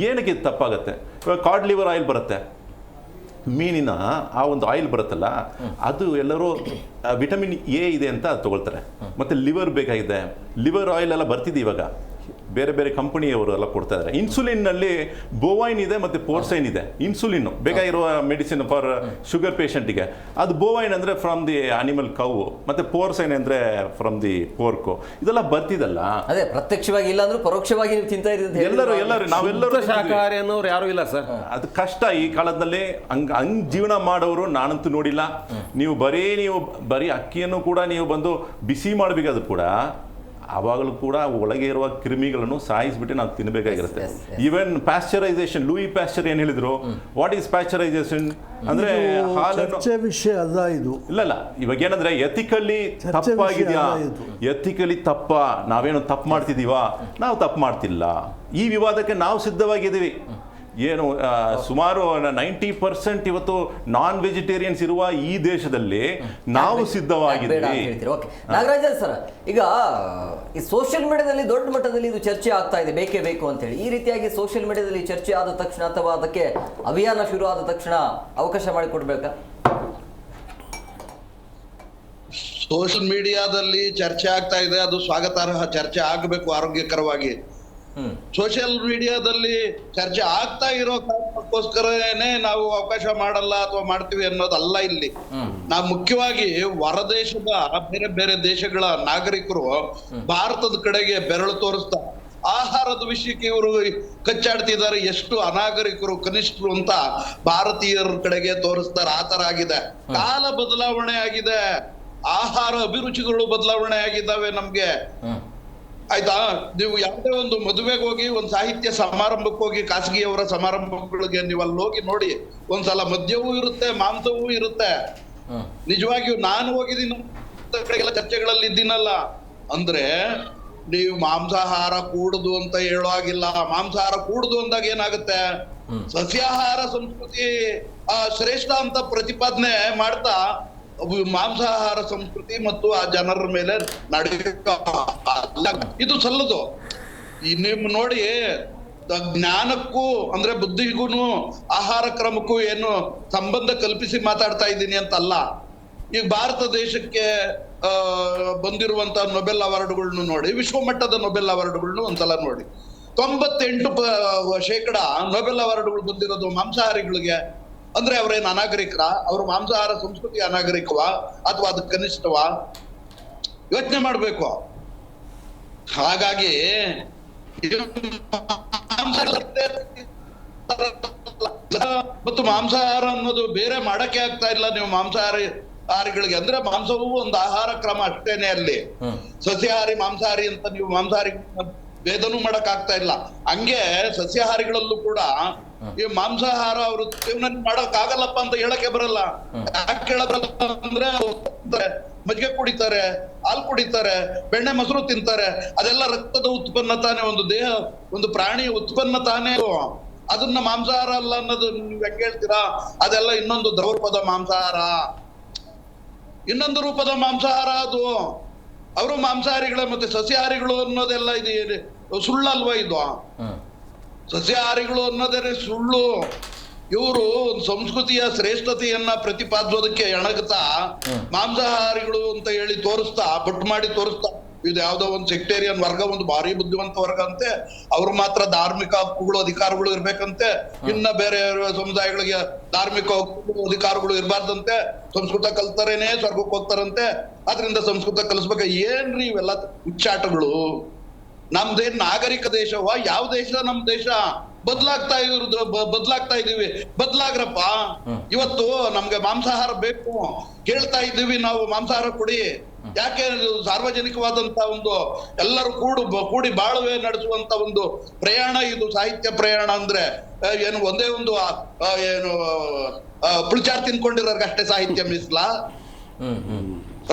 ಏನಕ್ಕೆ ಇದು ತಪ್ಪಾಗತ್ತೆ? ಇವಾಗ ಕಾಡ್ ಲಿವರ್ ಆಯಿಲ್ ಬರುತ್ತೆ, ಮೀನಿನ ಆ ಒಂದು ಆಯಿಲ್ ಬರುತ್ತಲ್ಲ, ಅದು ಎಲ್ಲರೂ ವಿಟಮಿನ್ ಎ ಇದೆ ಅಂತ ತೊಗೊಳ್ತಾರೆ. ಮತ್ತು ಲಿವರ್ ಬೇಕಾಗಿದೆ, ಲಿವರ್ ಆಯಿಲ್ ಎಲ್ಲ ಬರ್ತಿದೆ ಇವಾಗ, ಬೇರೆ ಬೇರೆ ಕಂಪನಿಯವರು ಎಲ್ಲ ಕೊಡ್ತಾ ಇದ್ದಾರೆ. ಇನ್ಸುಲಿನ್ನಲ್ಲಿ ಬೋವೈನ್ ಇದೆ ಮತ್ತು ಪೋರ್ಸೈನ್ ಇದೆ. ಇನ್ಸುಲಿನ್ ಬೇಕಾಗಿರುವ ಮೆಡಿಸಿನ್ ಫಾರ್ ಶುಗರ್ ಪೇಷಂಟಿಗೆ, ಅದು ಬೋವೈನ್ ಅಂದರೆ ಫ್ರಮ್ ದಿ ಅನಿಮಲ್ ಕೌ, ಮತ್ತು ಪೋರ್ಸೈನ್ ಅಂದರೆ ಫ್ರಮ್ ದಿ ಪೋರ್ಕು. ಇದೆಲ್ಲ ಬರ್ತಿದಲ್ಲ, ಅದೇ ಪ್ರತ್ಯಕ್ಷವಾಗಿ ಇಲ್ಲ ಅಂದ್ರೆ ಪರೋಕ್ಷವಾಗಿ ನೀವು ತಿಂತಾ ಇದ್ದೀರಿ. ಎಲ್ಲರೂ ನಾವೆಲ್ಲರೂ ಶಾಕಾಹಾರಿ ಅನ್ನೋರು ಯಾರೂ ಇಲ್ಲ ಸರ್. ಅದು ಕಷ್ಟ ಈ ಕಾಲದಲ್ಲಿ. ಹಂಗೆ ಜೀವನ ಮಾಡೋರು ನಾನಂತೂ ನೋಡಿಲ್ಲ. ನೀವು ಬರೀ ಅಕ್ಕಿಯನ್ನು ಕೂಡ ನೀವು ಬಂದು ಬಿಸಿ ಮಾಡಬೇಕಾದ್ರೂ ಕೂಡ ಆವಾಗಲೂ ಕೂಡ ಒಳಗೆ ಇರುವ ಕ್ರಿಮಿಗಳನ್ನು ಸಾಯಿಸ್ಬಿಟ್ಟು ನಾವು ತಿನ್ನಬೇಕಾಗಿರುತ್ತೆ. ಈವನ್ ಪ್ಯಾಶ್ಚರೈಸೇಷನ್, ಲೂಯಿ ಪ್ಯಾಶ್ಚರ್ ಏನು ಹೇಳಿದ್ರು, ವಾಟ್ ಈಸ್ ಪ್ಯಾಶ್ಚರೈಸೇಷನ್ ಅಂದರೆ ಚರ್ಚೆ ವಿಷಯ ಅಲ್ಲ ಇದು. ಇಲ್ಲ, ಇವಾಗ ಏನಂದ್ರೆ ಎಥಿಕಲಿ ತಪ್ಪಾಗಿದೆಯಾ, ಎಥಿಕಲಿ ತಪ್ಪ, ನಾವೇನು ತಪ್ಪು ಮಾಡ್ತಿದ್ದೀವಾ? ನಾವು ತಪ್ಪು ಮಾಡ್ತಿಲ್ಲ. ಈ ವಿವಾದಕ್ಕೆ ನಾವು ಸಿದ್ಧವಾಗಿದ್ದೀವಿ. ಏನು ಸುಮಾರು 90% ಇವತ್ತು ನಾನ್ ವೆಜಿಟೇರಿಯನ್ಸ್ ಇರುವ ಈ ದೇಶದಲ್ಲಿ ನಾವು ಸಿದ್ಧವಾಗಿದ್ದೀವಿ. ನಾಗರಾಜ ಸರ್, ಈಗ ಈ ಸೋಷಿಯಲ್ ಮೀಡಿಯಾದಲ್ಲಿ ದೊಡ್ಡ ಮಟ್ಟದಲ್ಲಿ ಇದು ಚರ್ಚೆ ಆಗ್ತಾ ಇದೆ, ಬೇಕೇ ಬೇಕು ಅಂತೇಳಿ. ಈ ರೀತಿಯಾಗಿ ಸೋಷಿಯಲ್ ಮೀಡಿಯಾದಲ್ಲಿ ಚರ್ಚೆ ಆದ ತಕ್ಷಣ ಅಥವಾ ಅದಕ್ಕೆ ಅಭಿಯಾನ ಶುರು ಆದ ತಕ್ಷಣ ಅವಕಾಶ ಮಾಡಿಕೊಡ್ಬೇಕಾ? ಸೋಷಿಯಲ್ ಮೀಡಿಯಾದಲ್ಲಿ ಚರ್ಚೆ ಆಗ್ತಾ ಇದೆ, ಅದು ಸ್ವಾಗತಾರ್ಹ ಚರ್ಚೆ ಆಗಬೇಕು ಆರೋಗ್ಯಕರವಾಗಿ. ಸೋಷಿಯಲ್ ಮೀಡಿಯಾದಲ್ಲಿ ಚರ್ಚೆ ಆಗ್ತಾ ಇರೋ ಕಾರಣಕ್ಕೋಸ್ಕರನೇ ನಾವು ಅವಕಾಶ ಮಾಡಲ್ಲ ಅಥವಾ ಮಾಡ್ತೀವಿ ಅನ್ನೋದಲ್ಲ ಇಲ್ಲಿ. ನಾವು ಮುಖ್ಯವಾಗಿ ಹೊರದೇಶದ ಬೇರೆ ಬೇರೆ ದೇಶಗಳ ನಾಗರಿಕರು ಭಾರತದ ಕಡೆಗೆ ಬೆರಳು ತೋರಿಸ್ತಾ ಆಹಾರದ ವಿಷಯಕ್ಕೆ ಇವರು ಕಚ್ಚಾಡ್ತಿದ್ದಾರೆ, ಎಷ್ಟು ಅನಾಗರಿಕರು ಕನಿಷ್ಠರು ಅಂತ ಭಾರತೀಯರ ಕಡೆಗೆ ತೋರಿಸ್ತಾರೆ. ಆ ತರ ಆಗಿದೆ. ಕಾಲ ಬದಲಾವಣೆ ಆಗಿದೆ, ಆಹಾರ ಅಭಿರುಚಿಗಳು ಬದಲಾವಣೆ ಆಗಿದ್ದಾವೆ ನಮ್ಗೆ. ಆಯ್ತಾ? ನೀವು ಯಾವುದೇ ಒಂದು ಮದುವೆಗೆ ಹೋಗಿ, ಒಂದು ಸಾಹಿತ್ಯ ಸಮಾರಂಭಕ್ಕೆ ಹೋಗಿ, ಖಾಸಗಿಯವರ ಸಮಾರಂಭಗಳಿಗೆ ನೀವು ಅಲ್ಲಿ ಹೋಗಿ ನೋಡಿ, ಒಂದ್ಸಲ ಮದ್ಯವೂ ಇರುತ್ತೆ, ಮಾಂಸವೂ ಇರುತ್ತೆ. ನಿಜವಾಗಿಯೂ ನಾನು ಹೋಗಿದ್ದೀನಿ ಕಡೆಗೆಲ್ಲ ಚರ್ಚೆಗಳಲ್ಲಿ ಇದ್ದೀನಲ್ಲ. ಅಂದ್ರೆ ನೀವು ಮಾಂಸಾಹಾರ ಕೂಡುದು ಅಂತ ಹೇಳೋ ಆಗಿಲ್ಲ. ಮಾಂಸಾಹಾರ ಕೂಡುದು ಅಂದಾಗ ಏನಾಗುತ್ತೆ, ಸಸ್ಯಾಹಾರ ಸಂಸ್ಕೃತಿ ಶ್ರೇಷ್ಠ ಅಂತ ಪ್ರತಿಪಾದನೆ ಮಾಡ್ತಾ ಮಾಂಸಾಹಾರ ಸಂಸ್ಕೃತಿ ಮತ್ತು ಆ ಜನರ ಮೇಲೆ ಇದು ಸಲ್ಲದು. ನಿಮ್ ನೋಡಿ, ಜ್ಞಾನಕ್ಕೂ ಅಂದ್ರೆ ಬುದ್ಧಿಗೂ ಆಹಾರ ಕ್ರಮಕ್ಕೂ ಏನು ಸಂಬಂಧ ಕಲ್ಪಿಸಿ ಮಾತಾಡ್ತಾ ಇದ್ದೀನಿ ಅಂತಲ್ಲ. ಈಗ ಭಾರತ ದೇಶಕ್ಕೆ ಬಂದಿರುವಂತ ನೊಬೆಲ್ ಅವಾರ್ಡ್ಗಳನ್ನು ನೋಡಿ, ವಿಶ್ವಮಟ್ಟದ ನೊಬೆಲ್ ಅವಾರ್ಡ್ಗಳನ್ನು ಒಂದ್ಸಲ ನೋಡಿ. 98% ನೊಬೆಲ್ ಅವಾರ್ಡ್ಗಳು ಬಂದಿರೋದು ಮಾಂಸಾಹಾರಿಗಳಿಗೆ. ಅಂದ್ರೆ ಅವ್ರೇನ್ ಅನಾಗರಿಕರ? ಅವ್ರ ಮಾಂಸಾಹಾರ ಸಂಸ್ಕೃತಿ ಅನಾಗರಿಕವಾ ಅಥವಾ ಅದು ಕನಿಷ್ಠವಾ? ಯೋಚನೆ ಮಾಡ್ಬೇಕು. ಹಾಗಾಗಿ ಮತ್ತು ಮಾಂಸಾಹಾರ ಅನ್ನೋದು ಬೇರೆ ಮಾಡಕ್ಕೆ ಆಗ್ತಾ ಇಲ್ಲ ನೀವು ಮಾಂಸಾಹಾರಿಗಳಿಗೆ. ಅಂದ್ರೆ ಮಾಂಸವೂ ಒಂದು ಆಹಾರ ಕ್ರಮ ಅಷ್ಟೇನೆ. ಅಲ್ಲಿ ಸಸ್ಯಾಹಾರಿ ಮಾಂಸಾಹಾರಿ ಅಂತ ನೀವು ಮಾಂಸಾಹಾರಿ ಭೇದನೂ ಮಾಡಕ್ ಆಗ್ತಾ ಇಲ್ಲ. ಹಂಗೆ ಸಸ್ಯಾಹಾರಿಗಳಲ್ಲೂ ಕೂಡ ಈ ಮಾಂಸಾಹಾರ ಅವರು ಸೇವನೆ ಮಾಡಕ್ ಆಗಲ್ಲಪ್ಪ ಅಂತ ಹೇಳಕ್ಕೆ ಬರಲ್ಲ. ಯಾಕೆ ಹೇಳಬರಲ್ಲ ಅಂದ್ರೆ ಮಜ್ಜಿಗೆ ಕುಡಿತಾರೆ, ಹಾಲು ಕುಡಿತಾರೆ, ಬೆಣ್ಣೆ ಮೊಸರು ತಿಂತಾರೆ. ಅದೆಲ್ಲ ರಕ್ತದ ಉತ್ಪನ್ನ ತಾನೇ, ಒಂದು ದೇಹ, ಒಂದು ಪ್ರಾಣಿಯ ಉತ್ಪನ್ನ ತಾನೇ. ಅದನ್ನ ಮಾಂಸಾಹಾರ ಅಲ್ಲ ಅನ್ನೋದು ನೀವ್ ಹೆಂಗ್ ಹೇಳ್ತೀರಾ? ಅದೆಲ್ಲ ಇನ್ನೊಂದು ದ್ರವರೂಪದ ಮಾಂಸಾಹಾರ, ಇನ್ನೊಂದು ರೂಪದ ಮಾಂಸಾಹಾರ ಅದು. ಅವರು ಮಾಂಸಾಹಾರಿಗಳು ಮತ್ತೆ ಸಸ್ಯಾಹಾರಿಗಳು ಅನ್ನೋದೆಲ್ಲ ಇದು ಸುಳ್ಳಲ್ವಾ? ಇದು ಸಸ್ಯಾಹಾರಿಗಳು ಅನ್ನೋದೇ ಸುಳ್ಳು. ಇವರು ಒಂದು ಸಂಸ್ಕೃತಿಯ ಶ್ರೇಷ್ಠತೆಯನ್ನ ಪ್ರತಿಪಾದಿಸೋದಕ್ಕೆ ಎಣಗುತ್ತಾ ಮಾಂಸಾಹಾರಿಗಳು ಅಂತ ಹೇಳಿ ತೋರಿಸ್ತಾ, ಬಟ್ ಮಾಡಿ ತೋರಿಸ್ತಾ, ಇದು ಯಾವ್ದೋ ಒಂದು ಸೆಕ್ಟೇರಿಯನ್ ವರ್ಗ, ಒಂದು ಭಾರಿ ಬುದ್ಧಿವಂತ ವರ್ಗ ಅಂತೆ, ಅವ್ರು ಮಾತ್ರ ಧಾರ್ಮಿಕ ಹಕ್ಕುಗಳು ಅಧಿಕಾರಗಳು ಇರ್ಬೇಕಂತೆ, ಇನ್ನ ಬೇರೆ ಸಮುದಾಯಗಳಿಗೆ ಧಾರ್ಮಿಕ ಹಕ್ಕುಗಳು ಅಧಿಕಾರಗಳು ಇರಬಾರ್ದಂತೆ, ಸಂಸ್ಕೃತ ಕಲ್ತಾರೇನೆ ಸ್ವರ್ಗಕ್ಕೆ ಹೋಗ್ತಾರಂತೆ, ಆದ್ರಿಂದ ಸಂಸ್ಕೃತ ಕಲಿಸ್ಬೇಕ. ಏನ್ರಿ ಇವೆಲ್ಲ ಹುಚ್ಚಾಟಗಳು? ನಮ್ದೇನ್ ನಾಗರಿಕ ದೇಶವಾ? ಯಾವ ದೇಶ ನಮ್ ದೇಶ? ಬದಲಾಗ್ತಾ ಇದೀವಿ. ಬದಲಾಗ್ರಪ್ಪ. ಇವತ್ತು ನಮ್ಗೆ ಮಾಂಸಾಹಾರ ಬೇಕು, ಕೇಳ್ತಾ ಇದ್ದೀವಿ ನಾವು, ಮಾಂಸಾಹಾರ ಕೊಡಿ. ಯಾಕೆ? ಸಾರ್ವಜನಿಕವಾದಂತ ಒಂದು ಎಲ್ಲರೂ ಕೂಡಿ ಬಾಳುವೆ ನಡೆಸುವಂತ ಒಂದು ಪ್ರಯಾಣ ಇದು. ಸಾಹಿತ್ಯ ಪ್ರಯಾಣ ಅಂದ್ರೆ ಏನು ಒಂದೇ ಒಂದು ಏನು ಪುಳಿಚಾರ್ ತಿನ್ಕೊಂಡಿರೋರ್ಗೆ ಅಷ್ಟೇ ಸಾಹಿತ್ಯ ಮೀಸಲ?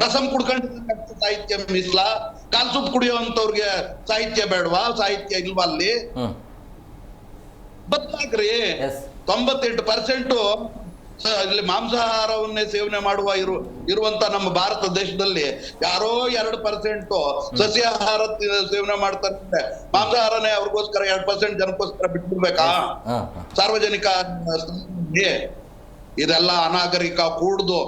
ರಸಂ ಕುಡ್ಕೊಂಡಿದ್ದಕ್ಕೆ ಸಾಹಿತ್ಯ ಮೀಸಲ? ಕಾಲ್ ಸೂಪ್ ಕುಡಿಯೋಂತವ್ರಿಗೆ ಸಾಹಿತ್ಯ ಬೇಡವಾ? ಸಾಹಿತ್ಯ ಇಲ್ವಾ ಅಲ್ಲಿ? ಬದಲಾಗ್ರಿ. 98% ಇಲ್ಲಿ ಮಾಂಸಾಹಾರವನ್ನೇ ಸೇವನೆ ಮಾಡುವ ಇರುವಂತ ನಮ್ಮ ಭಾರತ ದೇಶದಲ್ಲಿ ಯಾರೋ 2% ಸಸ್ಯಾಹಾರ ಸೇವನೆ ಮಾಡ್ತಾರೆ. ಮಾಂಸಾಹಾರನೇ ಅವ್ರಿಗೋಸ್ಕರ 2% ಜನಕ್ಕೋಸ್ಕರ ಬಿಟ್ಬಿಡ್ಬೇಕಾ? ಸಾರ್ವಜನಿಕ ಇದೆಲ್ಲ ಅನಾಗರಿಕ. ಕೂಡ್ದು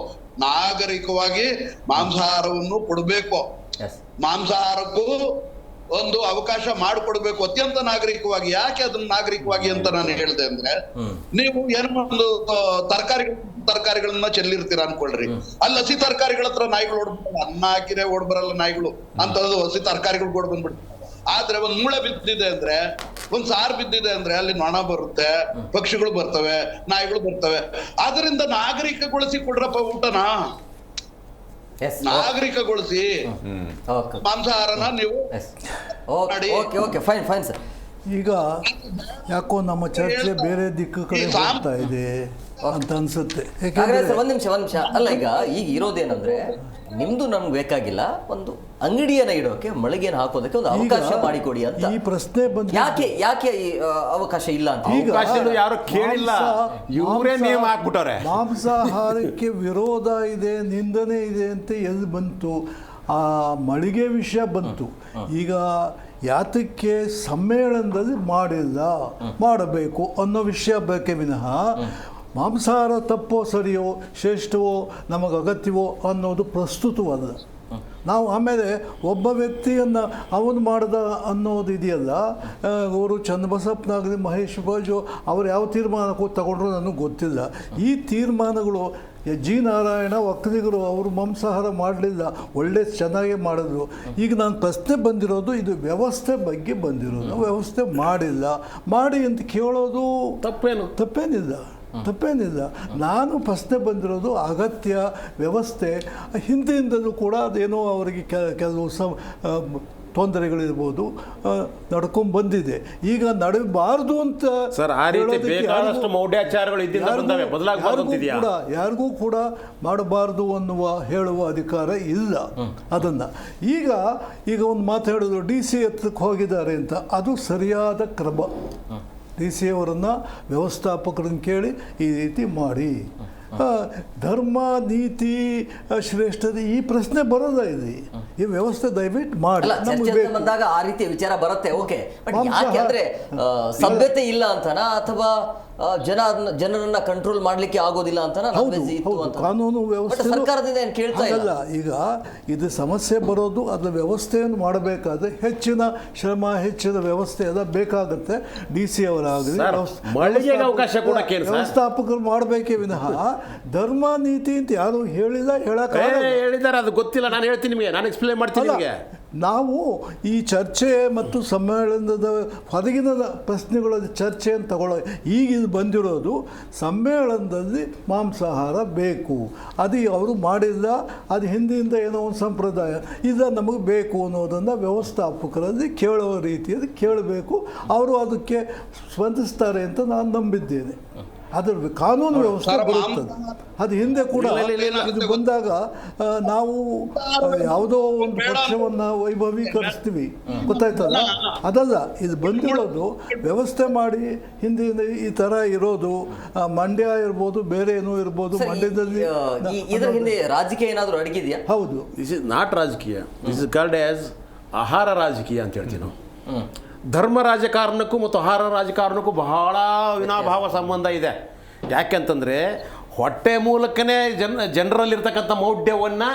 ನಾಗರಿಕವಾಗಿ ಮಾಂಸಾಹಾರವನ್ನು ಕೊಡ್ಬೇಕು. ಮಾಂಸಾಹಾರಕ್ಕೂ ಒಂದು ಅವಕಾಶ ಮಾಡಿಕೊಡ್ಬೇಕು, ಅತ್ಯಂತ ನಾಗರಿಕವಾಗಿ. ಯಾಕೆ ಅದನ್ನ ನಾಗರಿಕವಾಗಿ ಅಂತ ನಾನು ಹೇಳಿದೆ ಅಂದ್ರೆ, ನೀವು ಏನೋ ಒಂದು ತರಕಾರಿಗಳನ್ನ ಚೆಲ್ಲಿರ್ತೀರ ಅನ್ಕೊಳ್ರಿ, ಅಲ್ಲಿ ಹಸಿ ತರಕಾರಿಗಳ ಹತ್ರ ನಾಯಿಗಳು ಓಡ್ಬರಲ್ಲ. ಅನ್ನ ಹಾಕಿದ್ರೆ ಓಡ್ಬರಲ್ಲ ನಾಯಿಗಳು ಅಂತದ್ದು, ಹಸಿ ತರಕಾರಿಗಳು ಓಡ್ ಬಂದ್ಬಿಡ್ತಾರೆ. ಆದ್ರೆ ಒಂದ್ ಮೂಳೆ ಬಿದ್ದಿದೆ ಅಂದ್ರೆ, ಒಂದ್ ಸಾರು ಬಿದ್ದಿದೆ ಅಂದ್ರೆ ಅಲ್ಲಿ ನೊಣ ಬರುತ್ತೆ, ಪಕ್ಷಿಗಳು ಬರ್ತವೆ, ನಾಯಿಗಳು ಬರ್ತವೆ. ಆದ್ರಿಂದ ನಾಗರಿಕಗೊಳಿಸಿ ಕೊಡ್ರಪ್ಪ ಊಟನ, ನಾಗರಿಕಗೊಳಿಸಿ ಮಾಂಸಾಹಾರನ ನೀವು ಫೈನ್ ಸರ್. ಈಗ ಯಾಕೋ ನಮ್ಮ ಚರ್ಚೆ ಬೇರೆ ದಿಕ್ಕು ಕಡೆ ಹೋಗ್ತಾ ಇದೆ ಅಂತ ಅನ್ಸುತ್ತೆ. ಒಂದ್ ನಿಮಿಷ ಅಲ್ಲ, ಈಗ ಇರೋದೇನಂದ್ರೆ, ನಿಮ್ದು ನಮ್ಗೆ ಬೇಕಾಗಿಲ್ಲ, ಒಂದು ಅಂಗಡಿಯನ್ನ ಇಡೋಕೆ, ಮಳಿಗೆನ ಹಾಕೋದಕ್ಕೆ ಒಂದು ಅವಕಾಶ ಮಾಡಿಕೊಡಿ ಅಂತ ಈ ಪ್ರಶ್ನೆ ಬಂದ. ಯಾಕೆ ಈ ಅವಕಾಶ ಇಲ್ಲ ಅಂತ ಈಗ ಯಾರು ಕೇಳಿಲ್ಲ, ಇವರೇ ನೇಮ್ ಹಾಕ್ಬಿಟ್ಟವ್ರೆ. ಮಾಂಸಾಹಾರಕ್ಕೆ ವಿರೋಧ ಇದೆ, ನಿಂದನೆ ಇದೆ ಅಂತ ಎಲ್ಲಿ ಬಂತು? ಆ ಮಳಿಗೆ ವಿಷಯ ಬಂತು. ಈಗ ಯಾತಕ್ಕೆ ಸಮ್ಮೇಳನದಲ್ಲಿ ಮಾಡಬೇಕು ಅನ್ನೋ ವಿಷಯ ಬೇಕೇ ವಿನಃ ಮಾಂಸಾಹಾರ ತಪ್ಪೋ ಸರಿಯೋ ಶ್ರೇಷ್ಠವೋ ನಮಗೆ ಅಗತ್ಯವೋ ಅನ್ನೋದು ಪ್ರಸ್ತುತವಲ್ಲ. ನಾವು ಆಮೇಲೆ ಒಬ್ಬ ವ್ಯಕ್ತಿಯನ್ನು ಅವನು ಮಾಡ್ದ ಅನ್ನೋದು ಇದೆಯಲ್ಲ, ಅವರು ಚನ್ನಬಸಪ್ಪನಾಗಲಿ ಮಹೇಶ್ ಬಾಜು ಅವರು ಯಾವ ತೀರ್ಮಾನಕ್ಕೂ ತಗೊಂಡ್ರು ನನಗೆ ಗೊತ್ತಿಲ್ಲ. ಈ ತೀರ್ಮಾನಗಳು ಜಿ ನಾರಾಯಣ ಒಕ್ಕಲಿಗರು ಅವರು ಮಾಂಸಾಹಾರ ಮಾಡಲಿಲ್ಲ, ಒಳ್ಳೆ ಚೆನ್ನಾಗೇ ಮಾಡಿದ್ರು. ಈಗ ನಾನು ಪ್ರಶ್ನೆ ಬಂದಿರೋದು ಇದು ವ್ಯವಸ್ಥೆ ಬಗ್ಗೆ ಬಂದಿರೋದು. ವ್ಯವಸ್ಥೆ ಮಾಡಿಲ್ಲ, ಮಾಡಿ ಅಂತ ಕೇಳೋದು ತಪ್ಪೇನಿಲ್ಲ. ನಾನು ಪ್ರಶ್ನೆ ಬಂದಿರೋದು ಅಗತ್ಯ ವ್ಯವಸ್ಥೆ. ಹಿಂದೆಯಿಂದಲೂ ಕೂಡ ಅದೇನೋ ಅವರಿಗೆ ಕೆಲವು ತೊಂದರೆಗಳಿರ್ಬೋದು ನಡ್ಕೊಂಡು ಬಂದಿದೆ. ಈಗ ನಡೀಬಾರ್ದು ಅಂತ ಸರ್, ಆ ರೀತಿ ಬೇಕಾದಷ್ಟು ಮೌಢ್ಯಾಚಾರಗಳು ಇದ್ದಿಂದ ಬಂದವೆ, ಬದಲಾಗಬಾರ್ದು. ಯಾರಿಗೂ ಕೂಡ ಮಾಡಬಾರ್ದು ಹೇಳುವ ಅಧಿಕಾರ ಇಲ್ಲ ಅದನ್ನು. ಈಗ ಒಂದು ಮಾತು ಹೇಳಿದ್ರು, DC ಹತ್ರಕ್ಕೆ ಹೋಗಿದ್ದಾರೆ ಅಂತ, ಅದು ಸರಿಯಾದ ಕ್ರಮ. DC ಅವರನ್ನು ವ್ಯವಸ್ಥಾಪಕರನ್ನು ಕೇಳಿ ಈ ರೀತಿ ಮಾಡಿ. ಧರ್ಮ ನೀತಿ ಶ್ರೇಷ್ಠತೆ ಈ ಪ್ರಶ್ನೆ ಬರೋದ ಇದೆ. ಈ ವ್ಯವಸ್ಥೆ ದಯವಿಟ್ಟು ಮಾಡಿ. ಬಂದಾಗ ಆ ರೀತಿಯ ವಿಚಾರ ಬರುತ್ತೆ, ಓಕೆ. ಬಟ್ ಯಾಕೆ ಅಂದ್ರೆ ಸಭ್ಯತೆ ಇಲ್ಲ ಅಂತನಾ ಅಥವಾ ಜನರನ್ನ ಕಂಟ್ರೋಲ್ ಮಾಡ್ಲಿಕ್ಕೆ ಆಗೋದಿಲ್ಲ ಅಂತ ಕಾನೂನು ವ್ಯವಸ್ಥೆ ಸರ್ಕಾರದಿಂದ ಏನು ಕೇಳ್ತಾ ಇಲ್ಲ. ಈಗ ಇದು ಸಮಸ್ಯೆ ಬರೋದು ಅದರ ವ್ಯವಸ್ಥೆಯನ್ನು ಮಾಡಬೇಕಾದ್ರೆ ಹೆಚ್ಚಿನ ಶ್ರಮ, ಹೆಚ್ಚಿನ ವ್ಯವಸ್ಥೆ ಎಲ್ಲ ಬೇಕಾಗುತ್ತೆ. DC ಅವರಾಗಲಿ ವ್ಯವಸ್ಥಾಪಕರು ಮಾಡಬೇಕೇ ವಿನಃ ಧರ್ಮ ನೀತಿ ಅಂತ ಯಾರು ಹೇಳಿದ್ದಾರೆ ಅದು ಗೊತ್ತಿಲ್ಲ. ನಾನು ಹೇಳ್ತೀನಿ ನಿಮಗೆ, ನಾನು ಎಕ್ಸ್ಪ್ಲೇನ್ ಮಾಡ್ತೀನಿ ನಿಮಗೆ. ನಾವು ಈ ಚರ್ಚೆ ಮತ್ತು ಸಮ್ಮೇಳನದ ಹೊರಗಿನ ಪ್ರಶ್ನೆಗಳಲ್ಲಿ ಚರ್ಚೆಯನ್ನು ತಗೊಳ್ಳೋ. ಈಗ ಇದು ಬಂದಿರೋದು ಸಮ್ಮೇಳನದಲ್ಲಿ ಮಾಂಸಾಹಾರ ಬೇಕು, ಅದು ಅವರು ಮಾಡಿಲ್ಲ, ಅದು ಹಿಂದಿನಿಂದ ಏನೋ ಒಂದು ಸಂಪ್ರದಾಯ ಇದು ನಮಗೆ ಬೇಕು ಅನ್ನೋದನ್ನು ವ್ಯವಸ್ಥಾಪಕರಲ್ಲಿ ಕೇಳುವ ರೀತಿಯಲ್ಲಿ ಕೇಳಬೇಕು. ಅವರು ಅದಕ್ಕೆ ಸ್ಪಂದಿಸ್ತಾರೆ ಅಂತ ನಾನು ನಂಬಿದ್ದೇನೆ. ಅದರ ಕಾನೂನು ವ್ಯವಸ್ಥೆ ಬರುತ್ತದೆ. ಅದು ಹಿಂದೆ ಕೂಡ ಇದು ಬಂದಾಗ ನಾವು ಯಾವುದೋ ಒಂದು ಪಕ್ಷವನ್ನು ವೈಭವೀಕರಿಸ್ತೀವಿ, ಗೊತ್ತಾಯ್ತಲ್ಲ? ಅದಲ್ಲ, ಇದು ಬಂದಿರೋದು ವ್ಯವಸ್ಥೆ ಮಾಡಿ ಹಿಂದಿನ ಈ ಥರ ಇರೋದು. ಮಂಡ್ಯ ಇರ್ಬೋದು, ಬೇರೆ ಏನೋ ಇರ್ಬೋದು. ಮಂಡ್ಯದಲ್ಲಿ ಇದರ ಹಿಂದೆ ರಾಜಕೀಯ ಏನಾದರೂ ಅಡಗಿದೆಯಾ? ಹೌದು. ದಿಸ್ ಇಸ್ ನಾಟ್ ರಾಜಕೀಯ, ದಿಸ್ ಇಸ್ ಕಾಲ್ಡ್ ಆಸ್ ಆಹಾರ ರಾಜಕೀಯ ಅಂತ ಹೇಳ್ತೀವಿ ನಾವು. ಧರ್ಮ ರಾಜಕಾರಣಕ್ಕೂ ಮತ್ತು ಆಹಾರ ರಾಜಕಾರಣಕ್ಕೂ ಬಹಳ ವಿನಾಭಾವ ಸಂಬಂಧ ಇದೆ. ಯಾಕೆಂತಂದರೆ ಹೊಟ್ಟೆ ಮೂಲಕನೇ ಜನರಲ್ಲಿರ್ತಕ್ಕಂಥ ಮೌಢ್ಯವನ್ನು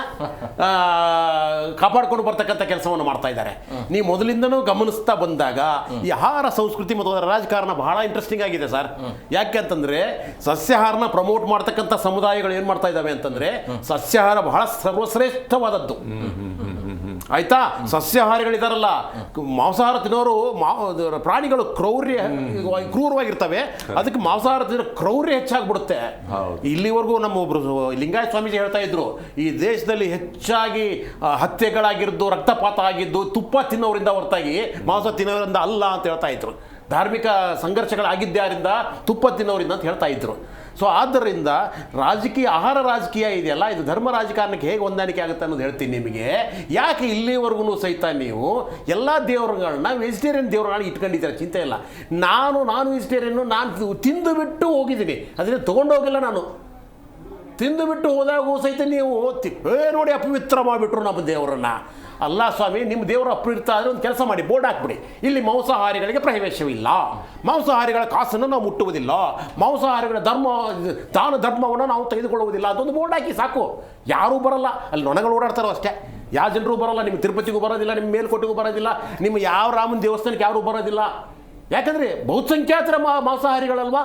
ಕಾಪಾಡ್ಕೊಂಡು ಬರ್ತಕ್ಕಂಥ ಕೆಲಸವನ್ನು ಮಾಡ್ತಾ ಇದ್ದಾರೆ. ನೀವು ಮೊದಲಿಂದನೂ ಗಮನಿಸ್ತಾ ಬಂದಾಗ ಈ ಆಹಾರ ಸಂಸ್ಕೃತಿ ಮತ್ತು ಅದರ ರಾಜಕಾರಣ ಬಹಳ ಇಂಟ್ರೆಸ್ಟಿಂಗ್ ಆಗಿದೆ ಸರ್. ಯಾಕೆ ಅಂತಂದರೆ ಸಸ್ಯಾಹಾರನ ಪ್ರಮೋಟ್ ಮಾಡ್ತಕ್ಕಂಥ ಸಮುದಾಯಗಳು ಏನು ಮಾಡ್ತಾ ಇದ್ದಾವೆ ಅಂತಂದರೆ ಸಸ್ಯಾಹಾರ ಬಹಳ ಸರ್ವಶ್ರೇಷ್ಠವಾದದ್ದು. ಆಯ್ತಾ? ಸಸ್ಯಾಹಾರಿಗಳಿದಾರಲ್ಲ, ಮಾಂಸಾಹಾರ ತಿನ್ನೋರು ಪ್ರಾಣಿಗಳು ಕ್ರೂರವಾಗಿರ್ತವೆ, ಅದಕ್ಕೆ ಮಾಂಸಾಹಾರ ತಿನ್ನೋ ಕ್ರೌರ್ಯ ಹೆಚ್ಚಾಗ್ಬಿಡುತ್ತೆ. ಇಲ್ಲಿವರೆಗೂ ನಮ್ಮ ಒಬ್ರು ಲಿಂಗಾಯತ ಸ್ವಾಮೀಜಿ ಹೇಳ್ತಾ ಇದ್ರು, ಈ ದೇಶದಲ್ಲಿ ಹೆಚ್ಚಾಗಿ ಹತ್ಯೆಗಳಾಗಿದ್ದು, ರಕ್ತಪಾತ ಆಗಿದ್ದು ತುಪ್ಪ ತಿನ್ನೋರಿಂದ ಹೊರತಾಗಿ ಮಾಂಸ ತಿನ್ನೋರಿಂದ ಅಲ್ಲ ಅಂತ ಹೇಳ್ತಾ ಇದ್ರು. ಧಾರ್ಮಿಕ ಸಂಘರ್ಷಗಳಾಗಿದ್ದಾರಿಂದ ತುಪ್ಪ ತಿನ್ನೋರಿಂದ ಅಂತ ಹೇಳ್ತಾ ಇದ್ರು. ಸೊ ಆದ್ದರಿಂದ ಆಹಾರ ರಾಜಕೀಯ ಇದೆಯಲ್ಲ, ಇದು ಧರ್ಮ ರಾಜಕಾರಣಕ್ಕೆ ಹೇಗೆ ಹೊಂದಾಣಿಕೆ ಆಗುತ್ತೆ ಅನ್ನೋದು ಹೇಳ್ತೀನಿ ನಿಮಗೆ. ಯಾಕೆ ಇಲ್ಲಿವರೆಗೂ ಸಹಿತ ನೀವು ಎಲ್ಲ ದೇವರುಗಳನ್ನ ವೆಜಿಟೇರಿಯನ್ ದೇವರುಗಳನ್ನ ಇಟ್ಕೊಂಡಿದ್ದೀರ, ಚಿಂತೆ ಇಲ್ಲ. ನಾನ್ ವೆಜಿಟೇರಿಯನ್ನು ನಾನು ತಿಂದು ಬಿಟ್ಟು ಹೋಗಿದ್ದೀನಿ, ಅದನ್ನು ತೊಗೊಂಡೋಗಿಲ್ಲ. ನಾನು ತಿಂದು ಬಿಟ್ಟು ಹೋದಾಗೂ ಸಹಿತ ನೀವು ನೋಡಿ ಅಪವಿತ್ರ ಮಾಡಿಬಿಟ್ರು ನಮ್ಮ ದೇವರನ್ನ. ಅಲ್ಲ ಸ್ವಾಮಿ, ನಿಮ್ಮ ದೇವರು ಅಪವಿತ್ರ ಆದರೆ ಒಂದು ಕೆಲಸ ಮಾಡಿ, ಬೋರ್ಡ್ ಹಾಕ್ಬಿಡಿ, ಇಲ್ಲಿ ಮಾಂಸಾಹಾರಿಗಳಿಗೆ ಪ್ರವೇಶವಿಲ್ಲ, ಮಾಂಸಾಹಾರಿಗಳ ಕಾಸನ್ನು ನಾವು ಮುಟ್ಟುವುದಿಲ್ಲ, ಮಾಂಸಾಹಾರಿಗಳ ದಾನ ಧರ್ಮವನ್ನು ನಾವು ತೆಗೆದುಕೊಳ್ಳುವುದಿಲ್ಲ, ಅದೊಂದು ಬೋರ್ಡ್ ಹಾಕಿ ಸಾಕು. ಯಾರೂ ಬರಲ್ಲ, ಅಲ್ಲಿ ನೊಣಗಳು ಓಡಾಡ್ತಾರೋ ಅಷ್ಟೇ. ಯಾವ ಜನರು ಬರೋಲ್ಲ, ನಿಮ್ಮ ತಿರುಪತಿಗೂ ಬರೋದಿಲ್ಲ, ನಿಮ್ಮ ಮೇಲ್ಕೋಟೆಗೂ ಬರೋದಿಲ್ಲ, ನಿಮ್ಮ ಯಾವ ರಾಮನ ದೇವಸ್ಥಾನಕ್ಕೆ ಯಾರೂ ಬರೋದಿಲ್ಲ. ಯಾಕಂದರೆ ಬಹುಸಂಖ್ಯಾತರ ಮಾಂಸಾಹಾರಿಗಳಲ್ವಾ.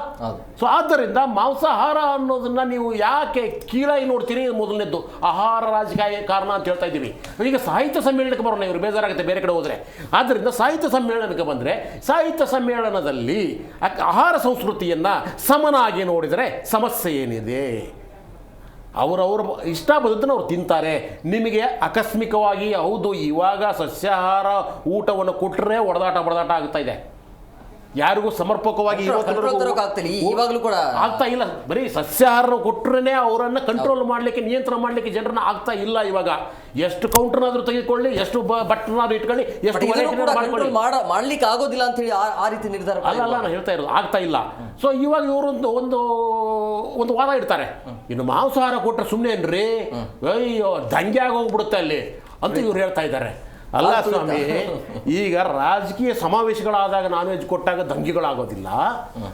ಸೊ ಆದ್ದರಿಂದ ಮಾಂಸಾಹಾರ ಅನ್ನೋದನ್ನು ನೀವು ಯಾಕೆ ಕೀಳಾಗಿ ನೋಡ್ತೀರಿ? ಮೊದಲನೇದ್ದು ಆಹಾರ ರಾಜಕೀಯ ಕಾರಣ ಅಂತ ಹೇಳ್ತಾ ಇದ್ದೀವಿ. ಈಗ ಸಾಹಿತ್ಯ ಸಮ್ಮೇಳನಕ್ಕೆ ಬರೋಣ, ಇವರು ಬೇಜಾರಾಗುತ್ತೆ ಬೇರೆ ಕಡೆ ಹೋದರೆ. ಆದ್ದರಿಂದ ಸಾಹಿತ್ಯ ಸಮ್ಮೇಳನಕ್ಕೆ ಬಂದರೆ ಸಾಹಿತ್ಯ ಸಮ್ಮೇಳನದಲ್ಲಿ ಆಹಾರ ಸಂಸ್ಕೃತಿಯನ್ನು ಸಮನಾಗಿ ನೋಡಿದರೆ ಸಮಸ್ಯೆ ಏನಿದೆ? ಅವರವ್ರ ಇಷ್ಟ ಬಂದದ್ದನ್ನು ಅವ್ರು ತಿಂತಾರೆ. ನಿಮಗೆ ಆಕಸ್ಮಿಕವಾಗಿ ಹೌದು ಇವಾಗ ಸಸ್ಯಾಹಾರ ಊಟವನ್ನು ಕೊಟ್ಟರೆ ಹೊಡೆದಾಟ ಆಗ್ತಾ ಇದೆ. ಯಾರಿಗೂ ಸಮರ್ಪಕವಾಗಿ ಆಗ್ತಾ ಇಲ್ಲ. ಬರೀ ಸಸ್ಯಾಹಾರ ಕೊಟ್ಟರೆ ಅವರನ್ನು ಕಂಟ್ರೋಲ್ ಮಾಡಲಿಕ್ಕೆ, ನಿಯಂತ್ರಣ ಮಾಡಲಿಕ್ಕೆ ಜನರನ್ನ ಆಗ್ತಾ ಇಲ್ಲ. ಇವಾಗ ಎಷ್ಟು ಕೌಂಟರ್ನಾದ್ರೂ ತೆಗೆದುಕೊಳ್ಳಿ, ಎಷ್ಟು ಬಟ್ಟನಾದ್ರೂ ಇಟ್ಕೊಳ್ಳಿ, ಎಷ್ಟು ಮಾಡ್ಲಿಕ್ಕೆ ಆಗೋದಿಲ್ಲ ಅಂತ ಹೇಳಿ ಆ ರೀತಿ ನಿರ್ಧಾರ ಅಲ್ಲ ನಾನು ಹೇಳ್ತಾ ಇರೋದು, ಆಗ್ತಾ ಇಲ್ಲ. ಸೊ ಇವಾಗ ಇವರು ಒಂದು ವಾದ ಇಡ್ತಾರೆ, ಇನ್ನು ಮಾಂಸಾಹಾರ ಕೊಟ್ಟರೆ ಸುಮ್ಮನೆ ಏನ್ರಿ, ಅಯ್ಯೋ ದಂಗೆ ಆಗೋಗ್ಬಿಡುತ್ತೆ ಅಲ್ಲಿ ಅಂತ ಇವ್ರು ಹೇಳ್ತಾ ಇದ್ದಾರೆ. ಅಲ್ಲ ಸ್ವಾಮಿ, ಈಗ ರಾಜಕೀಯ ಸಮಾವೇಶಗಳಾದಾಗ ನಾನ್ ವೆಜ್ ಕೊಟ್ಟಾಗ ದಂಗೆಗಳಾಗೋದಿಲ್ಲ,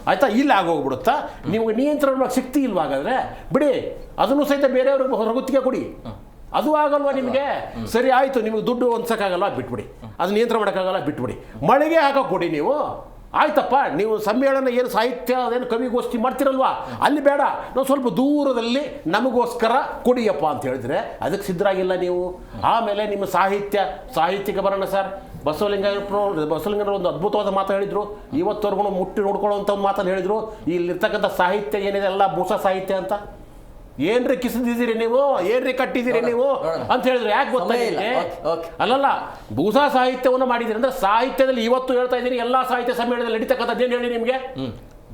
ಆಯ್ತಾ? ಇಲ್ಲಿ ಆಗೋಗ್ಬಿಡುತ್ತಾ? ನಿಮಗೆ ನಿಯಂತ್ರಣ ಶಕ್ತಿ ಇಲ್ವಾಗಾದ್ರೆ ಬಿಡಿ, ಅದನ್ನು ಸಹಿತ ಬೇರೆಯವ್ರಿಗೆ ಹೊರಗುತ್ತಿಗೆ ಕೊಡಿ, ಅದು ಆಗಲ್ವಾ ನಿಮಗೆ? ಸರಿ ಆಯಿತು, ನಿಮಗೆ ದುಡ್ಡು ಹೊಂದ್ಸೋಕ್ಕಾಗಲ್ಲ, ಬಿಟ್ಬಿಡಿ. ಅದು ನಿಯಂತ್ರಣ ಮಾಡೋಕ್ಕಾಗಲ್ಲ, ಬಿಟ್ಬಿಡಿ. ಮಳೆಗೆ ಹಾಕಕ್ಕೆ ಕೊಡಿ ನೀವು. ಆಯ್ತಪ್ಪ, ನೀವು ಸಮ್ಮೇಳನ ಏನು ಸಾಹಿತ್ಯ ಅದೇನು ಕವಿಗೋಷ್ಠಿ ಮಾಡ್ತಿರಲ್ವಾ, ಅಲ್ಲಿ ಬೇಡ, ನಾವು ಸ್ವಲ್ಪ ದೂರದಲ್ಲಿ ಕೊಡಿಯಪ್ಪ ಅಂತ ಹೇಳಿದ್ರೆ ಅದಕ್ಕೆ ಸಿದ್ಧರಾಗಿಲ್ಲ ನೀವು. ಆಮೇಲೆ ನಿಮ್ಮ ಸಾಹಿತ್ಯಕ್ಕೆ ಬರೋಣ ಸರ್. ಬಸವಲಿಂಗರು ಒಂದು ಅದ್ಭುತವಾದ ಮಾತು ಹೇಳಿದ್ರು, ಇವತ್ತವರೆಗೂ ಮುಟ್ಟಿ ನೋಡ್ಕೊಳ್ಳೋಂಥ ಒಂದು ಮಾತನ್ನು ಹೇಳಿದ್ರು, ಇಲ್ಲಿರ್ತಕ್ಕಂಥ ಸಾಹಿತ್ಯ ಏನಿದೆ ಎಲ್ಲ ಭೂಷ ಸಾಹಿತ್ಯ ಅಂತ. ಏನ್ರಿ ಕಿಸಿದಿದ್ದೀರಿ ನೀವು, ಏನ್ರಿ ಕಟ್ಟಿದ್ದೀರಿ ನೀವು ಅಂತ ಹೇಳಿದ್ರು. ಯಾಕೆ ಗೊತ್ತಾಗಿಲ್ಲ? ಅಲ್ಲಲ್ಲ, ಭೂಸಾ ಸಾಹಿತ್ಯವನ್ನು ಮಾಡಿದ್ದೀರಿ ಅಂದ್ರೆ ಸಾಹಿತ್ಯದಲ್ಲಿ ಇವತ್ತು ಹೇಳ್ತಾ ಇದ್ದೀನಿ, ಎಲ್ಲ ಸಾಹಿತ್ಯ ಸಮ್ಮೇಳನದಲ್ಲಿ ನಡೀತಕ್ಕಂಥದ್ದು ಏನು ಹೇಳಿ ನಿಮಗೆ?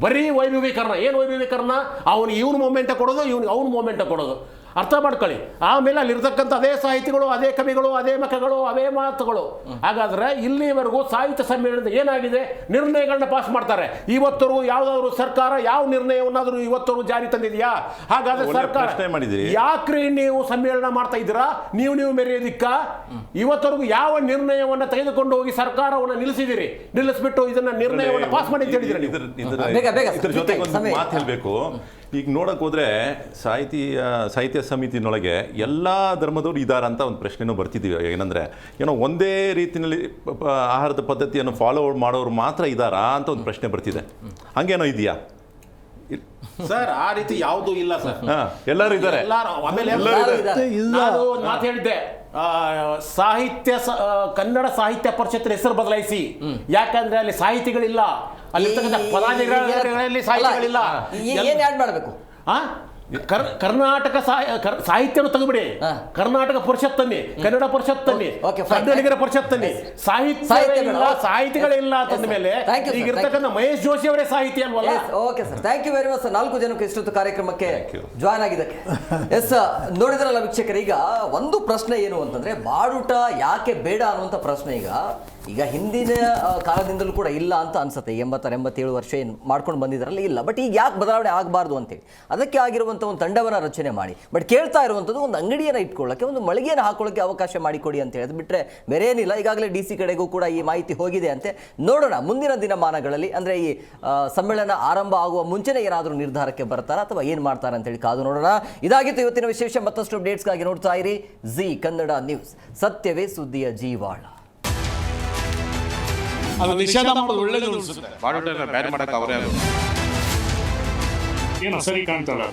ಬರೀ ವೈಭವೀಕರಣ. ಏನು ವೈಭವೀಕರಣ? ಅವನು ಇವನು ಮೊಮೆಂಟ ಕೊಡೋದು, ಇವನು ಅವ್ನು ಮೊಮೆಂಟ ಕೊಡೋದು. ಅರ್ಥ ಮಾಡ್ಕೊಳ್ಳಿ. ಆಮೇಲೆ ಅಲ್ಲಿರ್ತಕ್ಕಂಥ ಅದೇ ಸಾಹಿತಿಗಳು, ಅದೇ ಕವಿಗಳು, ಅದೇ ಮಖಗಳು, ಅವೇ ಮಾತುಗಳು. ಹಾಗಾದ್ರೆ ಇಲ್ಲಿವರೆಗೂ ಸಾಹಿತ್ಯ ಸಮ್ಮೇಳನದ ಏನಾಗಿದೆ? ನಿರ್ಣಯಗಳನ್ನ ಪಾಸ್ ಮಾಡ್ತಾರೆ. ಇವತ್ತವರೆಗೂ ಯಾವುದಾದ್ರು ಸರ್ಕಾರ ಯಾವ ನಿರ್ಣಯವನ್ನಾದರೂ ಇವತ್ತವರೆಗೂ ಜಾರಿ ತಂದಿದೆಯಾ? ಹಾಗಾದ್ರೆ ಸರ್ಕಾರ ಯಾಕ್ರಿ ನೀವು ಸಮ್ಮೇಳನ ಮಾಡ್ತಾ ಇದ್ದೀರಾ? ನೀವು ಮೆರೆಯೋದಿಕ್ಕ ಇವತ್ತವರೆಗೂ ಯಾವ ನಿರ್ಣಯವನ್ನು ತೆಗೆದುಕೊಂಡು ಹೋಗಿ ಸರ್ಕಾರವನ್ನು ನಿಲ್ಲಿಸ್ಬಿಟ್ಟು ಇದನ್ನ ನಿರ್ಣಯವನ್ನು ಪಾಸ್ ಮಾಡಿ ಅಂತ ಹೇಳಿದ್ರೆ ಇದ್ರ ಜೊತೆಗೆ ಒಂದು ಮಾತು ಹೇಳಬೇಕು. ಈಗ ನೋಡಕ್ ಹೋದ್ರೆ ಸಾಹಿತ್ಯ ಸಮಿತಿನೊಳಗೆ ಎಲ್ಲ ಧರ್ಮದವ್ರು ಇದಾರ ಅಂತ ಒಂದು ಪ್ರಶ್ನೆನೂ ಬರ್ತಿದ್ದೀವಿ. ಏನಂದ್ರೆ ಒಂದೇ ರೀತಿಯಲ್ಲಿ ಆಹಾರದ ಪದ್ಧತಿಯನ್ನು ಫಾಲೋ ಮಾಡೋರು ಮಾತ್ರ ಇದ್ದಾರಾ ಅಂತ ಒಂದು ಪ್ರಶ್ನೆ ಬರ್ತಿದೆ. ಹಂಗೇನೋ ಇದೆಯಾ ಸರ್? ಆ ರೀತಿ ಯಾವುದೂ ಇಲ್ಲ ಸರ್. ಎಲ್ಲರೂ ಇದ್ದಾರೆ. ನಾನು ಒಂದು ಮಾತು ಹೇಳಿದ್ದೆ, ಕನ್ನಡ ಸಾಹಿತ್ಯ ಪರಿಷತ್ತಿನ ಹೆಸರು ಬದಲಾಯಿಸಿ. ಯಾಕಂದ್ರೆ ಅಲ್ಲಿ ಸಾಹಿತಿಗಳಿಲ್ಲ, ಅಲ್ಲಿರ್ತಕ್ಕಂಥ ಪದಾಧಿಕಾರಿಗಳಲ್ಲಿ ಸಾಹಿತಿಗಳಿಲ್ಲ. ಏನ್ ಆಡ್ ಮಾಡಬೇಕು? ಕರ್ನಾಟಕ ಸಾಹಿತ್ಯನು ತೆಗೆಬಿಡಿ, ಕರ್ನಾಟಕ ಪರಿಷತ್ ತನ್ನಿ, ಕನ್ನಡ ಪರಿಷತ್ ತನ್ನಿ, ಕನ್ನಡಿಗರ ಪರಿಷತ್ ತನ್ನಿ. ಸಾಹಿತಿಗಳಿಲ್ಲ ಅಂತಂದ ಮೇಲೆ ಈಗ ಇರ್ತಕ್ಕಂಥ ಮಹೇಶ್ ಜೋಶಿ ಅವರೇ ಸಾಹಿತಿ ಅಲ್ವಲ್ಲ? Okay sir, thank you very much. 4 ಜನಕ್ಕೆ ಇಷ್ಟೊತ್ತು ಕಾರ್ಯಕ್ರಮಕ್ಕೆ ಜಾಯ್ನ್ ಆಗಿದ್ದಕ್ಕೆ. ಎಸ್, ನೋಡಿದ್ರಲ್ಲ ವೀಕ್ಷಕರು, ಈಗ ಒಂದು ಪ್ರಶ್ನೆ ಏನು ಅಂತಂದ್ರೆ, ಬಾಡೂಟ ಯಾಕೆ ಬೇಡ ಅನ್ನುವಂಥ ಪ್ರಶ್ನೆ ಈಗ ಹಿಂದಿನ ಕಾಲದಿಂದಲೂ ಕೂಡ ಇಲ್ಲ ಅಂತ ಅನ್ಸುತ್ತೆ. 87 ವರ್ಷ ಏನು ಮಾಡ್ಕೊಂಡು ಬಂದಿದ್ರಲ್ಲ, ಇಲ್ಲ. ಬಟ್ ಈಗ ಯಾಕೆ ಬದಲಾವಣೆ ಆಗಬಾರ್ದು ಅಂತೇಳಿ ಅದಕ್ಕೆ ಆಗಿರುವಂಥ ಒಂದು ತಂಡವನ್ನು ರಚನೆ ಮಾಡಿ. ಬಟ್ ಕೇಳ್ತಾ ಇರುವಂಥದ್ದು ಒಂದು ಅಂಗಡಿಯನ್ನು ಇಟ್ಕೊಳ್ಳೋಕ್ಕೆ, ಒಂದು ಮಳಿಗೆಯನ್ನು ಹಾಕೊಳ್ಳೋಕ್ಕೆ ಅವಕಾಶ ಮಾಡಿಕೊಡಿ ಅಂತ ಹೇಳಿದ್ ಬಿಟ್ಟರೆ ಬೇರೆ ಏನಿಲ್ಲ. ಈಗಾಗಲೇ DC ಕಡೆಗೂ ಕೂಡ ಈ ಮಾಹಿತಿ ಹೋಗಿದೆ ಅಂತೆ. ನೋಡೋಣ ಮುಂದಿನ ದಿನಮಾನಗಳಲ್ಲಿ, ಅಂದರೆ ಈ ಸಮ್ಮೇಳನ ಆರಂಭ ಆಗುವ ಮುಂಚೆನೇ ಏನಾದರೂ ನಿರ್ಧಾರಕ್ಕೆ ಬರ್ತಾರಾ ಅಥವಾ ಏನು ಮಾಡ್ತಾರೆ ಅಂತೇಳಿ ಕಾದು ನೋಡೋಣ. ಇದಾಗಿತ್ತು ಇವತ್ತಿನ ವಿಶೇಷ. ಮತ್ತಷ್ಟು ಅಪ್ಡೇಟ್ಸ್ಗಾಗಿ ನೋಡ್ತಾ ಇರಿ ಜಿ ಕನ್ನಡ ನ್ಯೂಸ್. ಸತ್ಯವೇ ಸುದ್ದಿಯ ಜೀವಾಳ. ಅದು ನಿಷೇಧ ಮಾಡೋದು ಒಳ್ಳೇದು ಅನ್ಸುತ್ತೆ. ಬಾಡೂಟ ಬ್ಯಾನ್ ಮಾಡಕ್ಕೆ ಅವರೇ ಏನೋ ಸರಿ ಕಾಣ್ತಲ್ಲ.